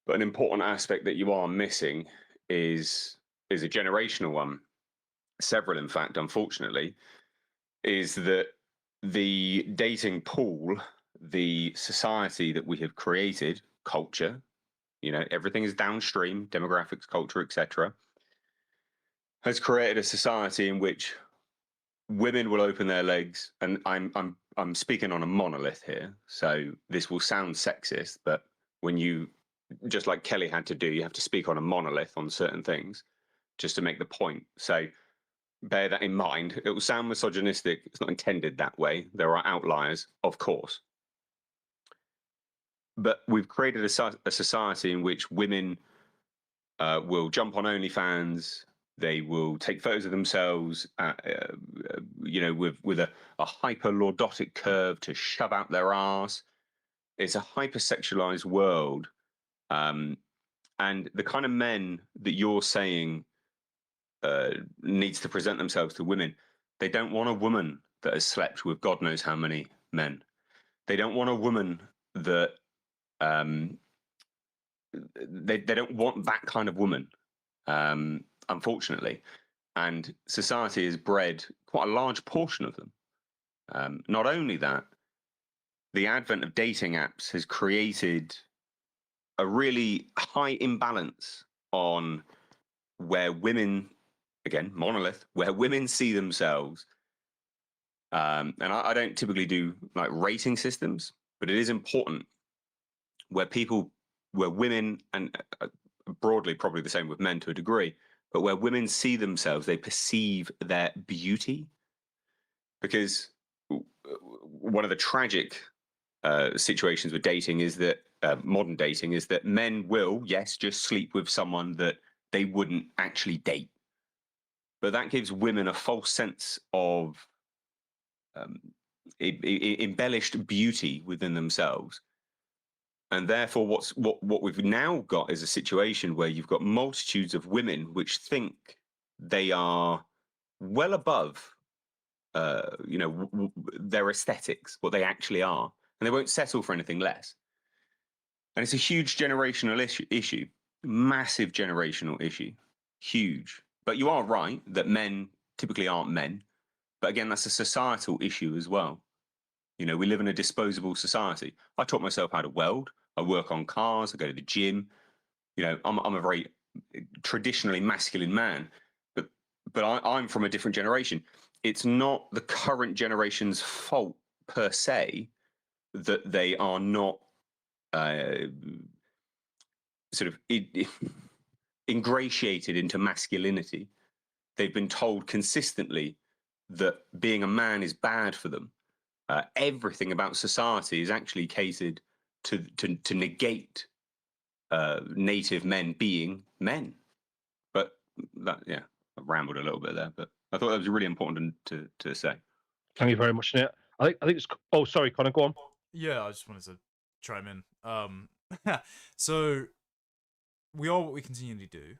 E: But an important aspect that you are missing is a generational one. Several, in fact, unfortunately, is that the dating pool, the society that we have created, culture, everything is downstream, demographics, culture, etc., has created a society in which women will open their legs, and I'm speaking on a monolith here, so this will sound sexist, but when you, just like Kelly had to do, you have to speak on a monolith on certain things just to make the point. So bear that in mind. It will sound misogynistic. It's not intended that way. There are outliers, of course. But we've created a society in which women will jump on OnlyFans. They will take photos of themselves, with a hyper lordotic curve to shove out their arse. It's a hypersexualized world. And the kind of men that you're saying needs to present themselves to women, they don't want a woman that has slept with God knows how many men. They don't want a woman that they don't want that kind of woman, unfortunately. And society has bred quite a large portion of them. Not only that, the advent of dating apps has created a really high imbalance on where women, again, monolith, where women see themselves. And I don't typically do like rating systems, but it is important where women, and broadly probably the same with men to a degree, but where women see themselves, they perceive their beauty. Because one of the tragic situations with dating is that modern dating is that men will, yes, just sleep with someone that they wouldn't actually date. But that gives women a false sense of embellished beauty within themselves. And therefore, what we've now got is a situation where you've got multitudes of women which think they are well above, their aesthetics, what they actually are, and they won't settle for anything less. And it's a huge generational issue, massive generational issue, huge. But you are right that men typically aren't men. But again, that's a societal issue as well. We live in a disposable society. I taught myself how to weld. I work on cars. I go to the gym. I'm a very traditionally masculine man, but I'm from a different generation. It's not the current generation's fault per se that they are not sort of ingratiated into masculinity. They've been told consistently that being a man is bad for them. Everything about society is actually catered to negate native men being men. But that, yeah, I rambled a little bit there, but I thought that was really important to say.
A: Thank you very much, Nate. I think it's. Oh, sorry, Connor, go on.
B: Yeah, I just wanted to chime in. So we are what we continually do,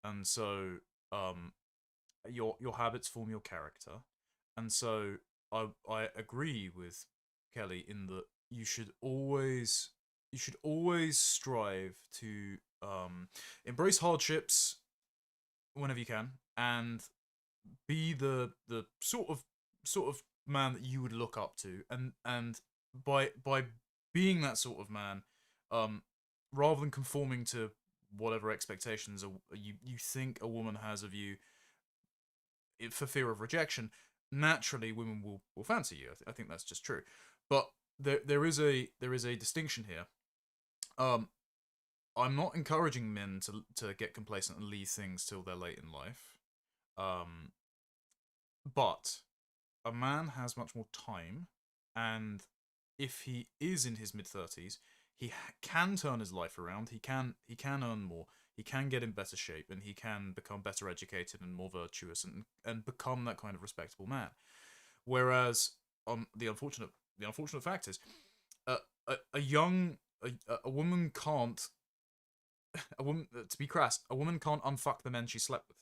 B: and so your habits form your character, and so I agree with Kelly in that you should always strive to embrace hardships whenever you can, and be the sort of man that you would look up to, and by being that sort of man, rather than conforming to whatever expectations you think a woman has of you for fear of rejection, naturally women will fancy you. I think that's just true. But there is a distinction here. I'm not encouraging men to get complacent and leave things till they're late in life. But a man has much more time, and if he is in his mid-30s, he can turn his life around. He can earn more. He can get in better shape, and he can become better educated and more virtuous, and become that kind of respectable man. Whereas, the unfortunate fact is, a woman can't. To be crass, a woman can't unfuck the men she slept with,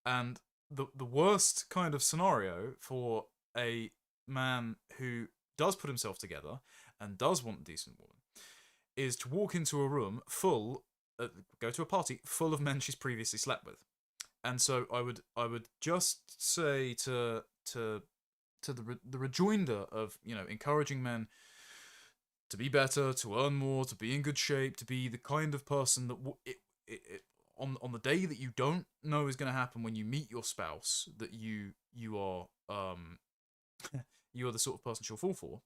B: and the worst kind of scenario for a man who does put himself together and does want a decent woman is to walk into a room full, go to a party full of men she's previously slept with. And so I would just say to the rejoinder of encouraging men to be better, to earn more, to be in good shape, to be the kind of person that on the day that you don't know is going to happen when you meet your spouse, that you are you are the sort of person she'll fall for.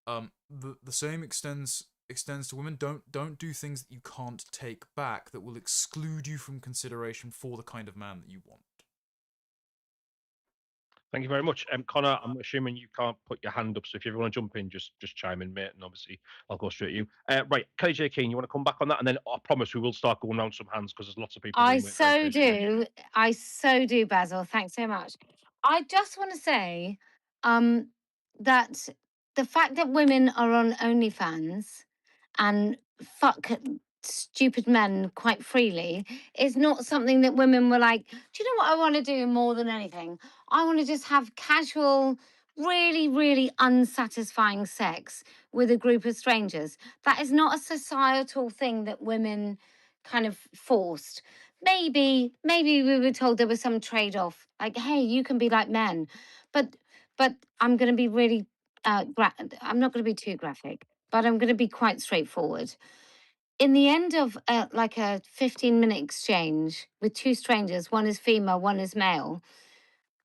B: The same extends to women. Don't do things that you can't take back, that will exclude you from consideration for the kind of man that you want.
A: Thank you very much. Connor, I'm assuming you can't put your hand up, so if you ever want to jump in, just chime in, mate, and obviously I'll go straight at you. Right, Kellie-Jay Keen, you want to come back on that, and then I promise we will start going round some hands because there's lots of people.
C: I so do, Basil. Thanks so much. I just want to say that the fact that women are on OnlyFans and fuck stupid men quite freely is not something that women were like, do you know what I want to do more than anything? I want to just have casual, really, really unsatisfying sex with a group of strangers. That is not a societal thing that women kind of forced. Maybe we were told there was some trade-off, like, hey, you can be like men. But I'm going to be really, I'm not going to be too graphic, but I'm going to be quite straightforward. In the end of like a 15-minute exchange with two strangers, one is female, one is male,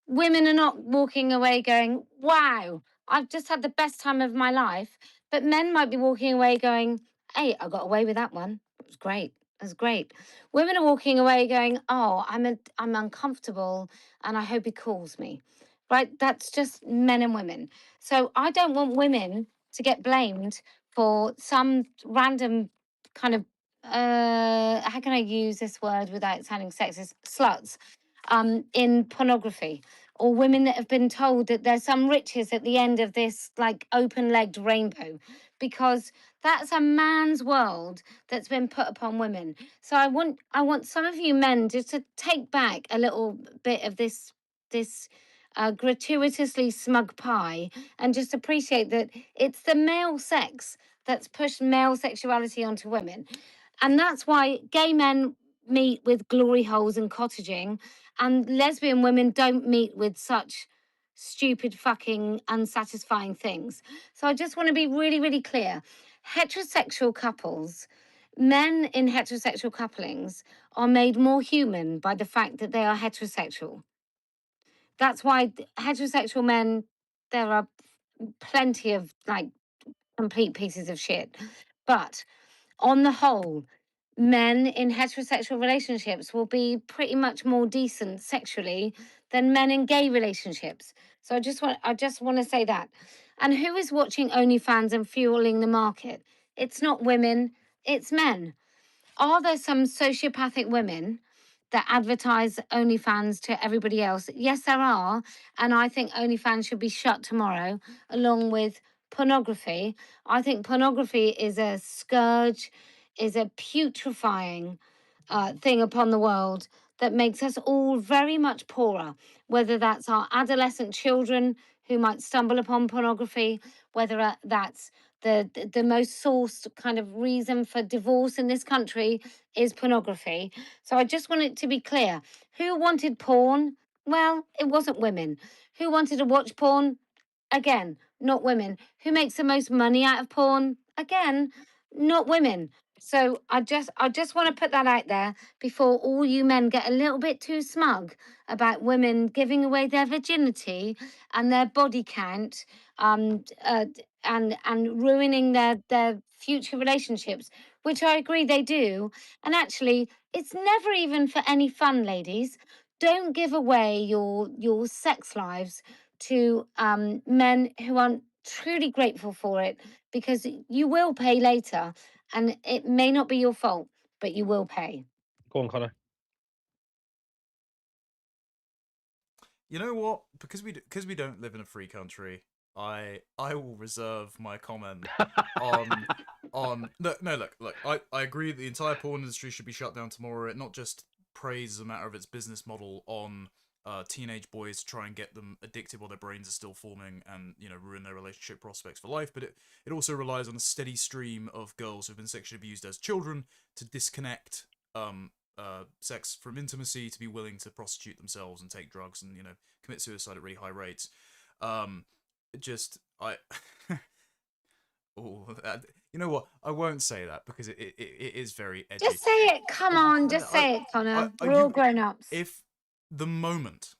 C: women are not walking away going, wow, I've just had the best time of my life. But men might be walking away going, hey, I got away with that one. It was great. It was great. Women are walking away going, oh, I'm uncomfortable and I hope he calls me. Right? That's just men and women. So I don't want women to get blamed for some random kind of how can I use this word without sounding sexist? Sluts in pornography, or women that have been told that there's some riches at the end of this like open-legged rainbow, because that's a man's world that's been put upon women. So I want some of you men just to take back a little bit of this gratuitously smug pie and just appreciate that it's the male sex that's pushed male sexuality onto women. And that's why gay men meet with glory holes and cottaging, and lesbian women don't meet with such stupid, fucking, unsatisfying things. So I just want to be really, really clear. Heterosexual couples Men in heterosexual couplings are made more human by the fact that they are heterosexual. That's why heterosexual men, there are plenty of like complete pieces of shit. But on the whole, men in heterosexual relationships will be pretty much more decent sexually than men in gay relationships. So I just want to say that. And who is watching OnlyFans and fueling the market? It's not women, it's men. Are there some sociopathic women that advertise OnlyFans to everybody else? Yes, there are. And I think OnlyFans should be shut tomorrow, along with pornography. I think pornography is a scourge, is a putrefying thing upon the world that makes us all very much poorer, whether that's our adolescent children who might stumble upon pornography, whether that's the most sourced kind of reason for divorce in this country is pornography. So I just want it to be clear. Who wanted porn? Well, it wasn't women. Who wanted to watch porn? Again, not women. Who makes the most money out of porn? Again, not women. So I just want to put that out there before all you men get a little bit too smug about women giving away their virginity and their body count, and ruining their future relationships, which I agree they do. And actually, it's never even for any fun, ladies. Don't give away your sex lives to men who aren't truly grateful for it, because you will pay later, and it may not be your fault, but you will pay.
A: Go on, Connor.
B: You know what? Because we don't live in a free country, I will reserve my comment on look. I agree that the entire porn industry should be shut down tomorrow. It not just praise as a matter of its business model on teenage boys to try and get them addicted while their brains are still forming and ruin their relationship prospects for life, but it also relies on a steady stream of girls who've been sexually abused as children to disconnect sex from intimacy, to be willing to prostitute themselves and take drugs and commit suicide at really high rates. You know what? I won't say that because it is very edgy.
C: Just say it. Come on, just say it, Connor. We're all grown ups.
B: If the moment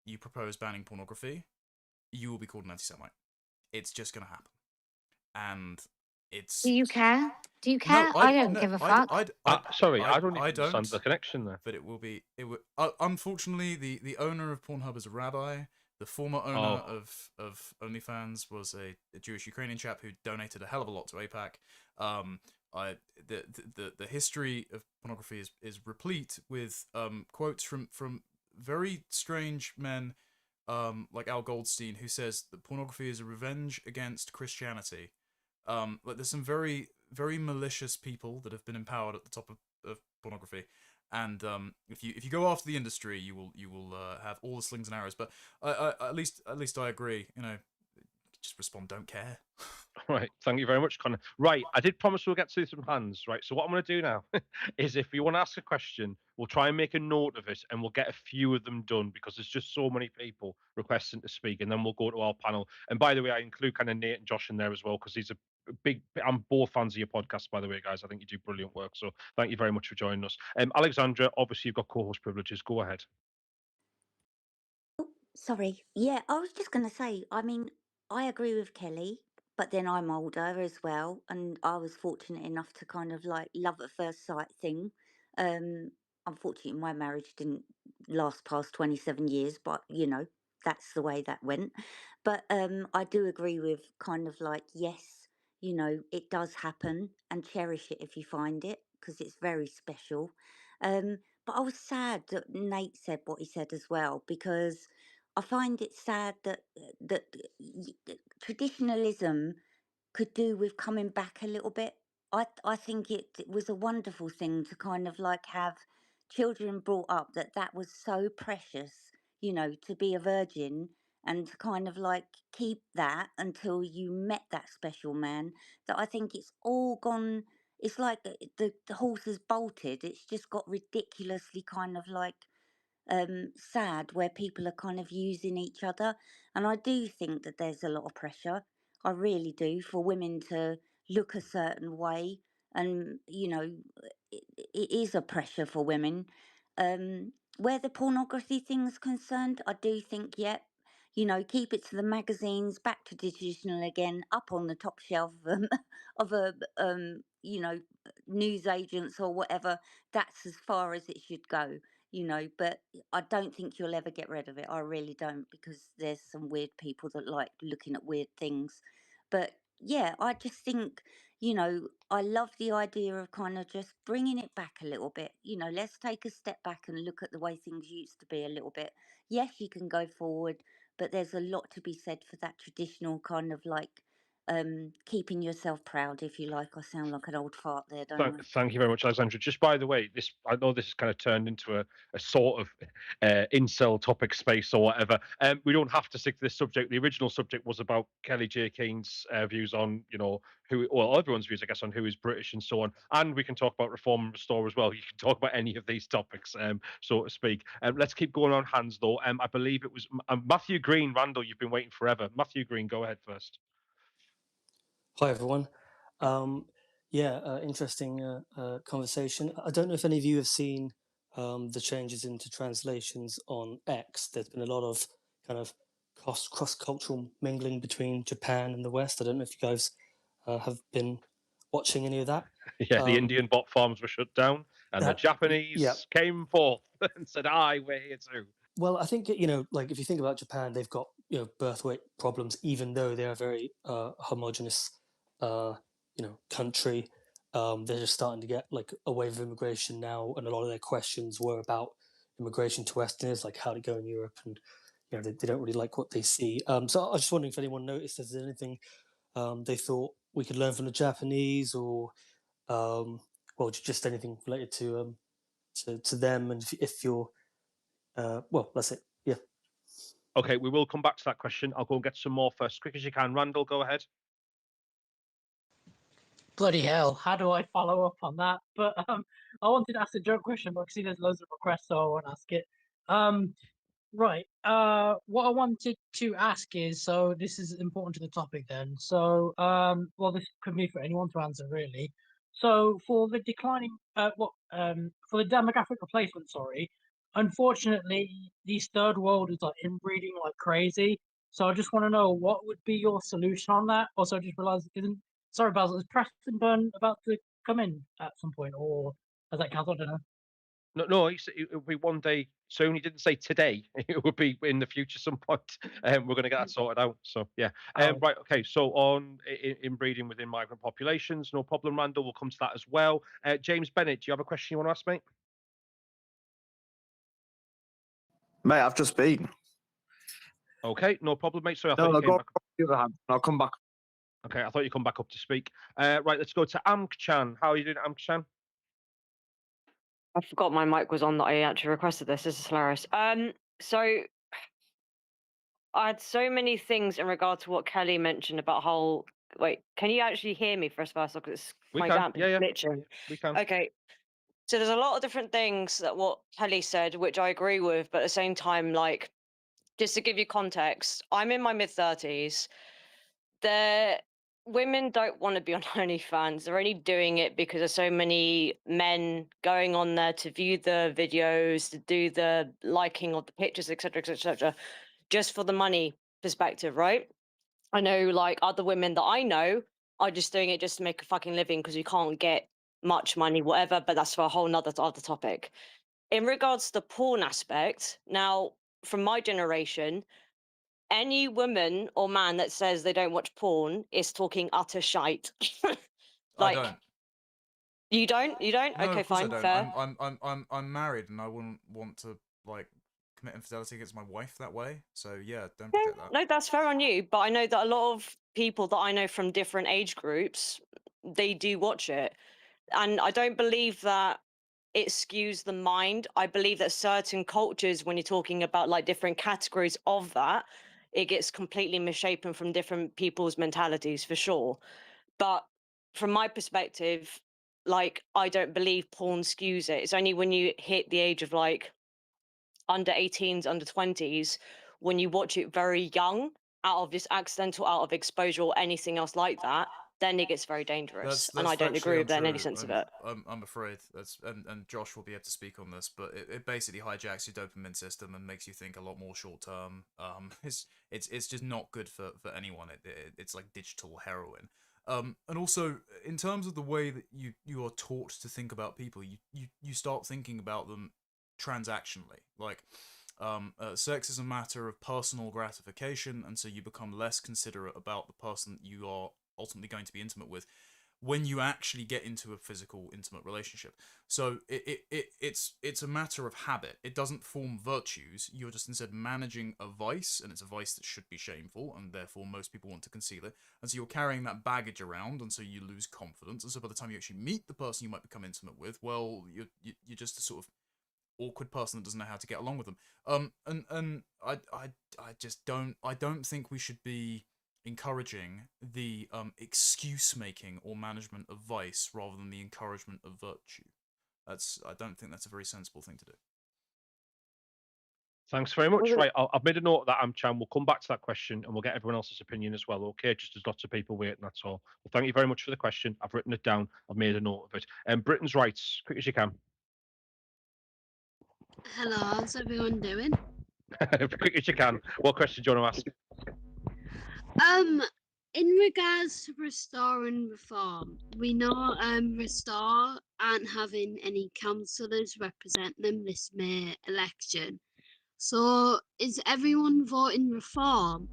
B: you propose banning pornography, you will be called an anti-Semite. It's just gonna happen, and it's.
C: Do you care? Do you
B: No,
C: care? I don't give a fuck.
A: Sorry, I don't even understand the connection there.
B: But it will. Unfortunately, the owner of Pornhub is a rabbi. The former owner of OnlyFans was a Jewish Ukrainian chap who donated a hell of a lot to AIPAC. The history of pornography is replete with quotes from very strange men, like Al Goldstein, who says that pornography is a revenge against Christianity. Like there's some very, very malicious people that have been empowered at the top of pornography, and if you go after the industry, you will have all the slings and arrows. But at least I agree. Just respond. Don't care.
A: Right. Thank you very much, Connor. Right. I did promise we'll get to some hands. Right. So what I'm going to do now is, if you want to ask a question, we'll try and make a note of it, and we'll get a few of them done because there's just so many people requesting to speak, and then we'll go to our panel. And by the way, I include kind of Nate and Josh in there as well because he's a big. I'm both fans of your podcast, by the way, guys. I think you do brilliant work. So thank you very much for joining us. Alexandra, obviously you've got co-host privileges. Go ahead.
D: Sorry. Yeah, I was just going to say, I mean, I agree with Kelly, but then I'm older as well. And I was fortunate enough to kind of like love at first sight thing. Unfortunately, my marriage didn't last past 27 years, but that's the way that went. But I do agree with kind of like, yes, it does happen, and cherish it if you find it because it's very special. But I was sad that Nate said what he said as well, because I find it sad that traditionalism could do with coming back a little bit. I think it was a wonderful thing to kind of like have children brought up that was so precious, to be a virgin, and to kind of like keep that until you met that special man. That I think it's all gone. It's like the horse has bolted. It's just got ridiculously kind of like sad, where people are kind of using each other. And I do think that there's a lot of pressure. I really do, for women to look a certain way, and it is a pressure for women. Where the pornography thing's concerned, I do think, keep it to the magazines, back to traditional again, up on the top shelf of a news agents or whatever. That's as far as it should go. But I don't think you'll ever get rid of it. I really don't, because there's some weird people that like looking at weird things. But yeah, I just think, I love the idea of kind of just bringing it back a little bit. Let's take a step back and look at the way things used to be a little bit. Yes, you can go forward, but there's a lot to be said for that traditional kind of like keeping yourself proud, if you like. I sound like an old fart there, don't I?
A: Thank you very much, Alexandra. Just by the way, I know this has kind of turned into a sort of incel topic space or whatever. We don't have to stick to this subject. The original subject was about Kellie-Jay Keen's views on, everyone's views, I guess, on who is British and so on. And we can talk about reform and restore as well. You can talk about any of these topics, so to speak. Let's keep going on hands, though. I believe it was Matthew Green. Randall, you've been waiting forever. Matthew Green, go ahead first.
J: Hi, everyone. Interesting conversation. I don't know if any of you have seen the changes into translations on X. There's been a lot of kind of cross-cultural mingling between Japan and the West. I don't know if you guys have been watching any of that.
A: Yeah, the Indian bot farms were shut down, and the Japanese came forth and said, we're here too.
J: Well, I think, like if you think about Japan, they've got, birth weight problems, even though they're a very homogenous country. They're just starting to get like a wave of immigration now, and a lot of their questions were about immigration to Westerners, like how to go in Europe, and they don't really like what they see. So I was just wondering if anyone noticed if there's anything they thought we could learn from the Japanese, or just anything related to them, and if you're that's it. Yeah.
A: Okay, we will come back to that question. I'll go and get some more first, quick as you can. Randall, go ahead.
K: Bloody hell, how do I follow up on that? But I wanted to ask a joke question, but I see there's loads of requests, so I won't ask it. Right. What I wanted to ask is, so this is important to the topic then. So, this could be for anyone to answer really. So for the declining, for the demographic replacement, unfortunately, these third worlders are inbreeding like crazy. So I just want to know, what would be your solution on that? Also, I just realised sorry, Basil, is Prestonburn about to come in at some point, or has that cancelled? I don't know.
A: No, it will be one day soon. He didn't say today. It would be in the future some point. We're going to get that sorted out. So yeah. Right. Okay. So on inbreeding within migrant populations, no problem. Randall, we'll come to that as well. James Bennett, do you have a question you want to ask, mate?
H: Mate, I've just been.
A: Okay, no problem, mate. Sorry, I
H: No,
A: thought you came
H: go
A: back.
H: on the other hand. I'll come back.
A: Okay, I thought you come back up to speak. Right, let's go to Amk-chan. How are you doing, Amk-chan?
L: I forgot my mic was on that I actually requested this. This is hilarious. So I had so many things in regard to what Kelly mentioned about whole. Wait, can you actually hear me first of all? Because my damp is glitching.
A: We can.
L: Okay. So there's a lot of different things that what Kelly said, which I agree with, but at the same time, like, just to give you context, I'm in my mid-30s. Women don't want to be on OnlyFans. They're only doing it because there's so many men going on there to view the videos, to do the liking of the pictures, etc., etc., just for the money perspective, right? I know, like, other women that I know are just doing it just to make a fucking living because you can't get much money, whatever. But that's for a whole nother other topic. In regards to the porn aspect, now, from my generation, any woman or man that says they don't watch porn is talking utter shite.
B: Like, I don't.
L: You don't? You don't?
B: No,
L: okay,
B: of course
L: fine,
B: I don't.
L: fair.
B: I'm married, and I wouldn't want to like commit infidelity against my wife that way. So yeah, don't forget that.
L: No, that's fair on you. But I know that a lot of people that I know from different age groups, they do watch it, and I don't believe that it skews the mind. I believe that certain cultures, when you're talking about like different categories of that, it gets completely misshapen from different people's mentalities for sure. But from my perspective, like, I don't believe porn skews it. It's only when you hit the age of like under 18s, under 20s, when you watch it very young, out of this accidental, out of exposure or anything else like that, then it gets very dangerous.
B: That's
L: And I don't agree
B: factually
L: with that in any
B: untrue.
L: sense of it.
B: I'm afraid that's and Josh will be able to speak on this, but it basically hijacks your dopamine system and makes you think a lot more short term. It's just not good for anyone. It's like digital heroin. And also in terms of the way that you are taught to think about people, you start thinking about them transactionally. Like, sex is a matter of personal gratification, and so you become less considerate about the person that you are ultimately going to be intimate with when you actually get into a physical intimate relationship. So it's a matter of habit. It doesn't form virtues. You're just instead managing a vice, and it's a vice that should be shameful, and therefore most people want to conceal it. And so you're carrying that baggage around, and so you lose confidence. And so by the time you actually meet the person you might become intimate with, well, you're just a sort of awkward person that doesn't know how to get along with them. And I just don't think we should be encouraging the excuse making or management of vice rather than the encouragement of virtue. I don't think that's a very sensible thing to do.
A: Thanks very much. Right, I've made a note of that, Amchan. We'll come back to that question and we'll get everyone else's opinion as well. Okay, just there's lots of people waiting. That's all. Well, thank you very much for the question. I've written it down. I've made a note of it. Britain's rights, quick as you can.
I: Hello, how's everyone doing?
A: Quick as you can. What question do you want to ask?
I: In regards to Restore and Reform, we know Restore aren't having any councillors represent them this May election. So is everyone voting Reform,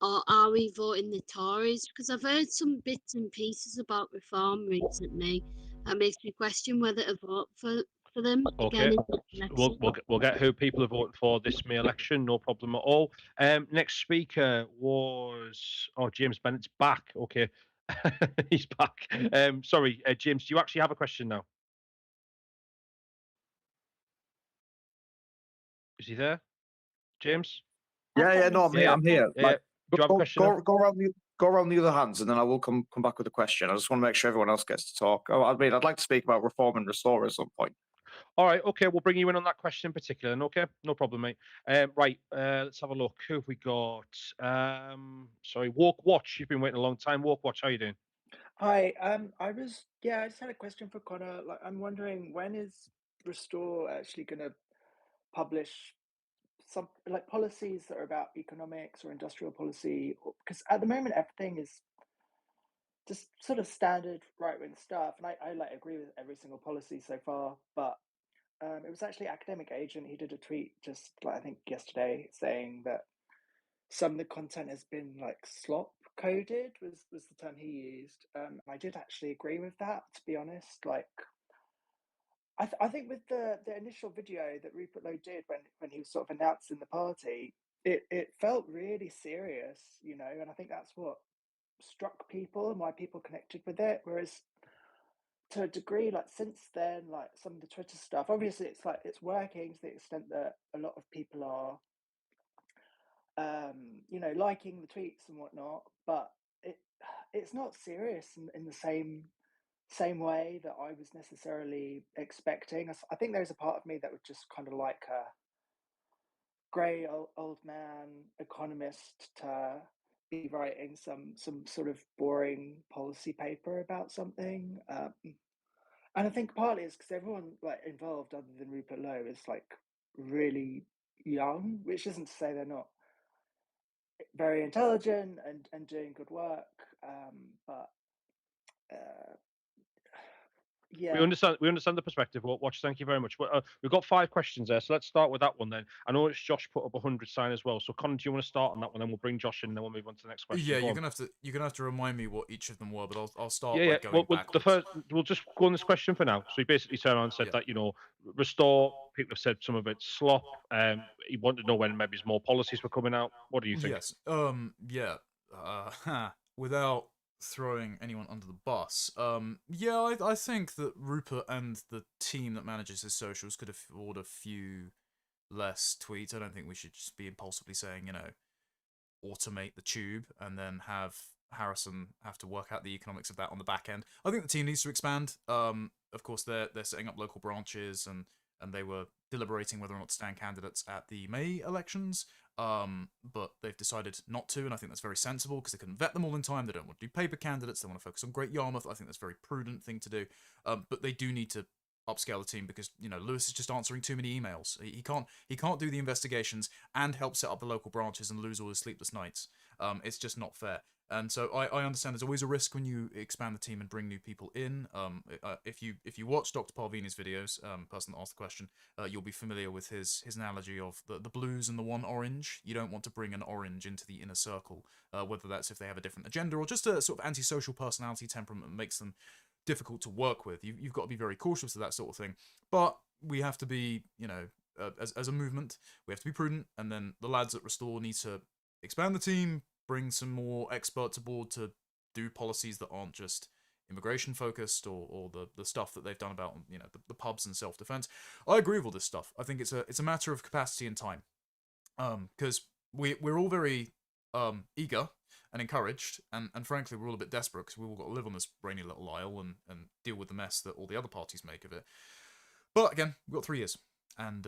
I: or are we voting the Tories? Because I've heard some bits and pieces about Reform recently. That makes me question whether to vote for them again.
A: Okay, we'll get who people are voting for this May election. No problem at all. Next speaker was James Bennett's back. Okay, he's back. Sorry, James. Do you actually have a question now? Is he there, James?
H: Yeah, no, I'm here.
A: Yeah, do you have a question?
H: Go around the other hands, and then I will come back with a question. I just want to make sure everyone else gets to talk. I mean, I'd like to speak about Reform and Restore at some point.
A: All right, okay, we'll bring you in on that question in particular, then, okay? No problem, mate. Right, let's have a look. Who have we got? Sorry, Walk Watch. You've been waiting a long time. Walk Watch, how you doing?
M: Hi, I just had a question for Connor. Like, I'm wondering, when is Restore actually going to publish some like policies that are about economics or industrial policy? Because at the moment everything is just sort of standard right-wing stuff, and I like agree with every single policy so far, but it was actually Academic Agent. He did a tweet just like I think yesterday saying that some of the content has been like slop coded was the term he used. I did actually agree with that, to be honest. Like, I think with the initial video that Rupert Lowe did when he was sort of announcing the party, it felt really serious, you know, and I think that's what struck people and why people connected with it. Whereas to a degree, like since then, like some of the Twitter stuff, obviously it's like it's working to the extent that a lot of people are you know, liking the tweets and whatnot, but it's not serious in the same way that I was necessarily expecting. I think there's a part of me that would just kind of like a grey old man economist to be writing some sort of boring policy paper about something. And I think partly it's because everyone like involved, other than Rupert Lowe, is like really young, which isn't to say they're not very intelligent and doing good work, but yeah,
A: We understand the perspective. Watch, thank you very much. We've got 5 questions there, so let's start with that one then. I know it's Josh put up 100 sign as well. So Colin, do you want to start on that one? Then we'll bring Josh in, and then we'll move on to the next question.
B: Yeah, you're gonna have to remind me what each of them were, but I'll start by going
A: well,
B: backwards.
A: We'll just go on this question for now. So he basically turned around and said that, you know, Restore, people have said some of it's slop. He wanted to know when maybe more policies were coming out. What do you think?
B: Yes. Without throwing anyone under the bus, I think that Rupert and the team that manages his socials could afford a few less tweets. I don't think we should just be impulsively saying, you know, automate the tube and then have Harrison have to work out the economics of that on the back end. I think the team needs to expand. Of course, they're setting up local branches and they were deliberating whether or not to stand candidates at the May elections. but they've decided not to, and I think that's very sensible because they couldn't vet them all in time. They don't want to do paper candidates. They want to focus on Great Yarmouth. I think that's a very prudent thing to do. But they do need to upscale the team because Lewis is just answering too many emails. He can't do the investigations and help set up the local branches and lose all his sleepless nights. It's just not fair. And so I understand there's always a risk when you expand the team and bring new people in. If you watch Dr. Parvini's videos, person that asked the question, you'll be familiar with his analogy of the blues and the one orange. You don't want to bring an orange into the inner circle, whether that's if they have a different agenda or just a sort of antisocial personality temperament that makes them difficult to work with. You've got to be very cautious of that sort of thing. But we have to be, as a movement, we have to be prudent. And then the lads at Restore need to expand the team, bring some more experts aboard to do policies that aren't just immigration focused or the stuff that they've done about the pubs and self-defense. I agree with all this stuff. I think it's a matter of capacity and time, because we're all very eager and encouraged, and frankly we're all a bit desperate because we've all got to live on this rainy little isle and deal with the mess that all the other parties make of it. But again, we've got 3 years, and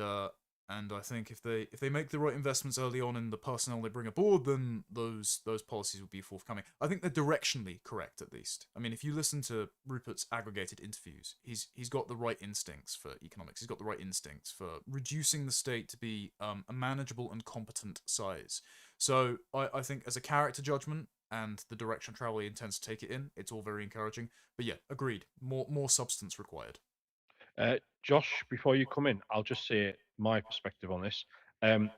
B: I think if they make the right investments early on in the personnel they bring aboard, then those policies will be forthcoming. I think they're directionally correct, at least. I mean, if you listen to Rupert's aggregated interviews, he's got the right instincts for economics. He's got the right instincts for reducing the state to be a manageable and competent size. So I think as a character judgment and the direction travel he intends to take it in, it's all very encouraging. But yeah, agreed. More substance required.
A: Josh, before you come in, I'll just say my perspective on this.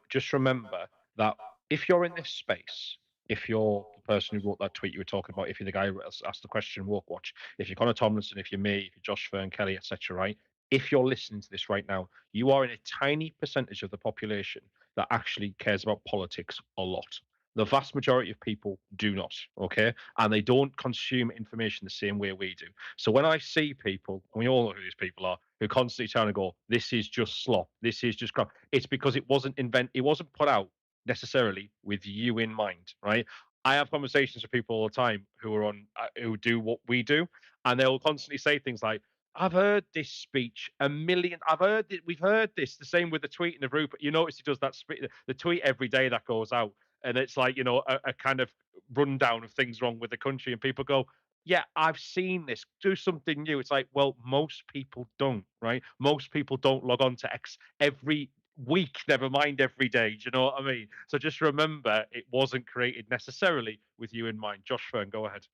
A: Just remember that if you're in this space, if you're the person who wrote that tweet you were talking about, if you're the guy who asked the question, Woke Watch, if you're Connor Tomlinson, if you're me, if you're Josh Fern, Kelly, etc., right? If you're listening to this right now, you are in a tiny percentage of the population that actually cares about politics a lot. The vast majority of people do not, okay? And they don't consume information the same way we do. So when I see people, and we all know who these people are, who constantly trying to go, this is just slop, this is just crap, it's because it wasn't put out necessarily with you in mind, right? I have conversations with people all the time who are on who do what we do, and they'll constantly say things like, I've heard this speech a million. We've heard this. The same with the tweeting of Rupert. You notice he does that the tweet every day that goes out, and it's like a kind of rundown of things wrong with the country, and people go, yeah, I've seen this. Do something new. It's like, well, most people don't, right? Most people don't log on to X every week, never mind every day. Do you know what I mean? So just remember, it wasn't created necessarily with you in mind. Josh Fern, go ahead.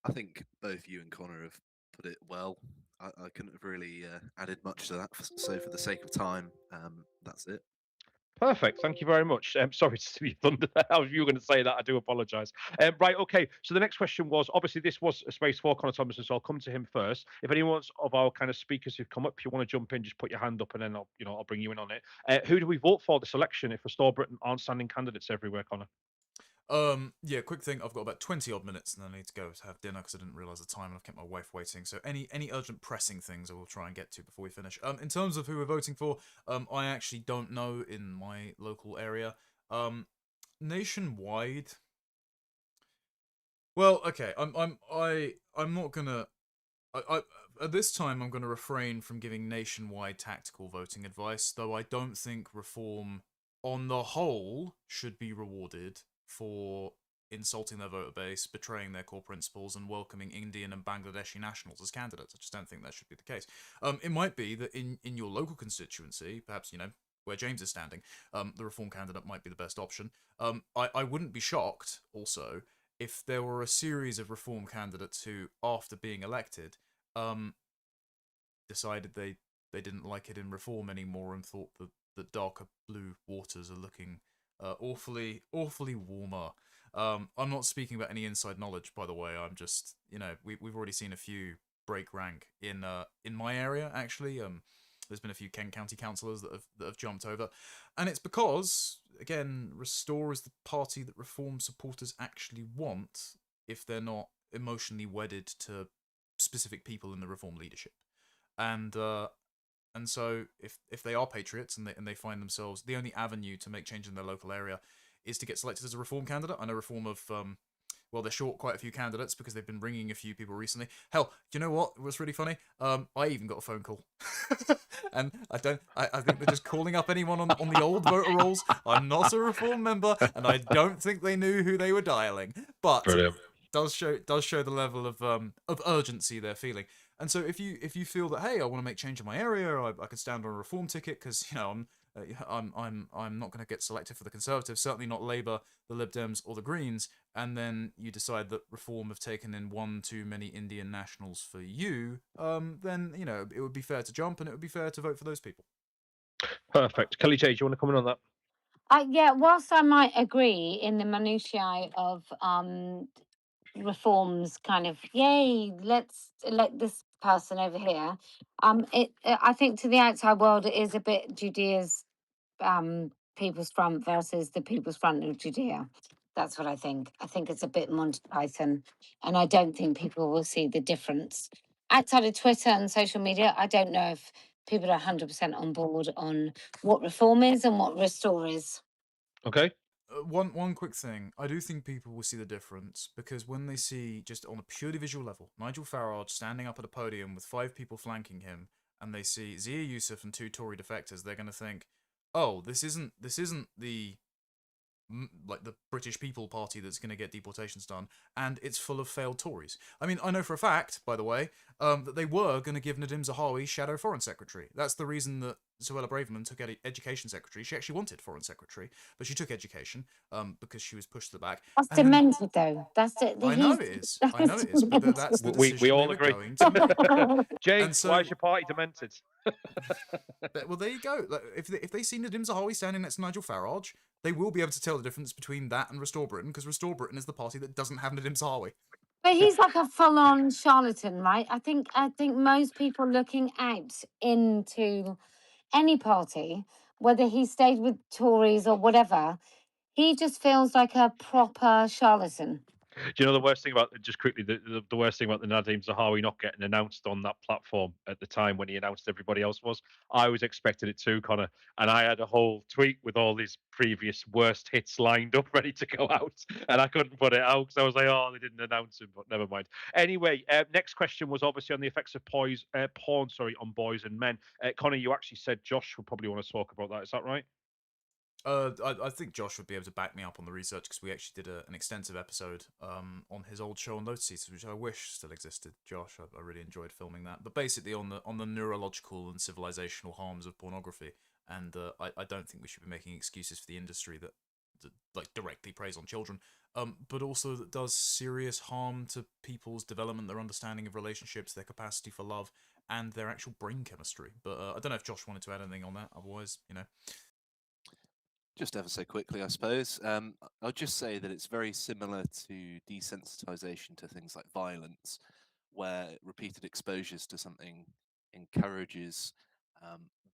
F: I think both you and Connor have put it well. I couldn't have really added much to that. So for the sake of time, that's it.
A: Perfect. Thank you very much. Sorry to be thunder. You were going to say that. I do apologise. Right. Okay. So the next question was, obviously this was a space for Connor Thompson, so I'll come to him first. If anyone of our kind of speakers who've come up, if you want to jump in, just put your hand up, and then I'll bring you in on it. Who do we vote for this election if Restore Britain aren't standing candidates everywhere, Connor?
B: Yeah, quick thing. I've got about 20 odd minutes, and I need to go to have dinner because I didn't realise the time, and I've kept my wife waiting. So any urgent pressing things I will try and get to before we finish. In terms of who we're voting for, I actually don't know in my local area. Nationwide. Well, okay. I'm not gonna. At this time, I'm going to refrain from giving nationwide tactical voting advice, though I don't think reform, on the whole, should be rewarded for insulting their voter base, betraying their core principles, and welcoming Indian and Bangladeshi nationals as candidates. I just don't think that should be the case. It might be that in your local constituency, perhaps, where James is standing, the reform candidate might be the best option. I wouldn't be shocked, also, if there were a series of reform candidates who, after being elected, decided they didn't like it in reform anymore and thought that the darker blue waters are looking awfully warmer. I'm not speaking about any inside knowledge, by the way. I'm just, we've already seen a few break rank in my area, actually. There's been a few Kent County councillors that have jumped over, and it's because, again, Restore is the party that reform supporters actually want if they're not emotionally wedded to specific people in the reform leadership, and so if they are patriots and they find themselves, the only avenue to make change in their local area is to get selected as a reform candidate. I know reform have well, they're short quite a few candidates because they've been ringing a few people recently. Hell, do you know what was really funny? I even got a phone call. And I think they're just calling up anyone on the old voter rolls. I'm not a Reform member, and I don't think they knew who they were dialing. But
A: Brilliant.
B: does show the level of urgency they're feeling. And so if you feel that, hey, I want to make change in my area, I could stand on a Reform ticket because I'm not going to get selected for the Conservatives, certainly not Labour, the Lib Dems, or the Greens, and then you decide that Reform have taken in one too many Indian nationals for you, then it would be fair to jump, and it would be fair to vote for those people.
A: Perfect. Kellie-Jay, do you want to comment on that?
C: Yeah, whilst I might agree in the minutiae of reforms, kind of, yay, let's elect this person over here. I think to the outside world, it is a bit Judea's People's Front versus the People's Front of Judea. That's what I think. I think it's a bit Monty Python, and I don't think people will see the difference. Outside of Twitter and social media, I don't know if people are 100% on board on what reform is and what restore is.
A: Okay.
B: One quick thing. I do think people will see the difference because when they see, just on a purely visual level, Nigel Farage standing up at a podium with 5 people flanking him, and they see Zia Yusuf and 2 Tory defectors, they're going to think, oh, this isn't the the British People Party that's going to get deportations done, and it's full of failed Tories. I mean, I know for a fact, by the way, that they were going to give Nadhim Zahawi Shadow Foreign Secretary. That's the reason that Suella Braverman took Education Secretary. She actually wanted Foreign Secretary, but she took Education because she was pushed to the back.
C: That's demented, though. That's it.
B: I know it is. I know it is, but that's the decision
A: we all
B: they
A: agree.
B: were going to make.
A: Jay,
B: And so,
A: why is your party demented?
B: Well, there you go. If they see Nadhim Zahawi standing next to Nigel Farage, they will be able to tell the difference between that and Restore Britain, because Restore Britain is the party that doesn't have Nadhim Zahawi.
C: But he's like a full-on charlatan, right? I think most people looking out into any party, whether he stayed with Tories or whatever, he just feels like a proper charlatan.
A: Do you know the worst thing about, just quickly, the worst thing about the Nadhim Zahawi not getting announced on that platform at the time when he announced everybody else was? I was expecting it too, Connor, and I had a whole tweet with all these previous worst hits lined up, ready to go out, and I couldn't put it out because I was like, oh, they didn't announce him, but never mind. Anyway, next question was obviously on the effects of porn, on boys and men. Connor, you actually said Josh would probably want to talk about that. Is that right?
B: I think Josh would be able to back me up on the research because we actually did an extensive episode on his old show on Lotus Eaters, which I wish still existed. Josh, I really enjoyed filming that. But basically on the neurological and civilizational harms of pornography, and I don't think we should be making excuses for the industry that directly preys on children, but also that does serious harm to people's development, their understanding of relationships, their capacity for love, and their actual brain chemistry. But I don't know if Josh wanted to add anything on that. Otherwise,
F: Just ever so quickly, I suppose. I'll just say that it's very similar to desensitization to things like violence, where repeated exposures to something encourages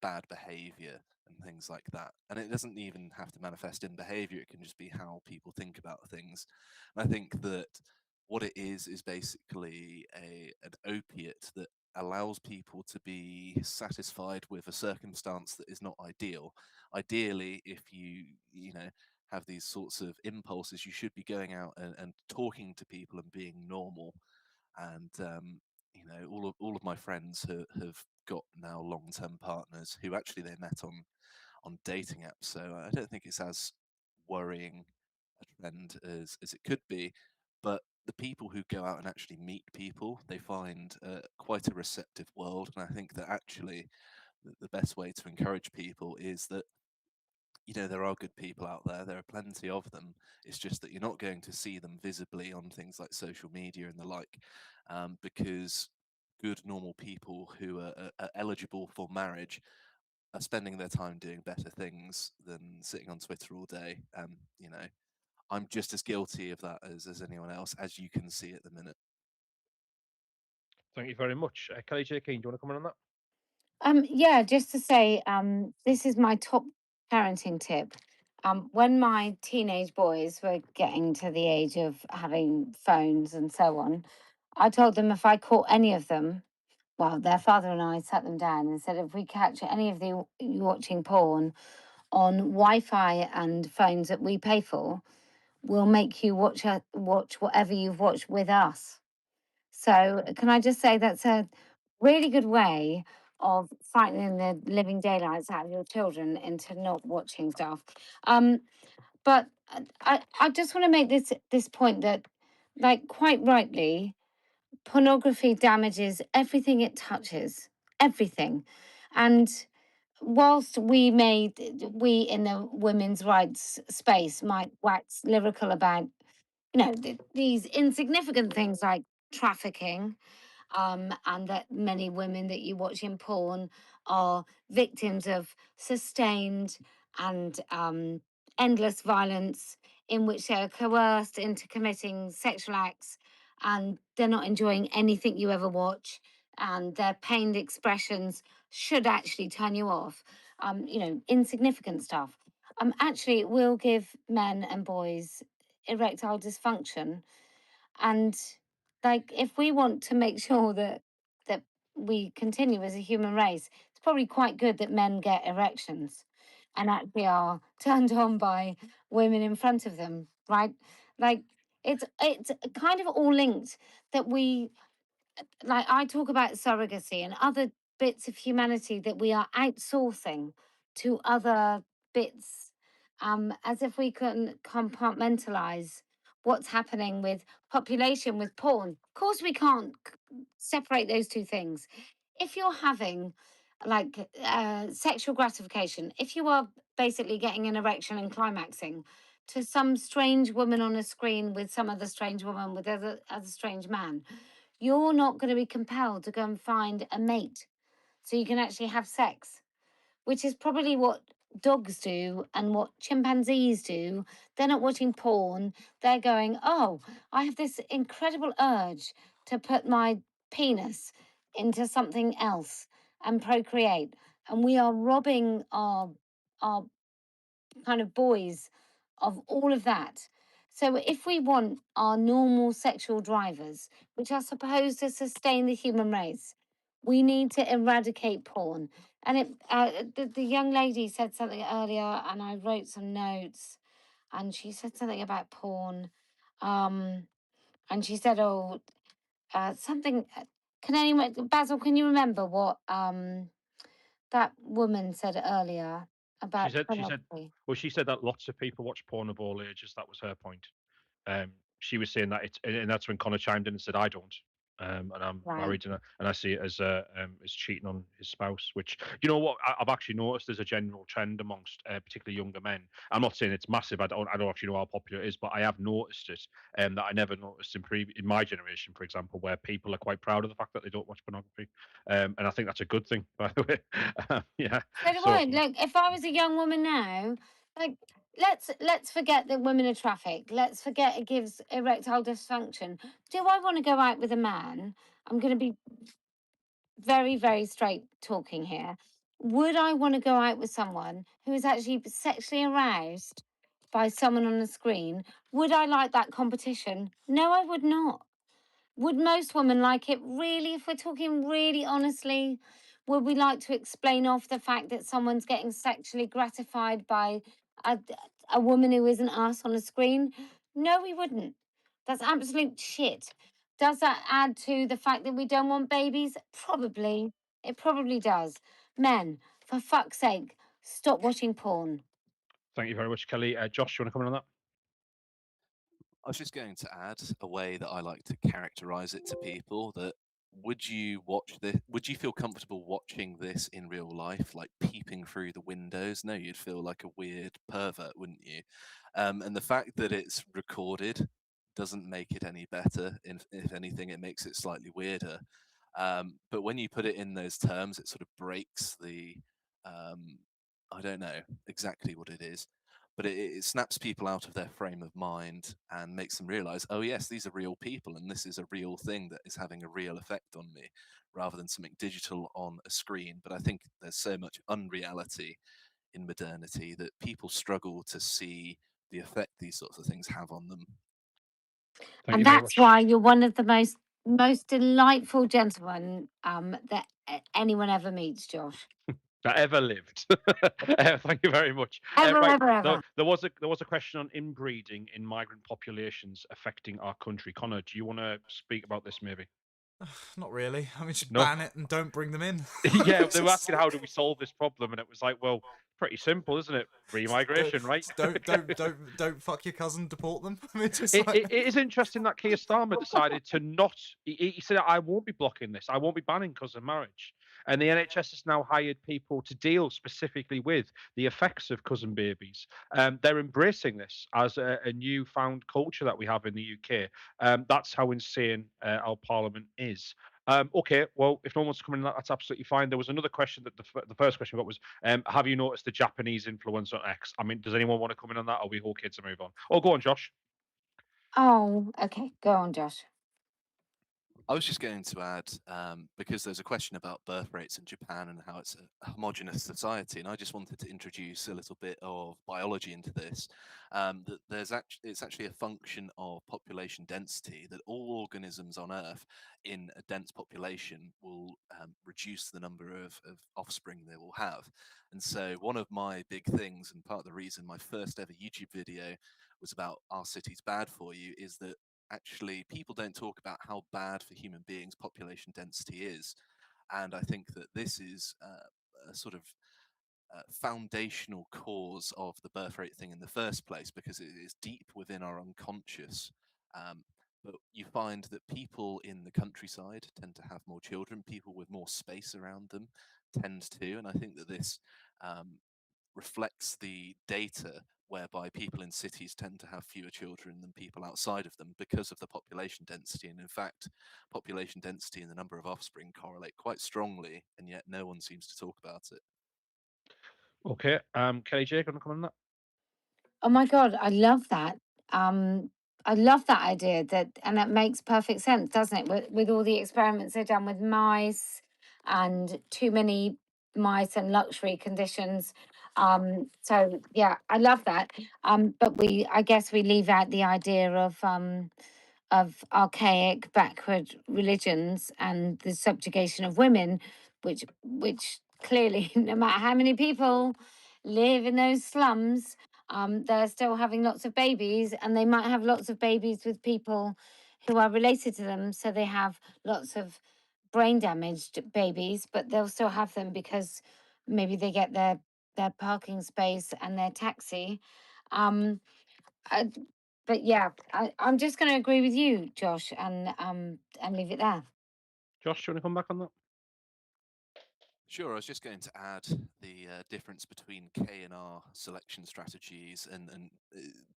F: bad behavior and things like that. And it doesn't even have to manifest in behavior, it can just be how people think about things. And I think that what it is basically an opiate that allows people to be satisfied with a circumstance that is not ideal. Ideally, if you have these sorts of impulses, you should be going out and talking to people and being normal. And all of my friends have got now long-term partners who actually they met on dating apps. So I don't think it's as worrying a trend as it could be. But the people who go out and actually meet people, they find quite a receptive world. And I think that actually the best way to encourage people is that there are good people out there. There are plenty of them. It's just that you're not going to see them visibly on things like social media and the like, because good, normal people who are eligible for marriage are spending their time doing better things than sitting on Twitter all day. I'm just as guilty of that as anyone else, as you can see at the minute.
A: Thank you very much. Kellie-Jay Keen, do you want to comment on that?
C: Yeah, just to say, this is my top parenting tip. When my teenage boys were getting to the age of having phones and so on, I told them if I caught any of them, well, their father and I sat them down and said, if we catch any of you watching porn on Wi-Fi and phones that we pay for, we'll make you watch whatever you've watched with us. So can I just say that's a really good way of frightening the living daylights out of your children into not watching stuff. But I just want to make this point that, like, quite rightly, pornography damages everything it touches, everything. And whilst we in the women's rights space might wax lyrical about, these insignificant things like trafficking, and that many women that you watch in porn are victims of sustained and endless violence in which they are coerced into committing sexual acts, and they're not enjoying anything you ever watch, and their pained expressions should actually turn you off. Insignificant stuff. Actually, it will give men and boys erectile dysfunction, and like, if we want to make sure that we continue as a human race, it's probably quite good that men get erections and actually are turned on by women in front of them, right? Like, it's kind of all linked, that we, like, I talk about surrogacy and other bits of humanity that we are outsourcing to other bits, as if we can compartmentalize what's happening with population with porn. Of course, we can't separate those two things. If you're having, like, sexual gratification, if you are basically getting an erection and climaxing to some strange woman on a screen with some other strange woman with other strange man, you're not going to be compelled to go and find a mate so you can actually have sex, which is probably what dogs do and what chimpanzees do. They're not watching porn. They're going, oh, I have this incredible urge to put my penis into something else and procreate. And we are robbing our kind of boys of all of that. So if we want our normal sexual drivers, which are supposed to sustain the human race, we need to eradicate porn. And the young lady said something earlier, and I wrote some notes, and she said something about porn, and she said, "Oh, something." Can anyone, Basil? Can you remember what that woman said earlier
A: She
C: about
A: said,
C: pornography?
A: well, she said that lots of people watch porn of all ages. That was her point. She was saying that and that's when Connor chimed in and said, "I don't." And I'm
C: Right.
A: married, and I see it as cheating on his spouse. Which, you know what, I've actually noticed there's a general trend amongst particularly younger men. I'm not saying it's massive. I don't actually know how popular it is, but I have noticed it. That I never noticed in my generation, for example, where people are quite proud of the fact that they don't watch pornography. And I think that's a good thing, by the way. Yeah.
C: So do I. Like, if I was a young woman now, like, let's forget that women are trafficked. Let's forget it gives erectile dysfunction. Do I want to go out with a man? I'm going to be very, very straight talking here. Would I want to go out with someone who is actually sexually aroused by someone on the screen? Would I like that competition? No, I would not. Would most women like it? Really, if we're talking really honestly, would we like to explain off the fact that someone's getting sexually gratified by a, a woman who isn't us on a screen? No, we wouldn't. That's absolute shit. Does that add to the fact that we don't want babies? Probably. It probably does. Men, for fuck's sake, stop watching porn.
A: Thank you very much, Kelly. Josh, you want to comment on that?
F: I was just going to add a way that I like to characterize it to people, that would you watch this? Would you feel comfortable watching this in real life, like peeping through the windows? No, you'd feel like a weird pervert, wouldn't you? And the fact that it's recorded doesn't make it any better. If anything, it makes it slightly weirder. But when you put it in those terms, it sort of breaks the I don't know exactly what it is, but it snaps people out of their frame of mind and makes them realize, oh yes, these are real people and this is a real thing that is having a real effect on me, rather than something digital on a screen. But I think there's so much unreality in modernity that people struggle to see the effect these sorts of things have on them.
A: Thank
C: And
A: you very
C: that's
A: much.
C: why you're one of the most delightful gentlemen that anyone ever meets, Josh.
A: that ever lived. Thank you very much.
C: Ever,
A: Right,
C: ever, ever.
A: there was a question on inbreeding in migrant populations affecting our country. Connor, do you want to speak about this maybe?
B: Not really. I mean, just
A: No?
B: ban it and don't bring them in.
A: Yeah, they were asking how do we solve this problem, and it was like, well, pretty simple, isn't it? Remigration, right?
B: Don't fuck your cousin, deport them. I mean, just
A: It is interesting that Keir Starmer decided to not. He said, "I won't be blocking this. I won't be banning cousin marriage." And the NHS has now hired people to deal specifically with the effects of cousin babies. They're embracing this as a newfound culture that we have in the UK. That's how insane our Parliament is. Okay, well, if no one wants to come in, that's absolutely fine. There was another question that the first question we got was, have you noticed the Japanese influence on X? I mean, does anyone want to come in on that? Or are we okay to move on? Oh, go on, Josh.
C: Oh, okay. Go on, Josh.
F: I was just going to add, because there's a question about birth rates in Japan and how it's a homogenous society, and I just wanted to introduce a little bit of biology into this. That it's actually a function of population density, that all organisms on Earth in a dense population will reduce the number of offspring they will have. And so one of my big things, and part of the reason my first ever YouTube video was about "Our City's Bad for You," is that actually people don't talk about how bad for human beings population density is. And I think that this is a sort of foundational cause of the birth rate thing in the first place, because it is deep within our unconscious. But you find that people in the countryside tend to have more children, people with more space around them tend to. And I think that this reflects the data whereby people in cities tend to have fewer children than people outside of them because of the population density. And in fact, population density and the number of offspring correlate quite strongly, and yet no one seems to talk about it.
A: Okay, Kellie-Jay, going to come on that?
C: Oh my God, I love that. I love that idea and that makes perfect sense, doesn't it? With all the experiments they've done with mice and too many mice and luxury conditions. So yeah, I love that. But I guess we leave out the idea of archaic, backward religions and the subjugation of women, which clearly, no matter how many people live in those slums, they're still having lots of babies, and they might have lots of babies with people who are related to them. So they have lots of brain damaged babies, but they'll still have them because maybe they get their parking space and their taxi. Um, but yeah, I'm just going to agree with you, Josh, and leave it there.
A: Josh, do you want to come back on that?
F: Sure, I was just going to add the difference between K&R selection strategies and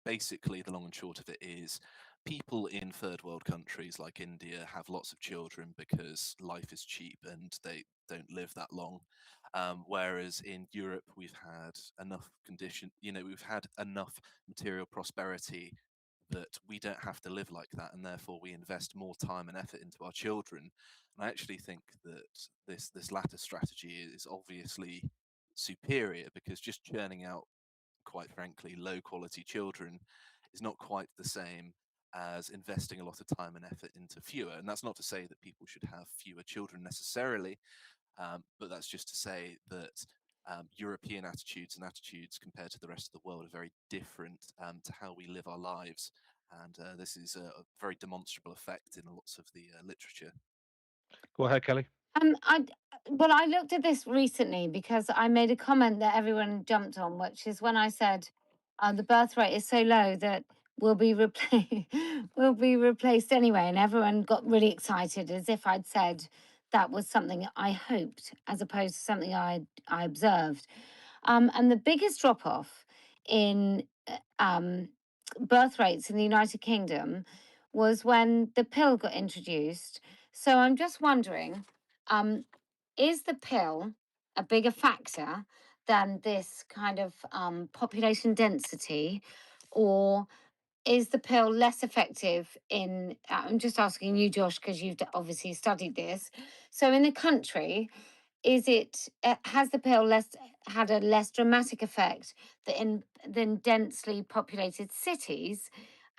F: basically the long and short of it is people in third world countries like India have lots of children because life is cheap and they don't live that long. Whereas in Europe, we've had enough we've had enough material prosperity that we don't have to live like that, and therefore we invest more time and effort into our children. And I actually think that this latter strategy is obviously superior, because just churning out, quite frankly, low quality children is not quite the same as investing a lot of time and effort into fewer. And that's not to say that people should have fewer children necessarily, but that's just to say that European attitudes and attitudes compared to the rest of the world are very different to how we live our lives. And this is a very demonstrable effect in lots of the literature.
A: Go ahead, Kelly.
C: I looked at this recently because I made a comment that everyone jumped on, which is when I said the birth rate is so low that we'll be replaced anyway, and everyone got really excited as if I'd said that was something I hoped as opposed to something I observed. And the biggest drop off in birth rates in the United Kingdom was when the pill got introduced. So I'm just wondering, is the pill a bigger factor than this kind of population density, or is the pill less effective in? I'm just asking you, Josh, because you've obviously studied this. So in the country, has the pill had a less dramatic effect than densely populated cities?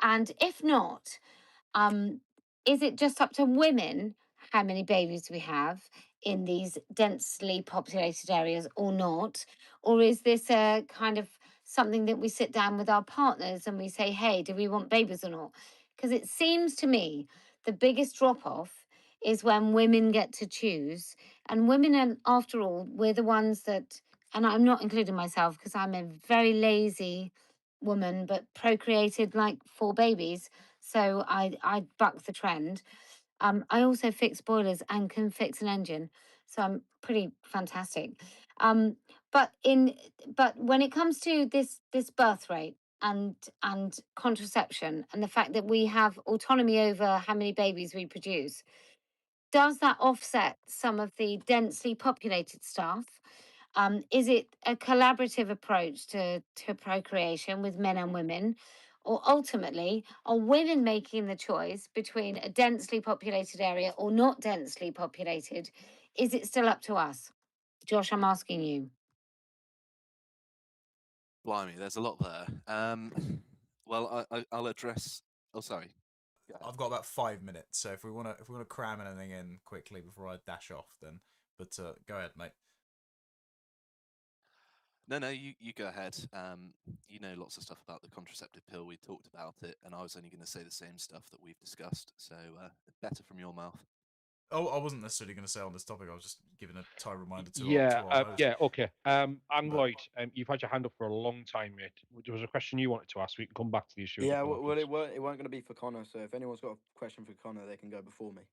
C: And if not, is it just up to women how many babies we have in these densely populated areas or not? Or is this a kind of something that we sit down with our partners and we say, hey, do we want babies or not? Because it seems to me the biggest drop off is when women get to choose. And women, are, after all, we're the ones that, and I'm not including myself because I'm a very lazy woman, but procreated like 4 babies. So I buck the trend. I also fix boilers and can fix an engine, so I'm pretty fantastic. But when it comes to this birth rate and contraception and the fact that we have autonomy over how many babies we produce, does that offset some of the densely populated stuff? Is it a collaborative approach to procreation with men and women? Or ultimately, are women making the choice between a densely populated area or not densely populated? Is it still up to us? Josh, I'm asking you.
F: Blimey, there's a lot there. Well, I'll address. Oh, sorry. Go ahead.
B: I've got about 5 minutes, so if we wanna cram anything in quickly before I dash off, then. But go ahead, mate.
F: No, you go ahead. You know lots of stuff about the contraceptive pill. We talked about it, and I was only going to say the same stuff that we've discussed. So better from your mouth.
B: Oh, I wasn't necessarily going to say on this topic. I was just giving a time reminder to
A: Yeah,
B: our host.
A: yeah, okay. And
B: But-
A: Lloyd, you've had your hand up for a long time, mate. There was a question you wanted to ask. We can come back to the issue. of the
N: Yeah, well,
A: politics.
N: it weren't going to be for Connor, so if anyone's got a question for Connor, they can go before me.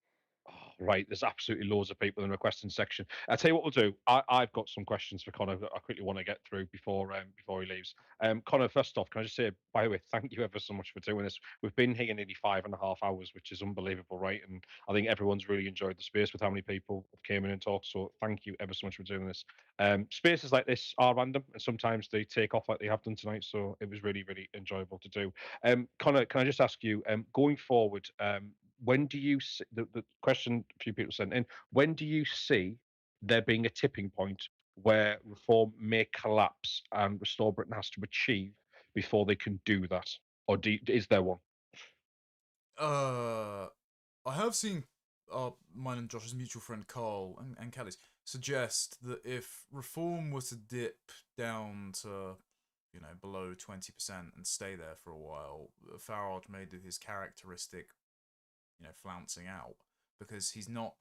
A: Oh, right, there's absolutely loads of people in the question section. I'll tell you what we'll do. I've got some questions for Connor that I quickly want to get through before he leaves. Connor, first off, can I just say, by the way, thank you ever so much for doing this. We've been here nearly 5.5 hours, which is unbelievable, right? And I think everyone's really enjoyed the space with how many people have came in and talked. So thank you ever so much for doing this. Spaces like this are random, and sometimes they take off like they have done tonight. So it was really, really enjoyable to do. Connor, can I just ask you, going forward, when do you see the question a few people sent in? When do you see there being a tipping point where reform may collapse and Restore Britain has to achieve before they can do that, or is there one?
B: I have seen mine and Josh's mutual friend Carl and Kelly's suggest that if reform was to dip down to, below 20% and stay there for a while, Farage may do his characteristic, flouncing out, because he's not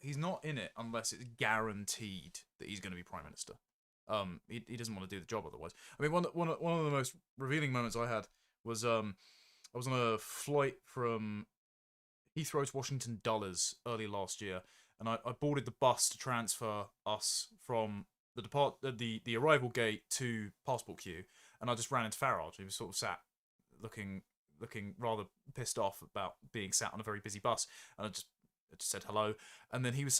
B: in it unless it's guaranteed that he's going to be Prime Minister. He doesn't want to do the job otherwise. I mean, one of the most revealing moments I had was I was on a flight from Heathrow to Washington Dulles early last year, and I boarded the bus to transfer us from the arrival gate to passport queue, and I just ran into Farage. He was sort of sat looking rather pissed off about being sat on a very busy bus, and I just said hello, and then he was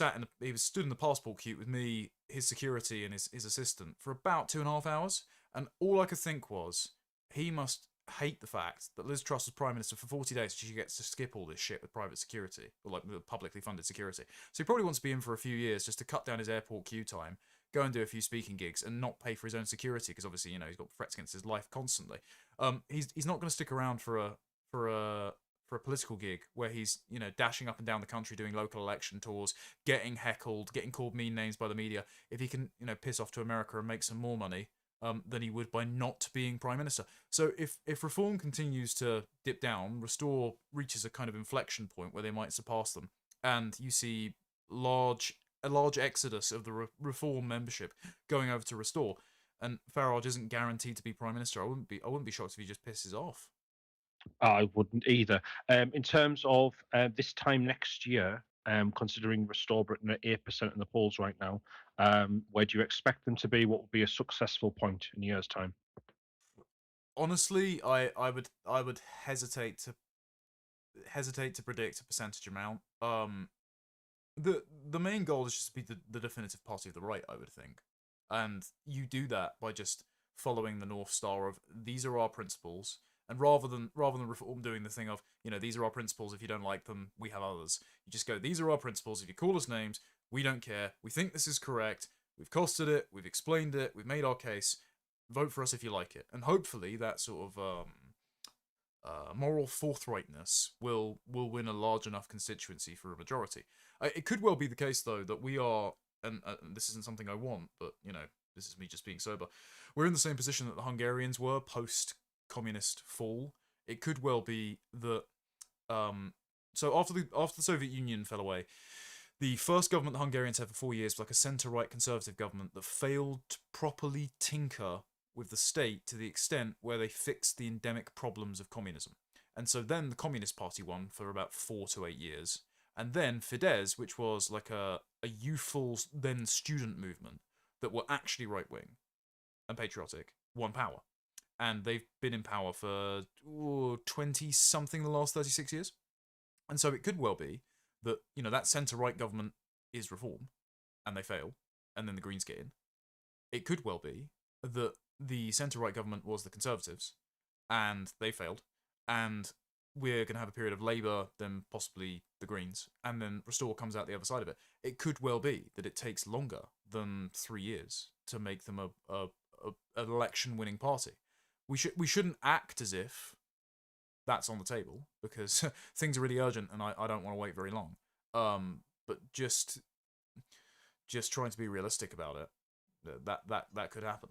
B: stood in the passport queue with me, his security, and his assistant for about 2.5 hours, and all I could think was, he must hate the fact that Liz Truss was Prime Minister for 40 days, so she gets to skip all this shit with private security, or like publicly funded security. So he probably wants to be in for a few years just to cut down his airport queue time, go and do a few speaking gigs, and not pay for his own security, because obviously, he's got threats against his life constantly. He's not going to stick around for a political gig where he's, dashing up and down the country doing local election tours, getting heckled, getting called mean names by the media, if he can, piss off to America and make some more money than he would by not being Prime Minister. So if reform continues to dip down, Restore reaches a kind of inflection point where they might surpass them, and you see a large exodus of the reform membership going over to Restore, and Farage isn't guaranteed to be Prime Minister. I wouldn't be shocked if he just pisses off.
A: I wouldn't either. In terms of this time next year, considering Restore Britain at 8% in the polls right now, where do you expect them to be? What would be a successful point in a year's time?
B: Honestly, I would hesitate to predict a percentage amount. The main goal is just to be the definitive party of the right, I would think, and you do that by just following the North Star of, these are our principles. And rather than reform doing the thing of, these are our principles, if you don't like them, we have others. You just go, these are our principles, if you call us names, we don't care, we think this is correct, we've costed it, we've explained it, we've made our case, vote for us if you like it. And hopefully that sort of moral forthrightness will win a large enough constituency for a majority. It could well be the case, though, that we are, and this isn't something I want, but, you know, this is me just being sober, we're in the same position that the Hungarians were post-communist fall. It could well be that, so after the Soviet Union fell away, the first government the Hungarians had for 4 years was like a centre-right conservative government that failed to properly tinker with the state to the extent where they fixed the endemic problems of communism. And so then the Communist Party won for about 4 to 8 years. And then Fidesz, which was like a youthful then student movement that were actually right-wing and patriotic, won power. And they've been in power for 20-something the last 36 years. And so it could well be that, you know, that centre-right government is reform, and they fail, and then the Greens get in. It could well be that the centre-right government was the Conservatives, and they failed, and we're going to have a period of Labour, then possibly the Greens, and then Restore comes out the other side of it. It could well be that it takes longer than 3 years to make them an election-winning party. We shouldn't act as if that's on the table, because things are really urgent and I don't want to wait very long. But just trying to be realistic about it, that could happen.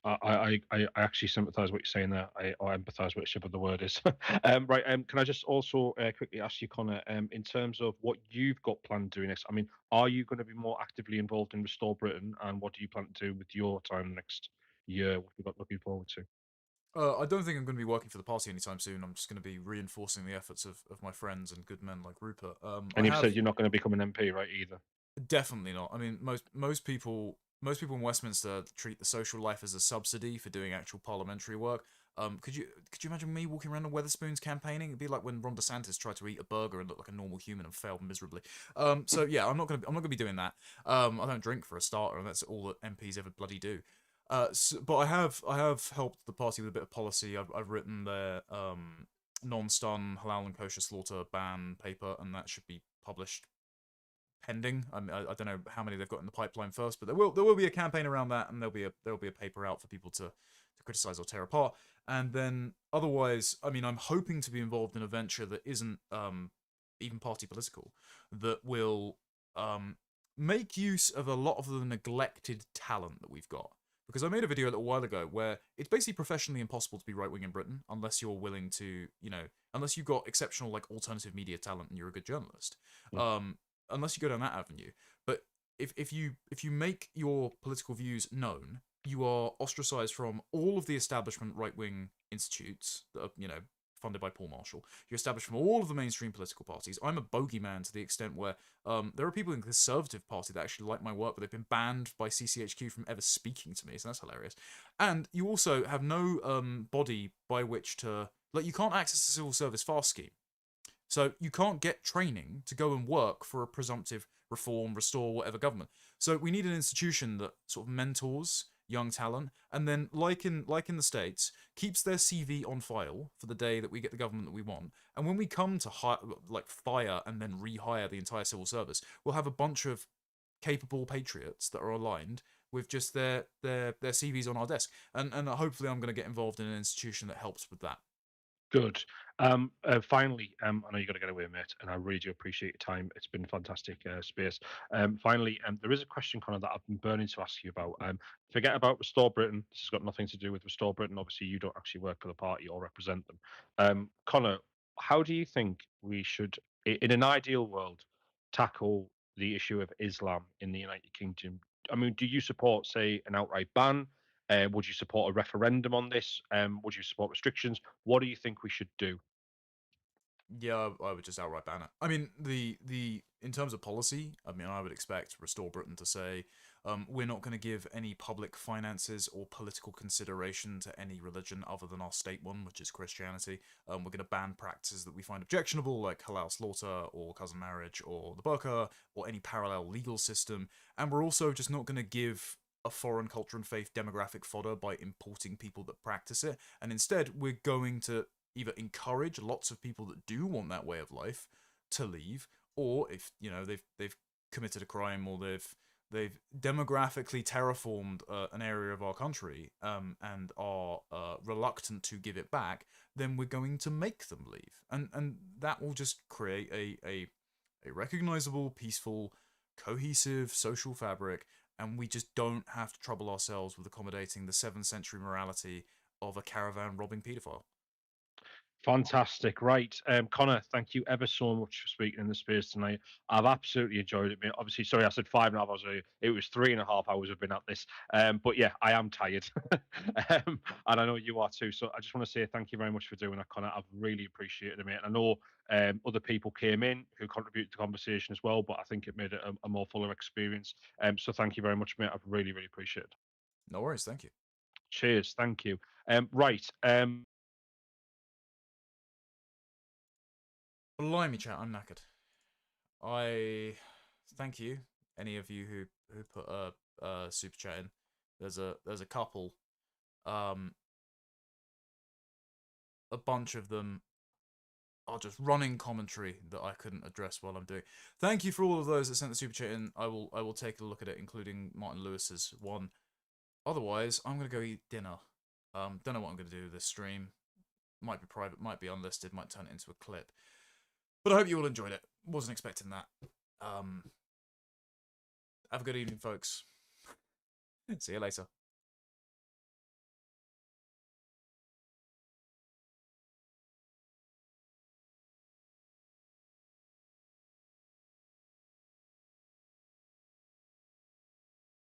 A: I actually sympathise with what you're saying there. I empathise whichever the word is. Right. Can I just also quickly ask you, Connor, in terms of what you've got planned doing next? I mean, are you going to be more actively involved in Restore Britain, and what do you plan to do with your time next year? What have you got looking forward to?
B: I don't think I'm going to be working for the party anytime soon. I'm just going to be reinforcing the efforts of my friends and good men like Rupert.
A: And you've said you're not going to become an MP, right? Either.
B: Definitely not. I mean, most people in Westminster treat the social life as a subsidy for doing actual parliamentary work. Could you imagine me walking around on Wetherspoons campaigning? It'd be like when Ron DeSantis tried to eat a burger and look like a normal human and failed miserably. So yeah, I'm not gonna be doing that. I don't drink for a starter, and that's all that MPs ever bloody do. But I have helped the party with a bit of policy. I've written their non-stun halal and kosher slaughter ban paper, and that should be published pending. I mean, I don't know how many they've got in the pipeline first, but there will be a campaign around that, and there'll be a paper out for people to criticize or tear apart. And then otherwise, I mean, I'm hoping to be involved in a venture that isn't even party political, that will make use of a lot of the neglected talent that we've got. Because I made a video a little while ago where it's basically professionally impossible to be right-wing in Britain unless you're willing to, you know, unless you've got exceptional, like, alternative media talent and you're a good journalist. Unless you go down that avenue. But if you make your political views known, you are ostracized from all of the establishment right-wing institutes that are, you know, funded by Paul Marshall. You're established from all of the mainstream political parties. I'm a bogeyman to the extent where there are people in the Conservative Party that actually like my work, but they've been banned by CCHQ from ever speaking to me, so that's hilarious. And you also have no body by which to... Like, you can't access the Civil Service Fast Scheme. So you can't get training to go and work for a presumptive reform, restore, whatever government. So we need an institution that sort of mentors young talent, and then, like in the States, keeps their CV on file for the day that we get the government that we want. And when we come to fire and then rehire the entire civil service, we'll have a bunch of capable patriots that are aligned with just their CVs on our desk. And hopefully I'm going to get involved in an institution that helps with that.
A: Good. Finally, I know you've got to get away, mate, and I really do appreciate your time. It's been fantastic space. Finally, there is a question, Connor, that I've been burning to ask you about. Forget about Restore Britain. This has got nothing to do with Restore Britain. Obviously, you don't actually work for the party or represent them. Connor, how do you think we should, in an ideal world, tackle the issue of Islam in the United Kingdom? I mean, do you support, say, an outright ban? Would you support a referendum on this? Would you support restrictions? What do you think we should do?
B: Yeah, I would just outright ban it. I mean, in terms of policy, I mean, I would expect Restore Britain to say, we're not going to give any public finances or political consideration to any religion other than our state one, which is Christianity. We're going to ban practices that we find objectionable, like halal slaughter or cousin marriage or the burqa or any parallel legal system. And we're also just not going to give a foreign culture and faith demographic fodder by importing people that practice it. And instead, we're going to either encourage lots of people that do want that way of life to leave, or if, you know, they've committed a crime or they've they've demographically terraformed an area of our country, and are reluctant to give it back, then we're going to make them leave, and that will just create a recognizable, peaceful, cohesive social fabric, and we just don't have to trouble ourselves with accommodating the 7th century morality of a caravan robbing paedophile.
A: Fantastic. Right. Connor, thank you ever so much for speaking in the space tonight. I've absolutely enjoyed it, mate. Obviously, sorry, I said 5.5 hours earlier. It was 3.5 hours I've been at this. But yeah, I am tired. And I know you are too. So I just want to say thank you very much for doing that, Connor. I've really appreciated it, mate. And I know other people came in who contributed to the conversation as well, but I think it made it a more fuller experience. So thank you very much, mate. I've really, really appreciated it.
B: No worries. Thank you.
A: Cheers. Thank you. Right.
B: Blimey, chat, I'm knackered. I thank you, any of you who put a super chat in. There's a couple. A bunch of them are just running commentary that I couldn't address while I'm doing. Thank you for all of those that sent the super chat in. I will take a look at it, including Martin Lewis's one. Otherwise, I'm gonna go eat dinner. Don't know what I'm gonna do with this stream. Might be private, might be unlisted, might turn it into a clip. But I hope you all enjoyed it. Wasn't expecting that. Have a good evening, folks. See you later.